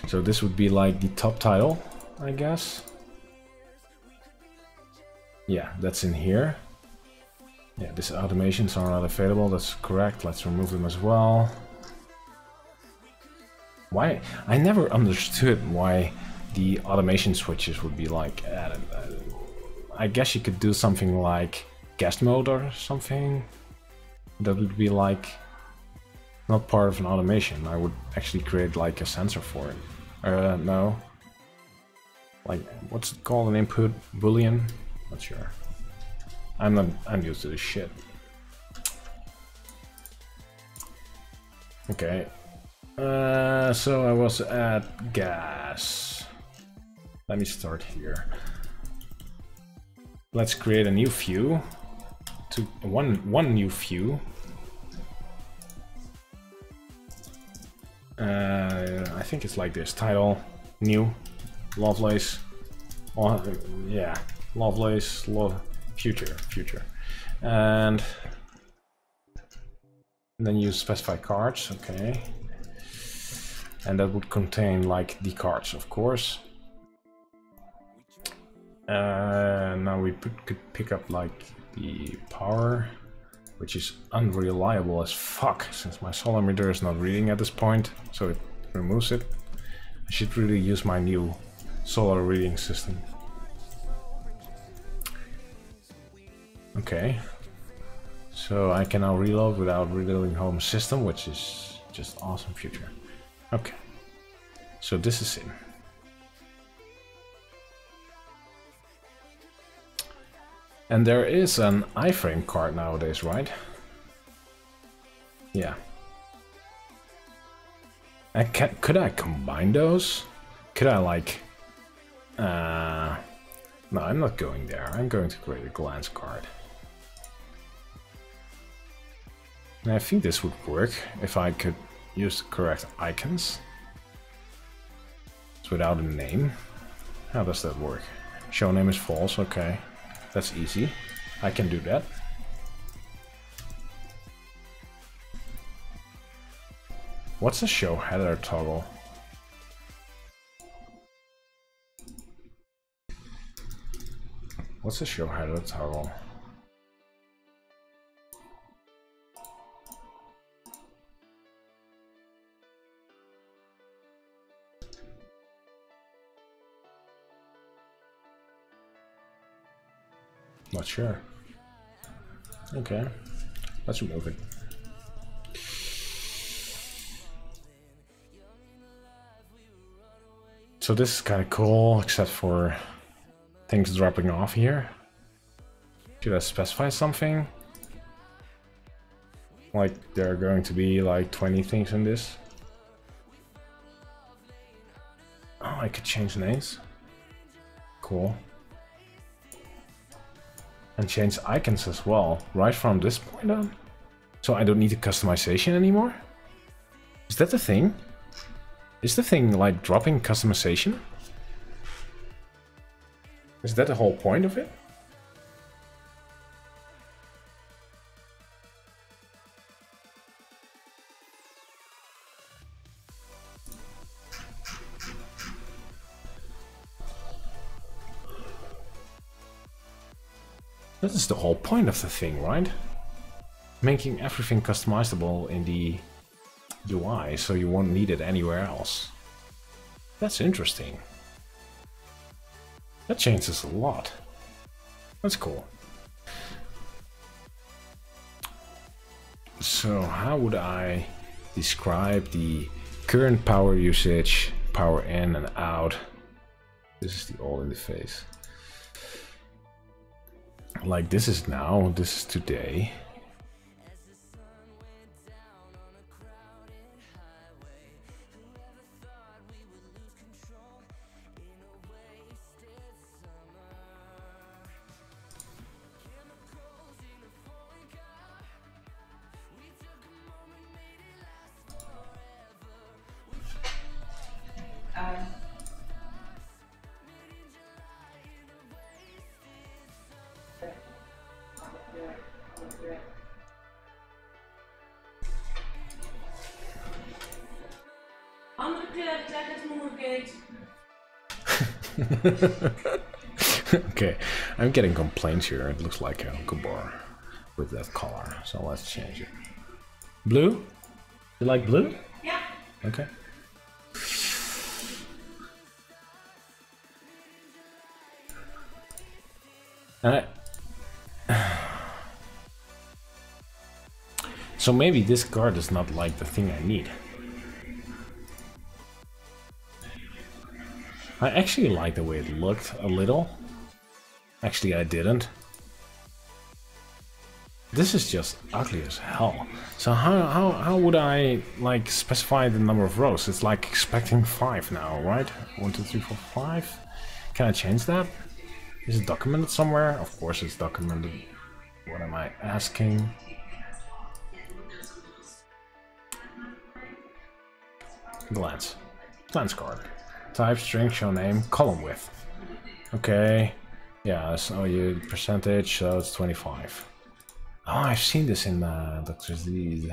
So this would be like the top title, I guess. Yeah, that's in here. Yeah, these automations are not available, that's correct. Let's remove them as well. Why? I never understood why the automation switches would be like added. I guess you could do something like guest mode or something. That would be like not part of an automation. I would actually create like a sensor for it. No. Like, what's it called? An input boolean? Not sure. I'm used to this shit. Okay. So I was at gas. Let me start here. Let's create a new view. One new view. I think it's like this. Title, new, Lovelace. Yeah, Lovelace, future. And then you specify cards, okay. And that would contain like the cards, of course. Now we could pick up like the power, which is unreliable as fuck, since my solar meter is not reading at this point, so it removes it. I should really use my new solar reading system. Okay, so I can now reload without reloading home system, which is just awesome feature. Okay, so this is it. And there is an iframe card nowadays, right? Yeah. Could I combine those? Could I like... No, I'm not going there. I'm going to create a glance card. And I think this would work if I could use the correct icons. It's without a name. How does that work? Show name is false, okay. That's easy. I can do that. What's a show header toggle? What's a show header toggle? Not sure. Okay, let's remove it. So this is kind of cool, except for things dropping off here. Should I specify something? Like there are going to be like 20 things in this. Oh, I could change names. Cool. And change icons as well, right from this point on. So I don't need the customization anymore? Is that the thing? Is the thing like dropping customization? Is that the whole point of it? That is the whole point of the thing, right? Making everything customizable in the UI, so you won't need it anywhere else. That's interesting. That changes a lot. That's cool. So how would I describe the current power usage, power in and out? This is the old interface. Like this is now, this is today. Andere kleur, ik leg het moeilijk. Okay, I'm getting complaints here. It looks like a Kubar with that color. So let's change it. Blue? You like blue? Ja. Okay. So maybe this card is not like the thing I need. I actually like the way it looked a little. Actually, I didn't. This is just ugly as hell. So how would I like specify the number of rows? It's like expecting 5 now, right? 1, 2, 3, 4, 5. Can I change that? Is it documented somewhere? Of course it's documented. What am I asking? Glance. Glance card. Type, string, show name, column width. Okay. Yeah, so you percentage, so it's 25. Oh, I've seen this in Dr. Z.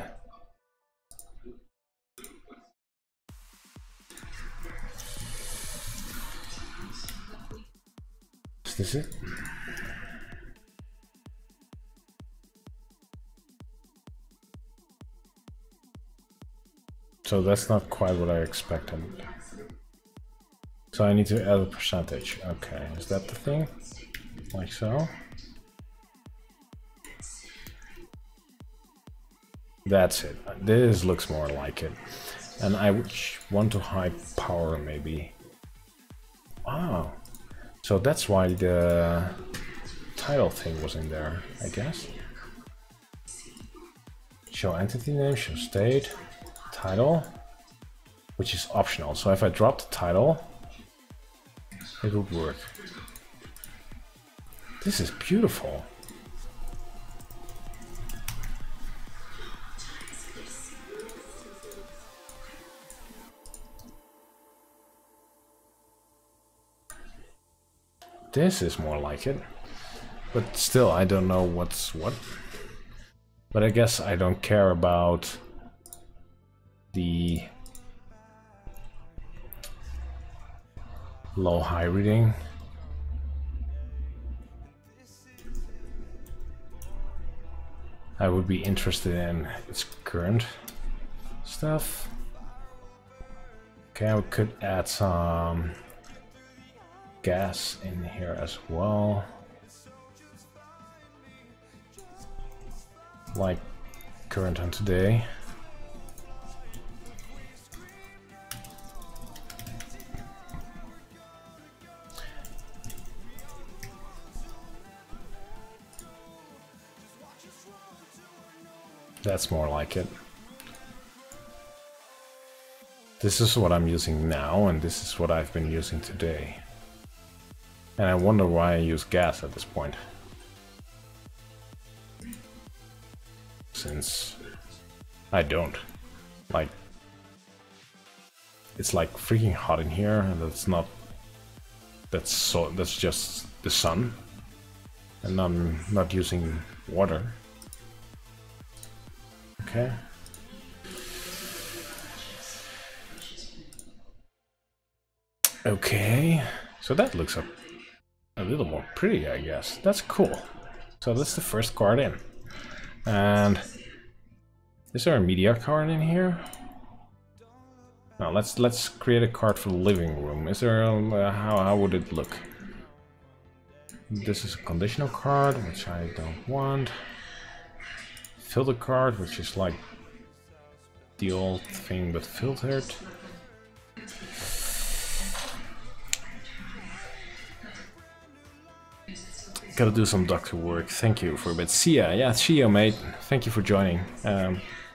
Is this it? So that's not quite what I expected. So I need to add a percentage. Okay, is that the thing? Like so? That's it. This looks more like it. And I would want to high power maybe. Oh. So that's why the title thing was in there, I guess. Show entity name, show state, title, which is optional. So if I drop the title, it would work. This is beautiful. This is more like it. But still, I don't know what's what. But I guess I don't care about the low-high reading. I would be interested in its current stuff. Okay, I could add some gas in here as well. Like current on today. That's more like it. This is what I'm using now, and this is what I've been using today. And I wonder why I use gas at this point. Since I don't. Like, it's like freaking hot in here, and that's not, that's just the sun. And I'm not using water. Okay. Okay, so that looks a little more pretty, I guess. That's cool. So that's the first card in. And is there a media card in here? No, let's create a card for the living room. Is there how would it look? This is a conditional card, which I don't want. Filter card, which is like the old thing but filtered. Gotta do some doctor work. Thank you for a bit. See ya. Yeah, see ya, mate. Thank you for joining.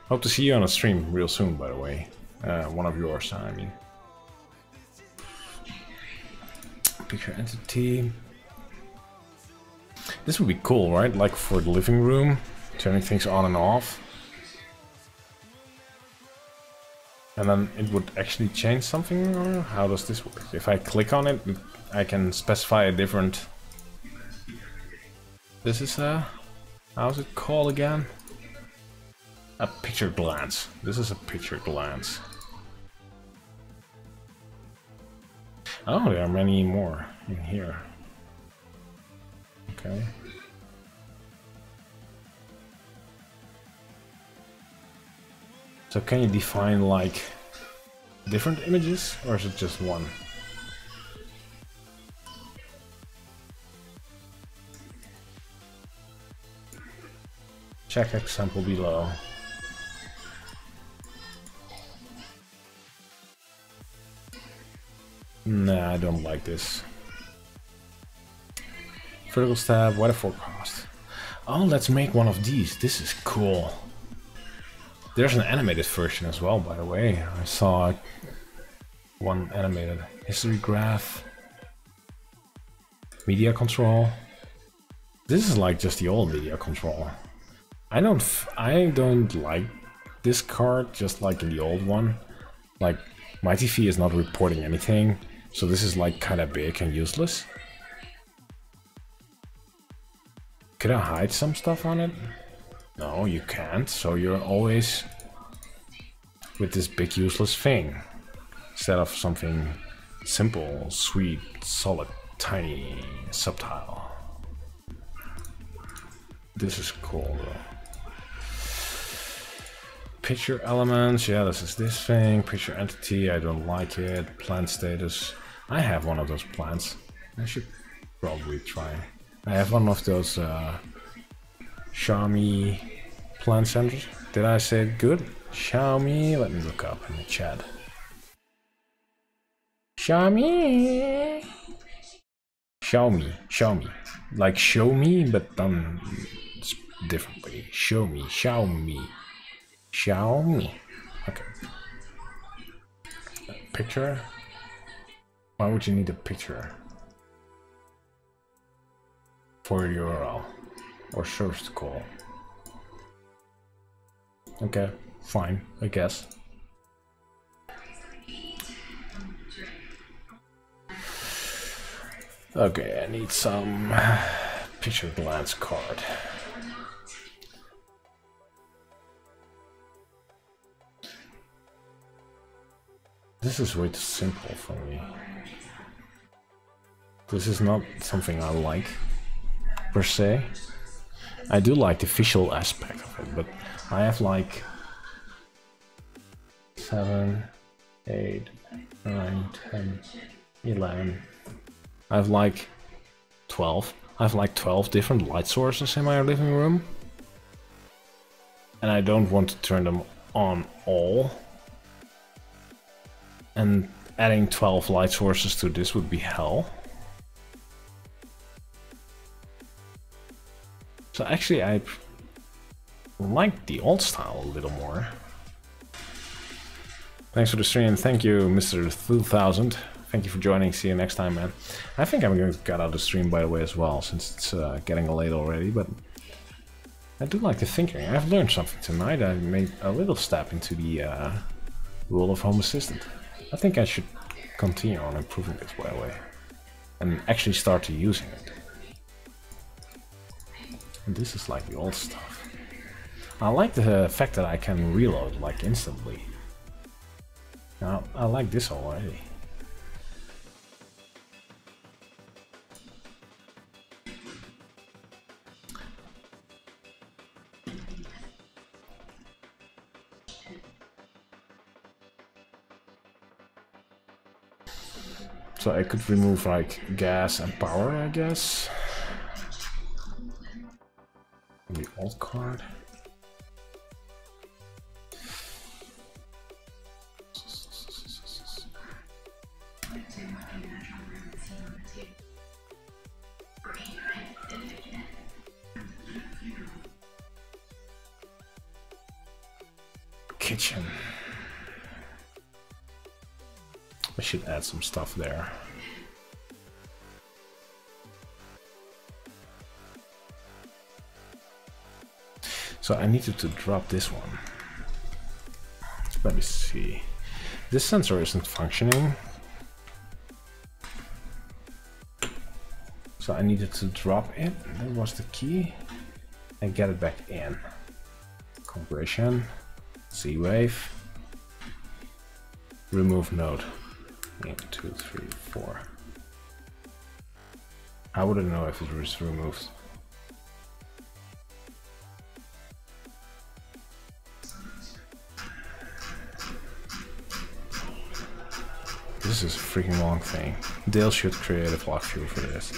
Hope to see you on a stream real soon, by the way. One of yours, I mean. Picture entity. This would be cool, right? Like for the living room, turning things on and off. And then it would actually change something, or how does this work? If I click on it, I can specify a different... This is how's it called again? A picture glance. This is a picture glance. Oh, there are many more in here. Okay. So can you define like different images, or is it just one? Check example below. Nah, I don't like this. Vertical stab, weather forecast. Oh, let's make one of these. This is cool. There's an animated version as well, by the way. I saw one animated. History graph. Media control. This is like just the old media control. I don't like this card, just like in the old one. Like, my TV is not reporting anything, so this is like kinda big and useless. Could I hide some stuff on it? No, you can't, so you're always with this big useless thing. Instead of something simple, sweet, solid, tiny, subtle. This is cool though. Picture elements, yeah, this is this thing. Picture entity, I don't like it. Plant status, I have one of those plants. I should probably try. I have one of those Xiaomi plant centers. Did I say it good? Xiaomi, let me look up in the chat. Xiaomi. Xiaomi. Like show me, but done differently. Show me, Xiaomi. Xiaomi. Okay. Picture? Why would you need a picture? For URL or source to call. Okay, fine, I guess. Okay, I need some picture glance card. This is way too simple for me. This is not something I like, per se. I do like the visual aspect of it, but I have like 7, 8, 9, 10, 11. I have like 12. I have like 12 different light sources in my living room. And I don't want to turn them on all. And adding 12 light sources to this would be hell. So actually I like the old style a little more. Thanks for the stream. Thank you, Mr. 2000. Thank you for joining. See you next time, man. I think I'm going to cut out the stream, by the way, as well, since it's getting late already, but I do like the thinking. I've learned something tonight. I made a little step into the rule of Home Assistant. I think I should continue on improving this, by the way, and actually start to using it. And this is like the old stuff. I like the fact that I can reload like instantly. Now, I like this already. So I could remove like gas and power, I guess. The alt card. Kitchen. I should add some stuff there. So I needed to drop this one. Let me see. This sensor isn't functioning. So I needed to drop it. That was the key. And get it back in. Compression. Z-Wave. Remove node. 1, 2, 3, 4. How would I know if it was removed? This is a freaking long thing. Dale should create a vlog view for this.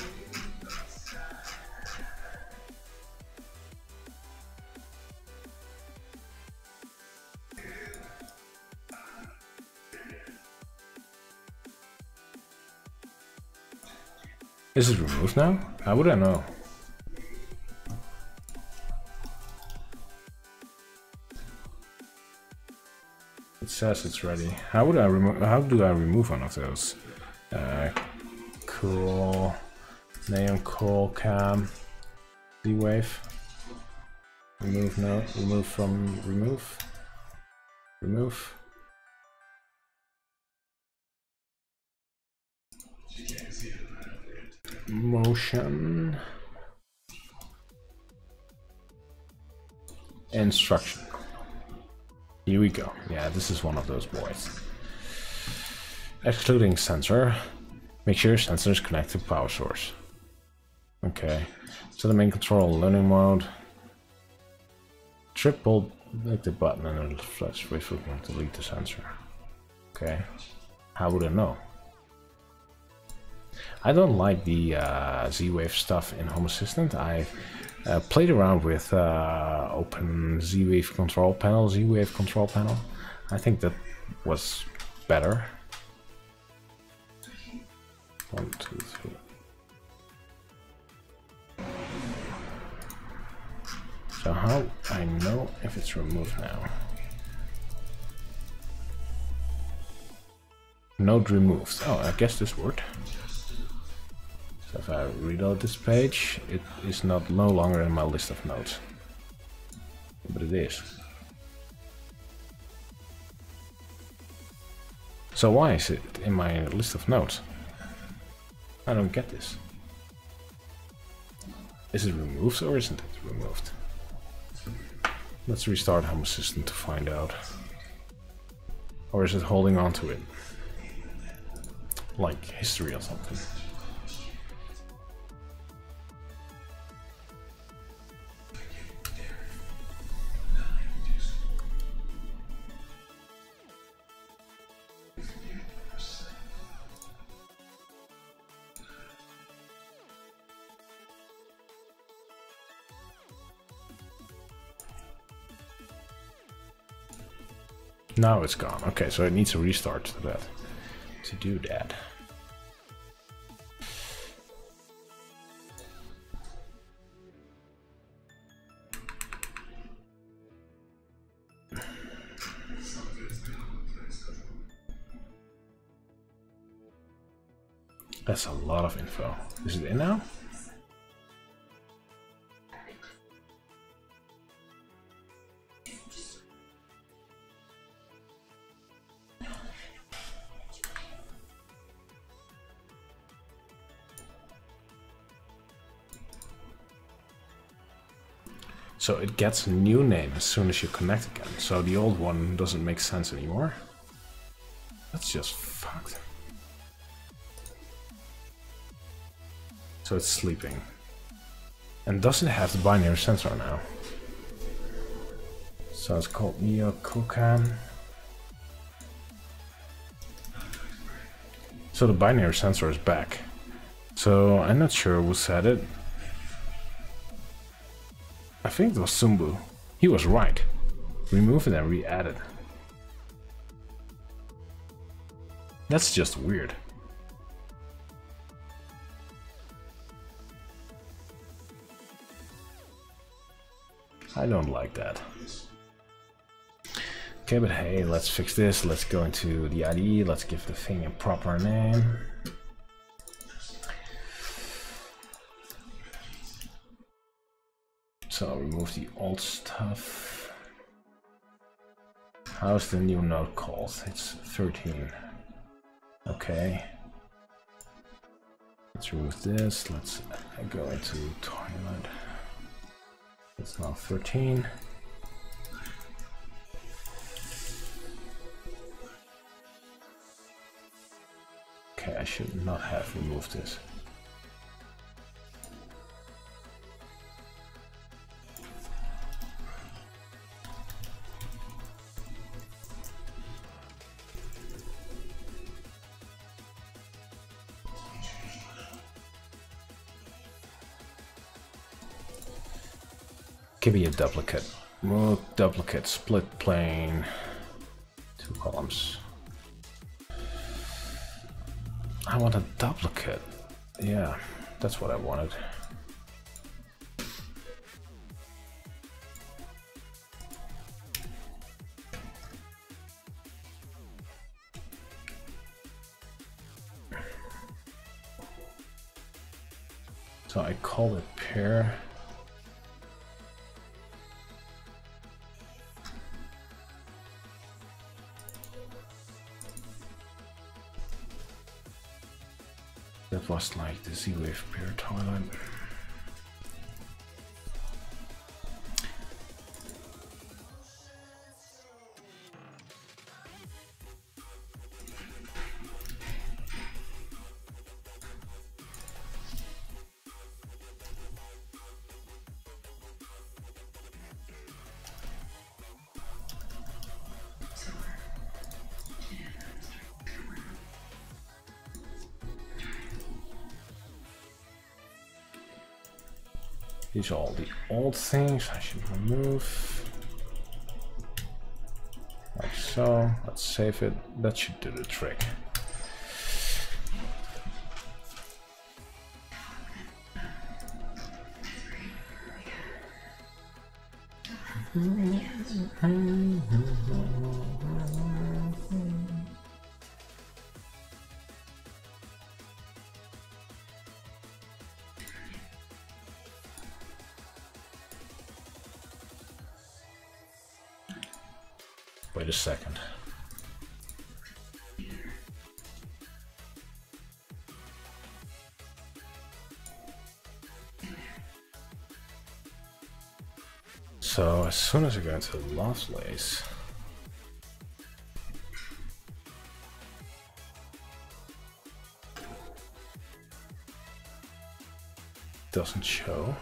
Is it removed now? How would I know? It says it's ready. How would I remove? How do I remove one of those? Cool. Neon cool cam. Z-Wave. Remove no. Remove from remove. Remove. Motion. Instruction. Here we go. Yeah, this is one of those boys. Excluding sensor. Make sure your sensor is connected to power source. Okay. So the main control learning mode. Triple click the button and it'll flash with to delete the sensor. Okay. How would I know? I don't like the Z-Wave stuff in Home Assistant. I played around with open Z-Wave control panel, Z-Wave control panel. I think that was better. 1, 2, 3. So how I know if it's removed now? Node removed. Oh, I guess this worked. So if I reload this page, it is no longer in my list of nodes. But it is. So why is it in my list of nodes? I don't get this. Is it removed or isn't it removed? Let's restart Home Assistant to find out. Or is it holding on to it? Like history or something. Now it's gone. Okay, so it needs a restart to that. To do that. That's a lot of info. Is it in now? So it gets a new name as soon as you connect again. So the old one doesn't make sense anymore. That's just fucked. So it's sleeping. And doesn't have the binary sensor now. So it's called Neo Coolcam. So the binary sensor is back. So I'm not sure who said it. I think it was Sumbu. He was right. Remove it and re-add it. That's just weird. I don't like that. Okay, but hey, let's fix this. Let's go into the IDE. Let's give the thing a proper name. So remove the old stuff. How's the new node called? It's 13. Okay. Let's remove this. Let's go into toilet. It's now 13. Okay, I should not have removed this. Give me a duplicate. Move duplicate, split plane, 2 columns. I want a duplicate. Yeah, that's what I wanted. So I call it pair. That was like the Z-Wave pair toilet. These are all the old things I should remove. Like so. Let's save it. That should do the trick. Wait a second. So as soon as I go into Lovelace, doesn't show.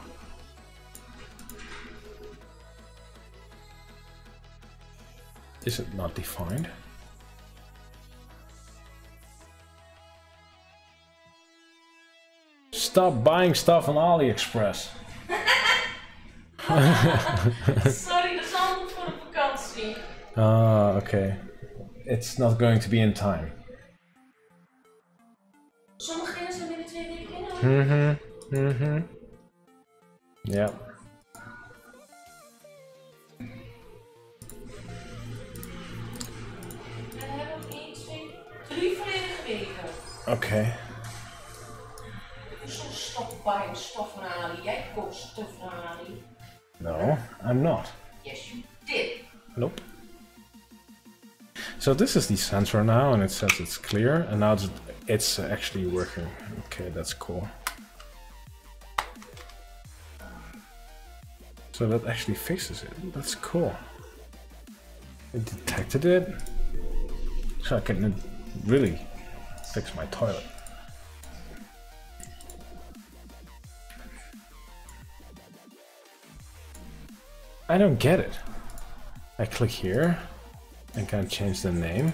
Is it not defined? Stop buying stuff on AliExpress. Sorry, dat is allemaal voor de vakantie. Ah, okay. It's not going to be in time. Sommige dingen zijn binnen 2 weken in. Yeah. En we hebben ook 1, 2, 3 volledige weken. Okay. Zo'n stokbuying stuff van Ali. Jij koopt stuff van Ali. No, I'm not. Yes, you did. Nope. So this is the sensor now, and it says it's clear, and now it's actually working. Okay, that's cool. So that actually fixes it. That's cool. It detected it, so I can really fix my toilet. I don't get it. I click here and can change the name.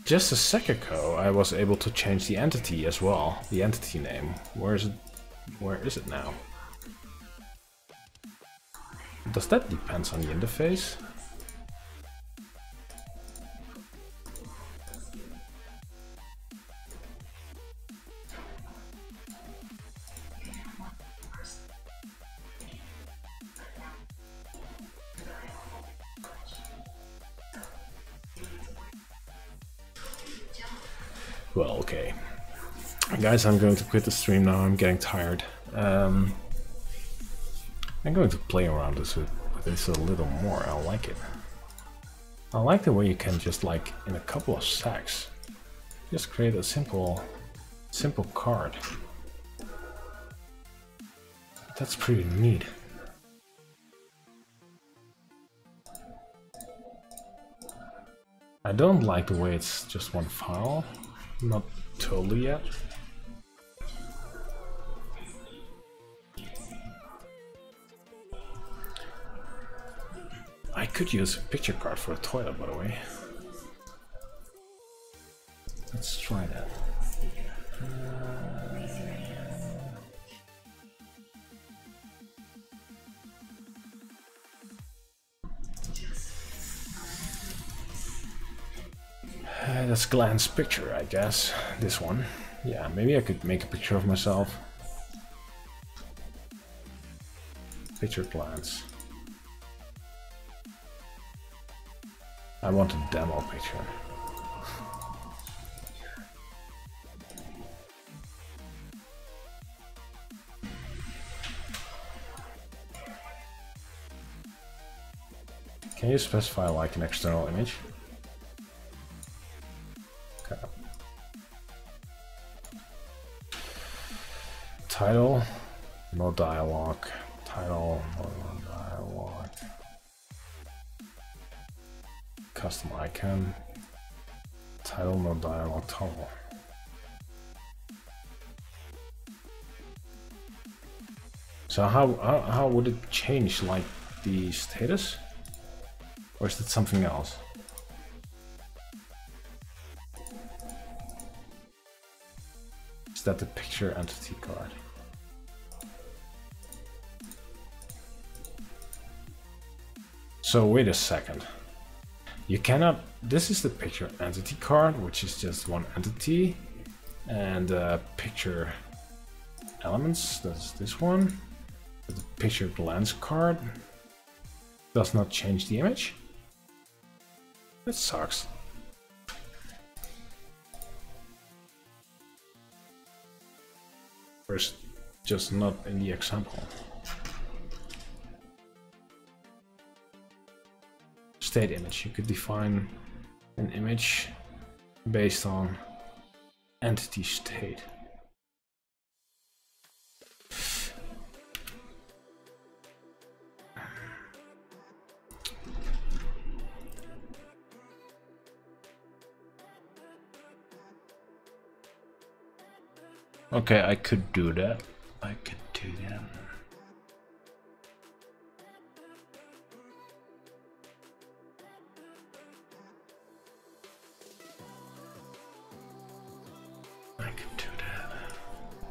just a sec ago I was able to change the entity as well, the entity name. Where is it? Where is it now? Does that depend on the interface? Well, okay. Guys, I'm going to quit the stream now. I'm getting tired. I'm going to play around with this a little more. I like it. I like the way you can just, like, in a couple of secs, just create a simple card. That's pretty neat. I don't like the way it's just one file. Not totally yet. I could use a picture card for a toilet, by the way. Let's try that. That's Glenn's picture, I guess. This one. Yeah, maybe I could make a picture of myself. Picture glance. I want a demo picture. Can you specify like an external image? Okay. Title, no dialogue. Title, no dialogue. Custom icon. Title, no dialogue, toggle. So how would it change like the status? Or is that something else? Is that the picture entity card? So wait a second. You cannot, this is the picture entity card, which is just one entity, and picture elements, that's this one. The picture glance card does not change the image. That sucks. Or it's just not in the example. State image. You could define an image based on entity state. Okay, I could do that. I could do that. I could do that.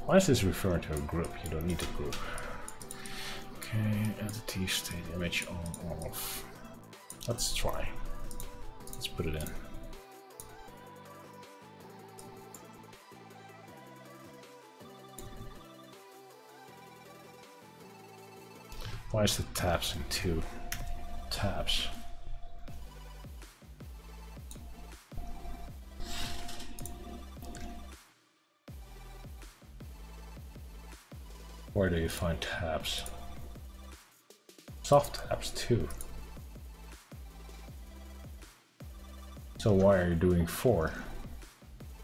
Why is this referring to a group? You don't need a group. Okay, entity state image on off. Let's try. Let's put it in. Why is the tabs in two tabs? Where do you find tabs? Soft tabs too. So why are you doing 4?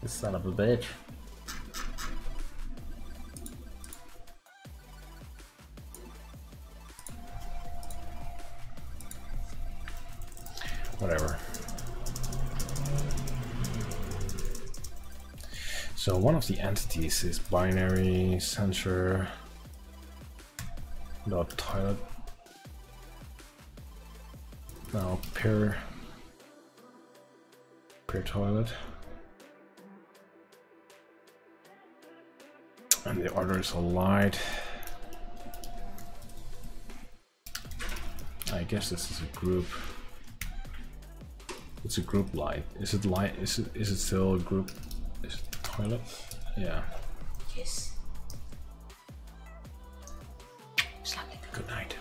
You son of a bitch. Whatever. So one of the entities is binary sensor dot toilet. Now peer toilet. And the order is light. I guess this is a group. It's a group light. Is it light? Is it still a group? Is it toilet? Yeah. Yes. Slaap lekker. Good night.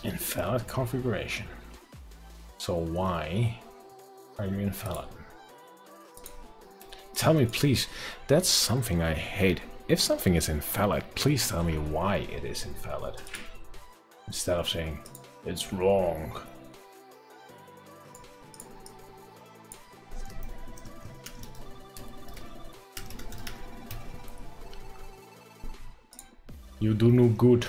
Invalid configuration. So why are you invalid? Tell me please, that's something I hate. If something is invalid, please tell me why it is invalid. Instead of saying, it's wrong. You do no good.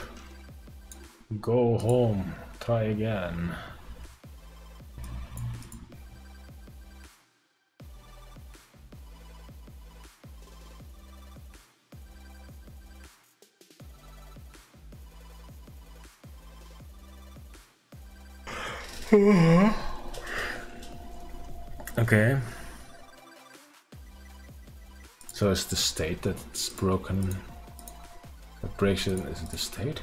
Go home, try again. Okay. So it's the state that's broken. What breaks it? Is it the state?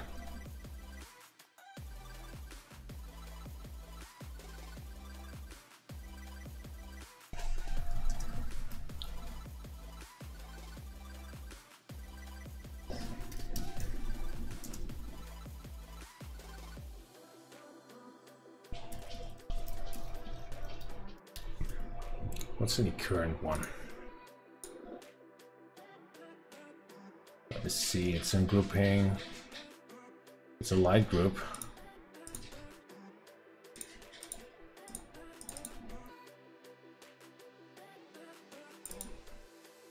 What's in the current one? Let's see, it's in grouping. It's a light group.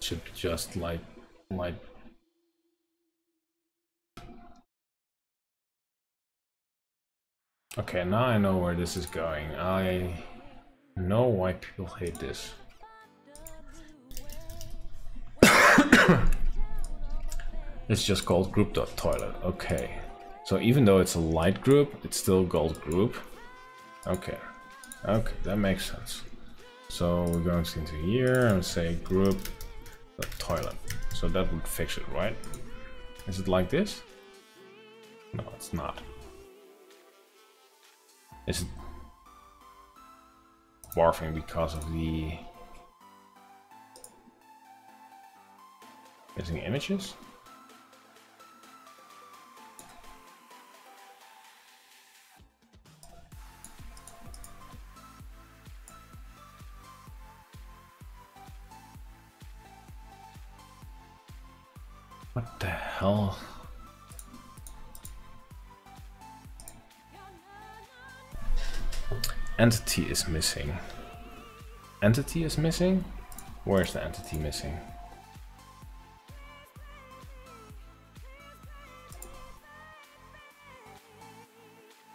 Should be just light. Okay, now I know where this is going. I know why people hate this. It's just called group.toilet. Okay. So even though it's a light group, it's still called group. Okay. Okay, that makes sense. So we're going into here and say group.toilet. So that would fix it, right? Is it like this? No, it's not. Is it barfing because of the missing images? What the hell? Entity is missing. Entity is missing? Where's the entity missing?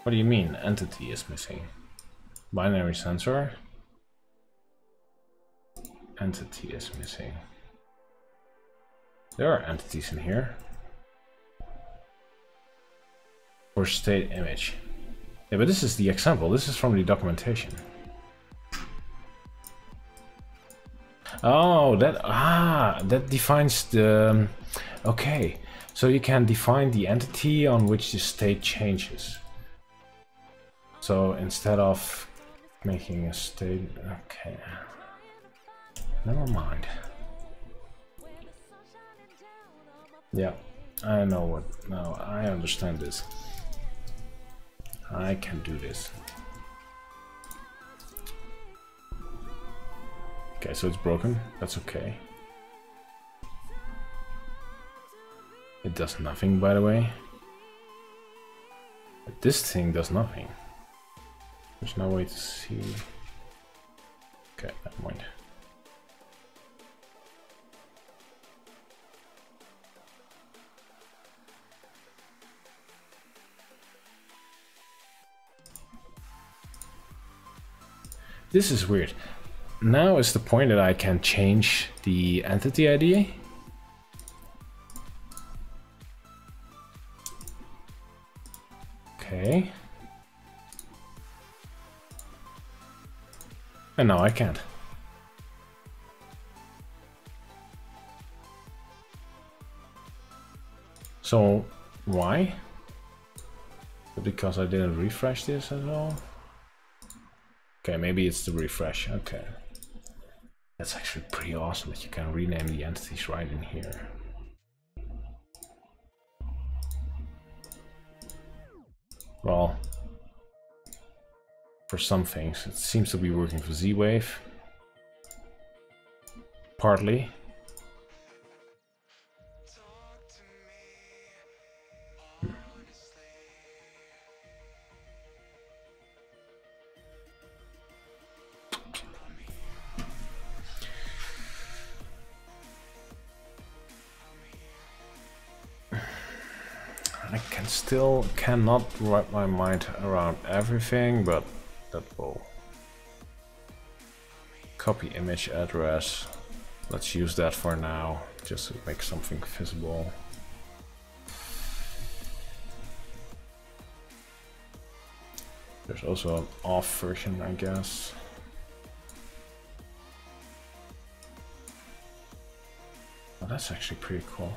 What do you mean entity is missing? Binary sensor? Entity is missing. There are entities in here. For state image. Yeah, but this is the example. This is from the documentation. Oh, that defines the... Okay, so you can define the entity on which the state changes. So instead of making a state... Okay. Never mind. Yeah, I know what... No, I understand this. I can do this. Okay, so it's broken. That's okay. It does nothing, by the way. But this thing does nothing. There's no way to see... Okay, never mind. This is weird. Now is the point that I can change the entity ID. Okay. And now I can't. So why? Because I didn't refresh this at all? Okay, maybe it's the refresh. Okay. That's actually pretty awesome that you can rename the entities right in here. Well, for some things, it seems to be working for Z-Wave. Partly. I still cannot wrap my mind around everything, but that will copy image address. Let's use that for now, just to make something visible. There's also an off version, I guess. Oh, that's actually pretty cool.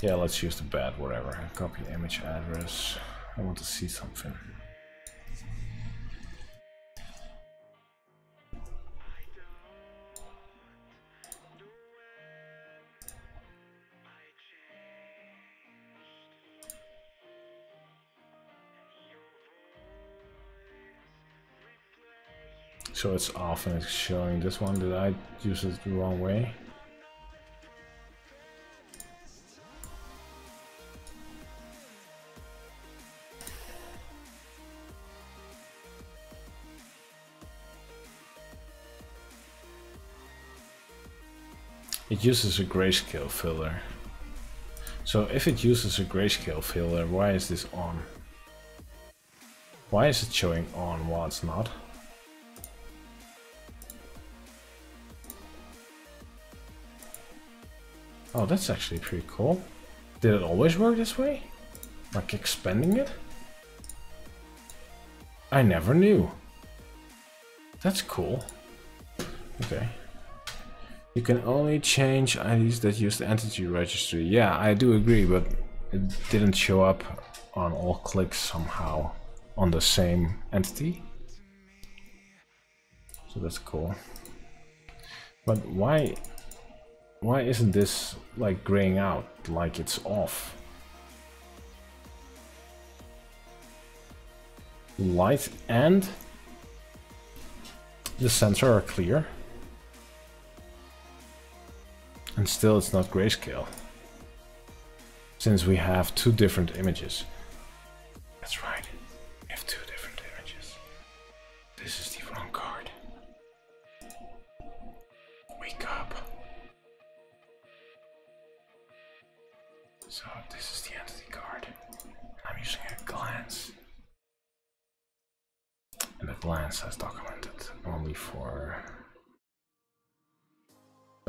Yeah, let's use the bad whatever. Copy image address. I want to see something. So it's off and it's showing this one. Did I use it the wrong way? It uses a grayscale filter. So if it uses a grayscale filter, why is this on? Why is it showing on while it's not? Oh, that's actually pretty cool. Did it always work this way? Like expanding it? I never knew. That's cool. Okay. You can only change IDs that use the entity registry. Yeah, I do agree, but it didn't show up on all clicks somehow on the same entity. So that's cool. But why isn't this like graying out like it's off? Light and the sensor are clear. And still it's not grayscale. Since we have two different images. That's right. We have two different images. This is the wrong card. Wake up. So this is the entity card. I'm using a glance. And the glance has documented only for...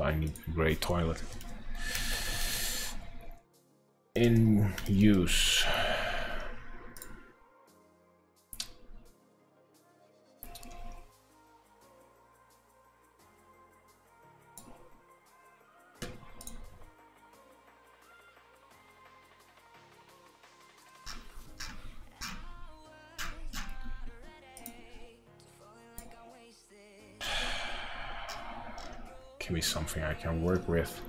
I need a gray toilet. In use. Give me something I can work with.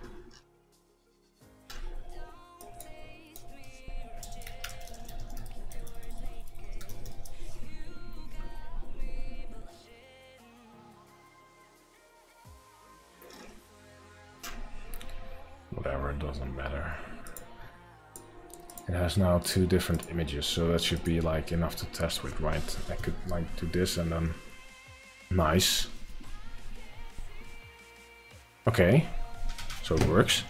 Whatever, it doesn't matter. It has now two different images, so that should be like enough to test with, right? I could like do this and then... Nice. Okay, so it works.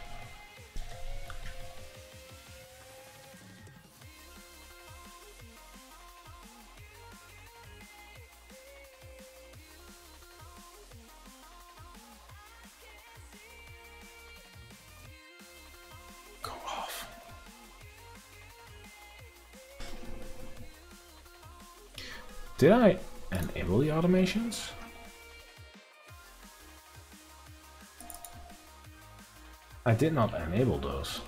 Did I enable the automations? I did not enable those.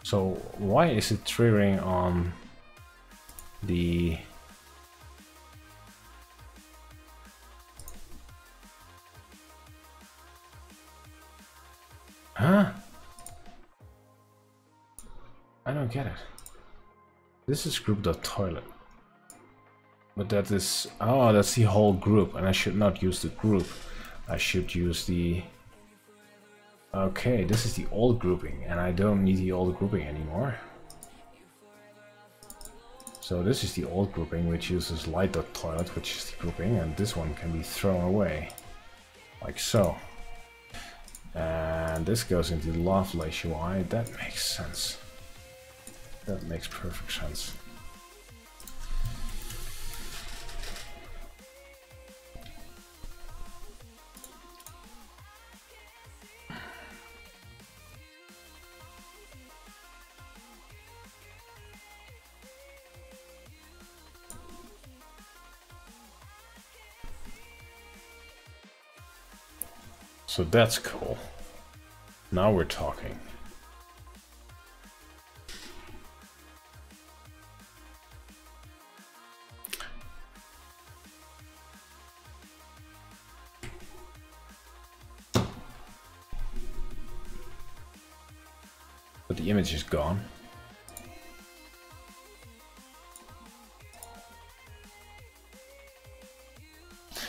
So why is it triggering on the... Huh? I don't get it. This is group.toilet. But that is... Oh, that's the whole group, and I should not use the group. I should use the... Okay, this is the old grouping, and I don't need the old grouping anymore. So this is the old grouping, which uses light.toilet, which is the grouping, and this one can be thrown away. Like so. And this goes into the Lovelace UI. That makes sense. That makes perfect sense. So that's cool. Now we're talking. But the image is gone.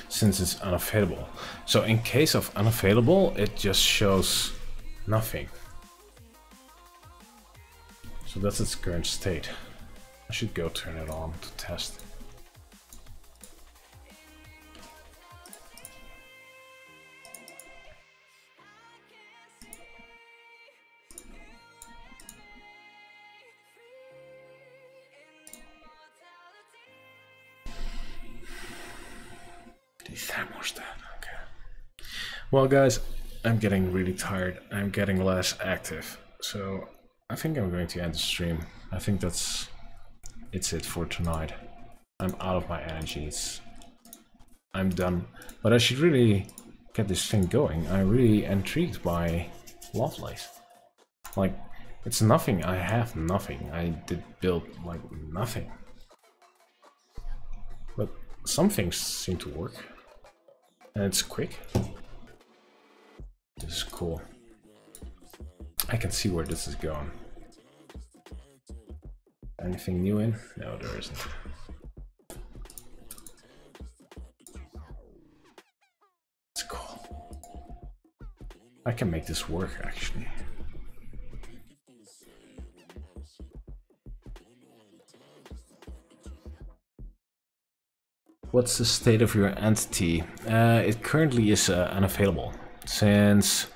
Since it's unavailable. So in case of unavailable, it just shows nothing. So that's its current state. I should go turn it on to test. Okay. Well guys, I'm getting really tired. I'm getting less active. So I think I'm going to end the stream. I think it's it for tonight. I'm out of my energies. I'm done. But I should really get this thing going. I'm really intrigued by Lovelace. Like, it's nothing. I have nothing. I did build like nothing. But some things seem to work. And it's quick. This is cool. I can see where this is going. Anything new in? No, there isn't. It's cool. I can make this work actually. What's the state of your entity? It currently is unavailable since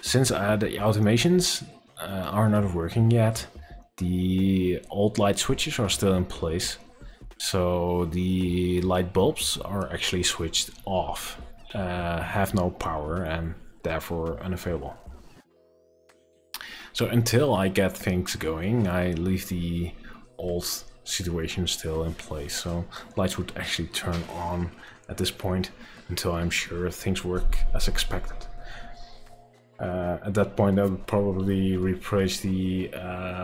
the automations are not working yet. The old light switches are still in place, so the light bulbs are actually switched off, have no power and therefore unavailable. So until I get things going, I leave the old situation still in place, so lights would actually turn on at this point until I'm sure things work as expected. At that point I would probably replace the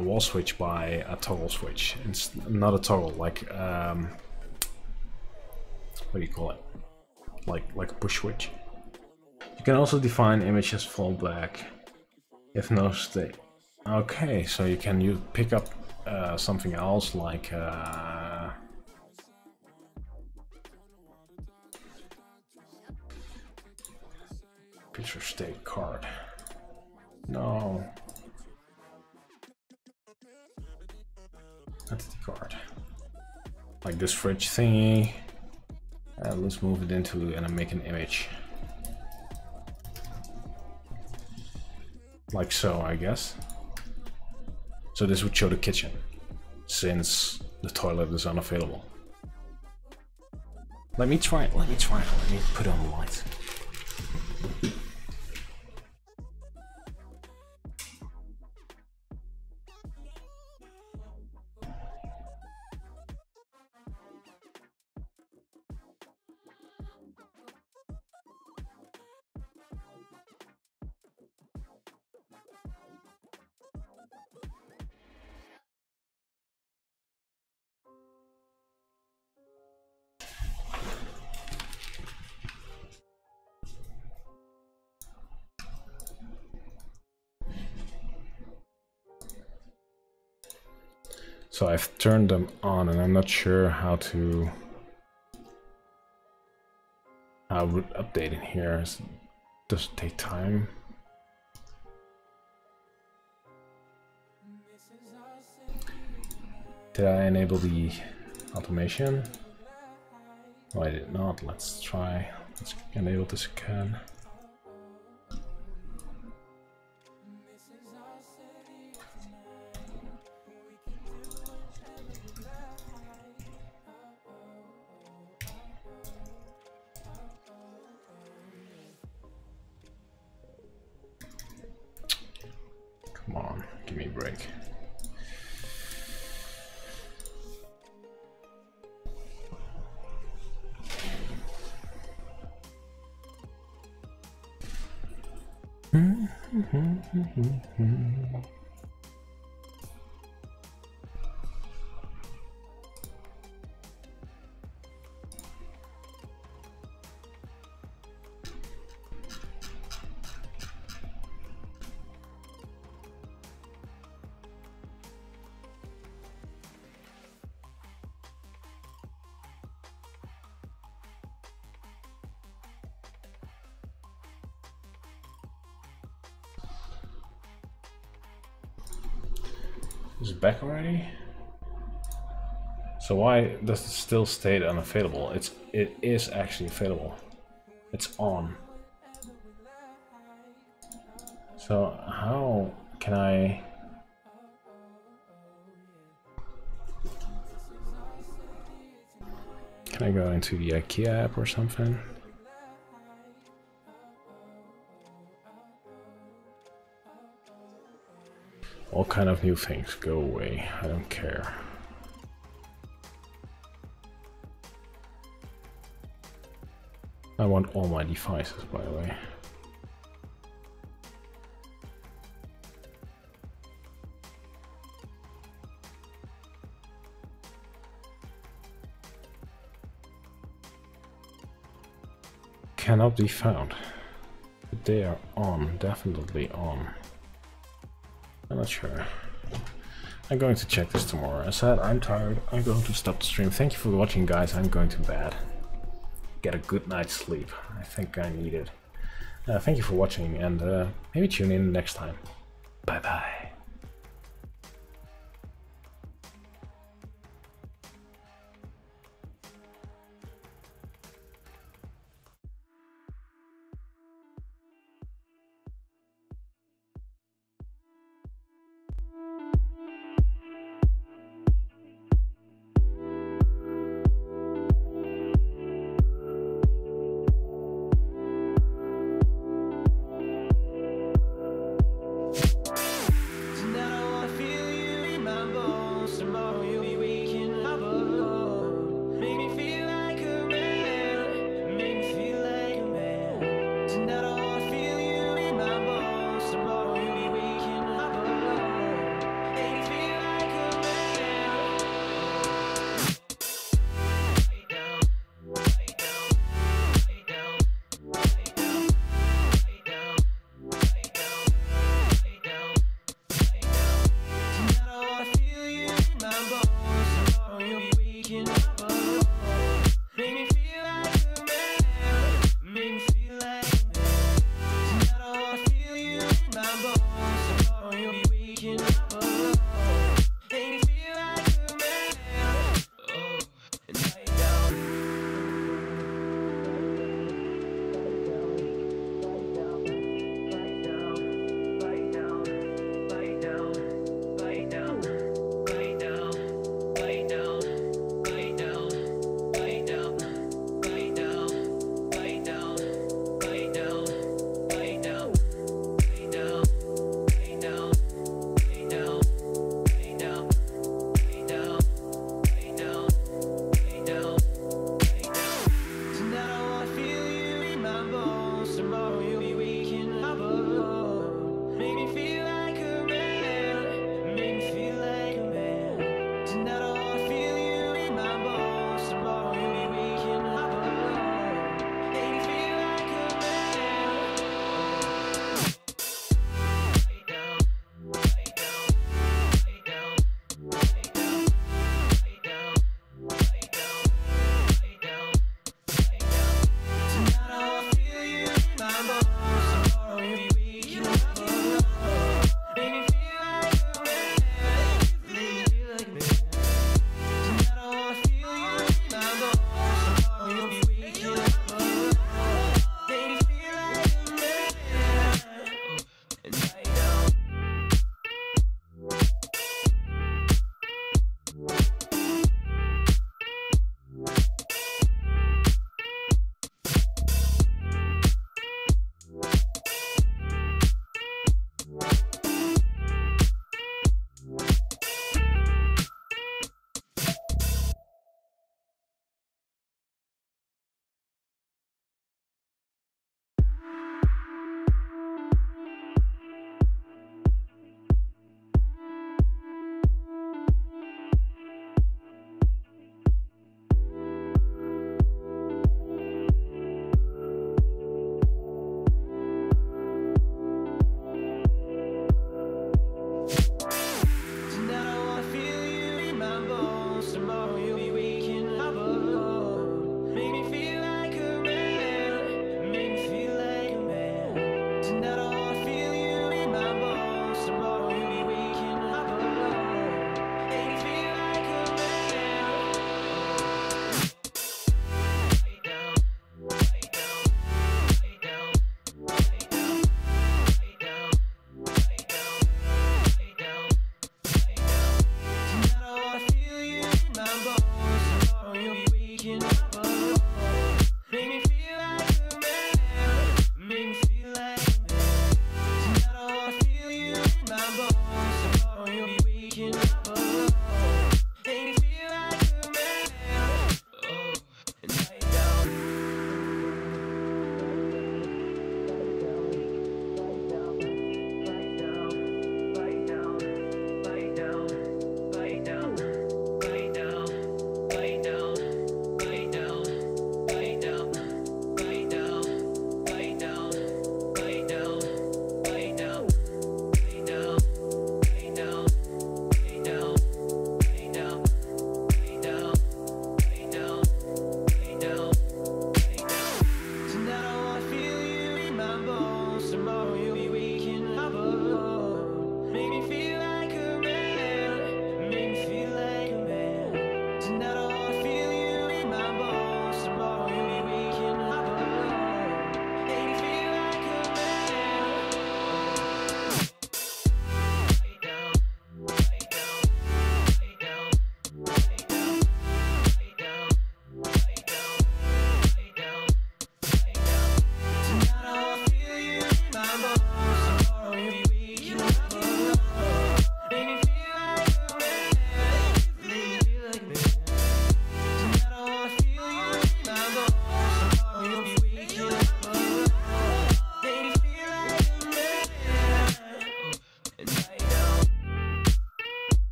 wall switch by a toggle switch. It's not a toggle, like what do you call it, like a push switch. You can also define image as fallback if no state. Okay, so you can pick up something else like picture state card. No. Entity card. Like this fridge thingy. Let's move it into and make an image. Like so, I guess. So this would show the kitchen, since the toilet is unavailable. Let me try it, let me put on the light. So I've turned them on and I'm not sure how to root update in here. Does it take time? Did I enable the automation? No, I did not. Let's try. Let's enable this again. Come on, give me a break. Is it back already? So why does it still state unavailable? It is actually available. It's on. So how can I go into the IKEA app or something? All kind of new things. Go away. I don't care. I want all my devices, by the way. Cannot be found. But they are on. Definitely on. I'm not sure. I'm going to check this tomorrow. As said, I'm tired. I'm going to stop the stream. Thank you for watching, guys. I'm going to bed. Get a good night's sleep. I think I need it. Thank you for watching, and maybe tune in next time. Bye bye.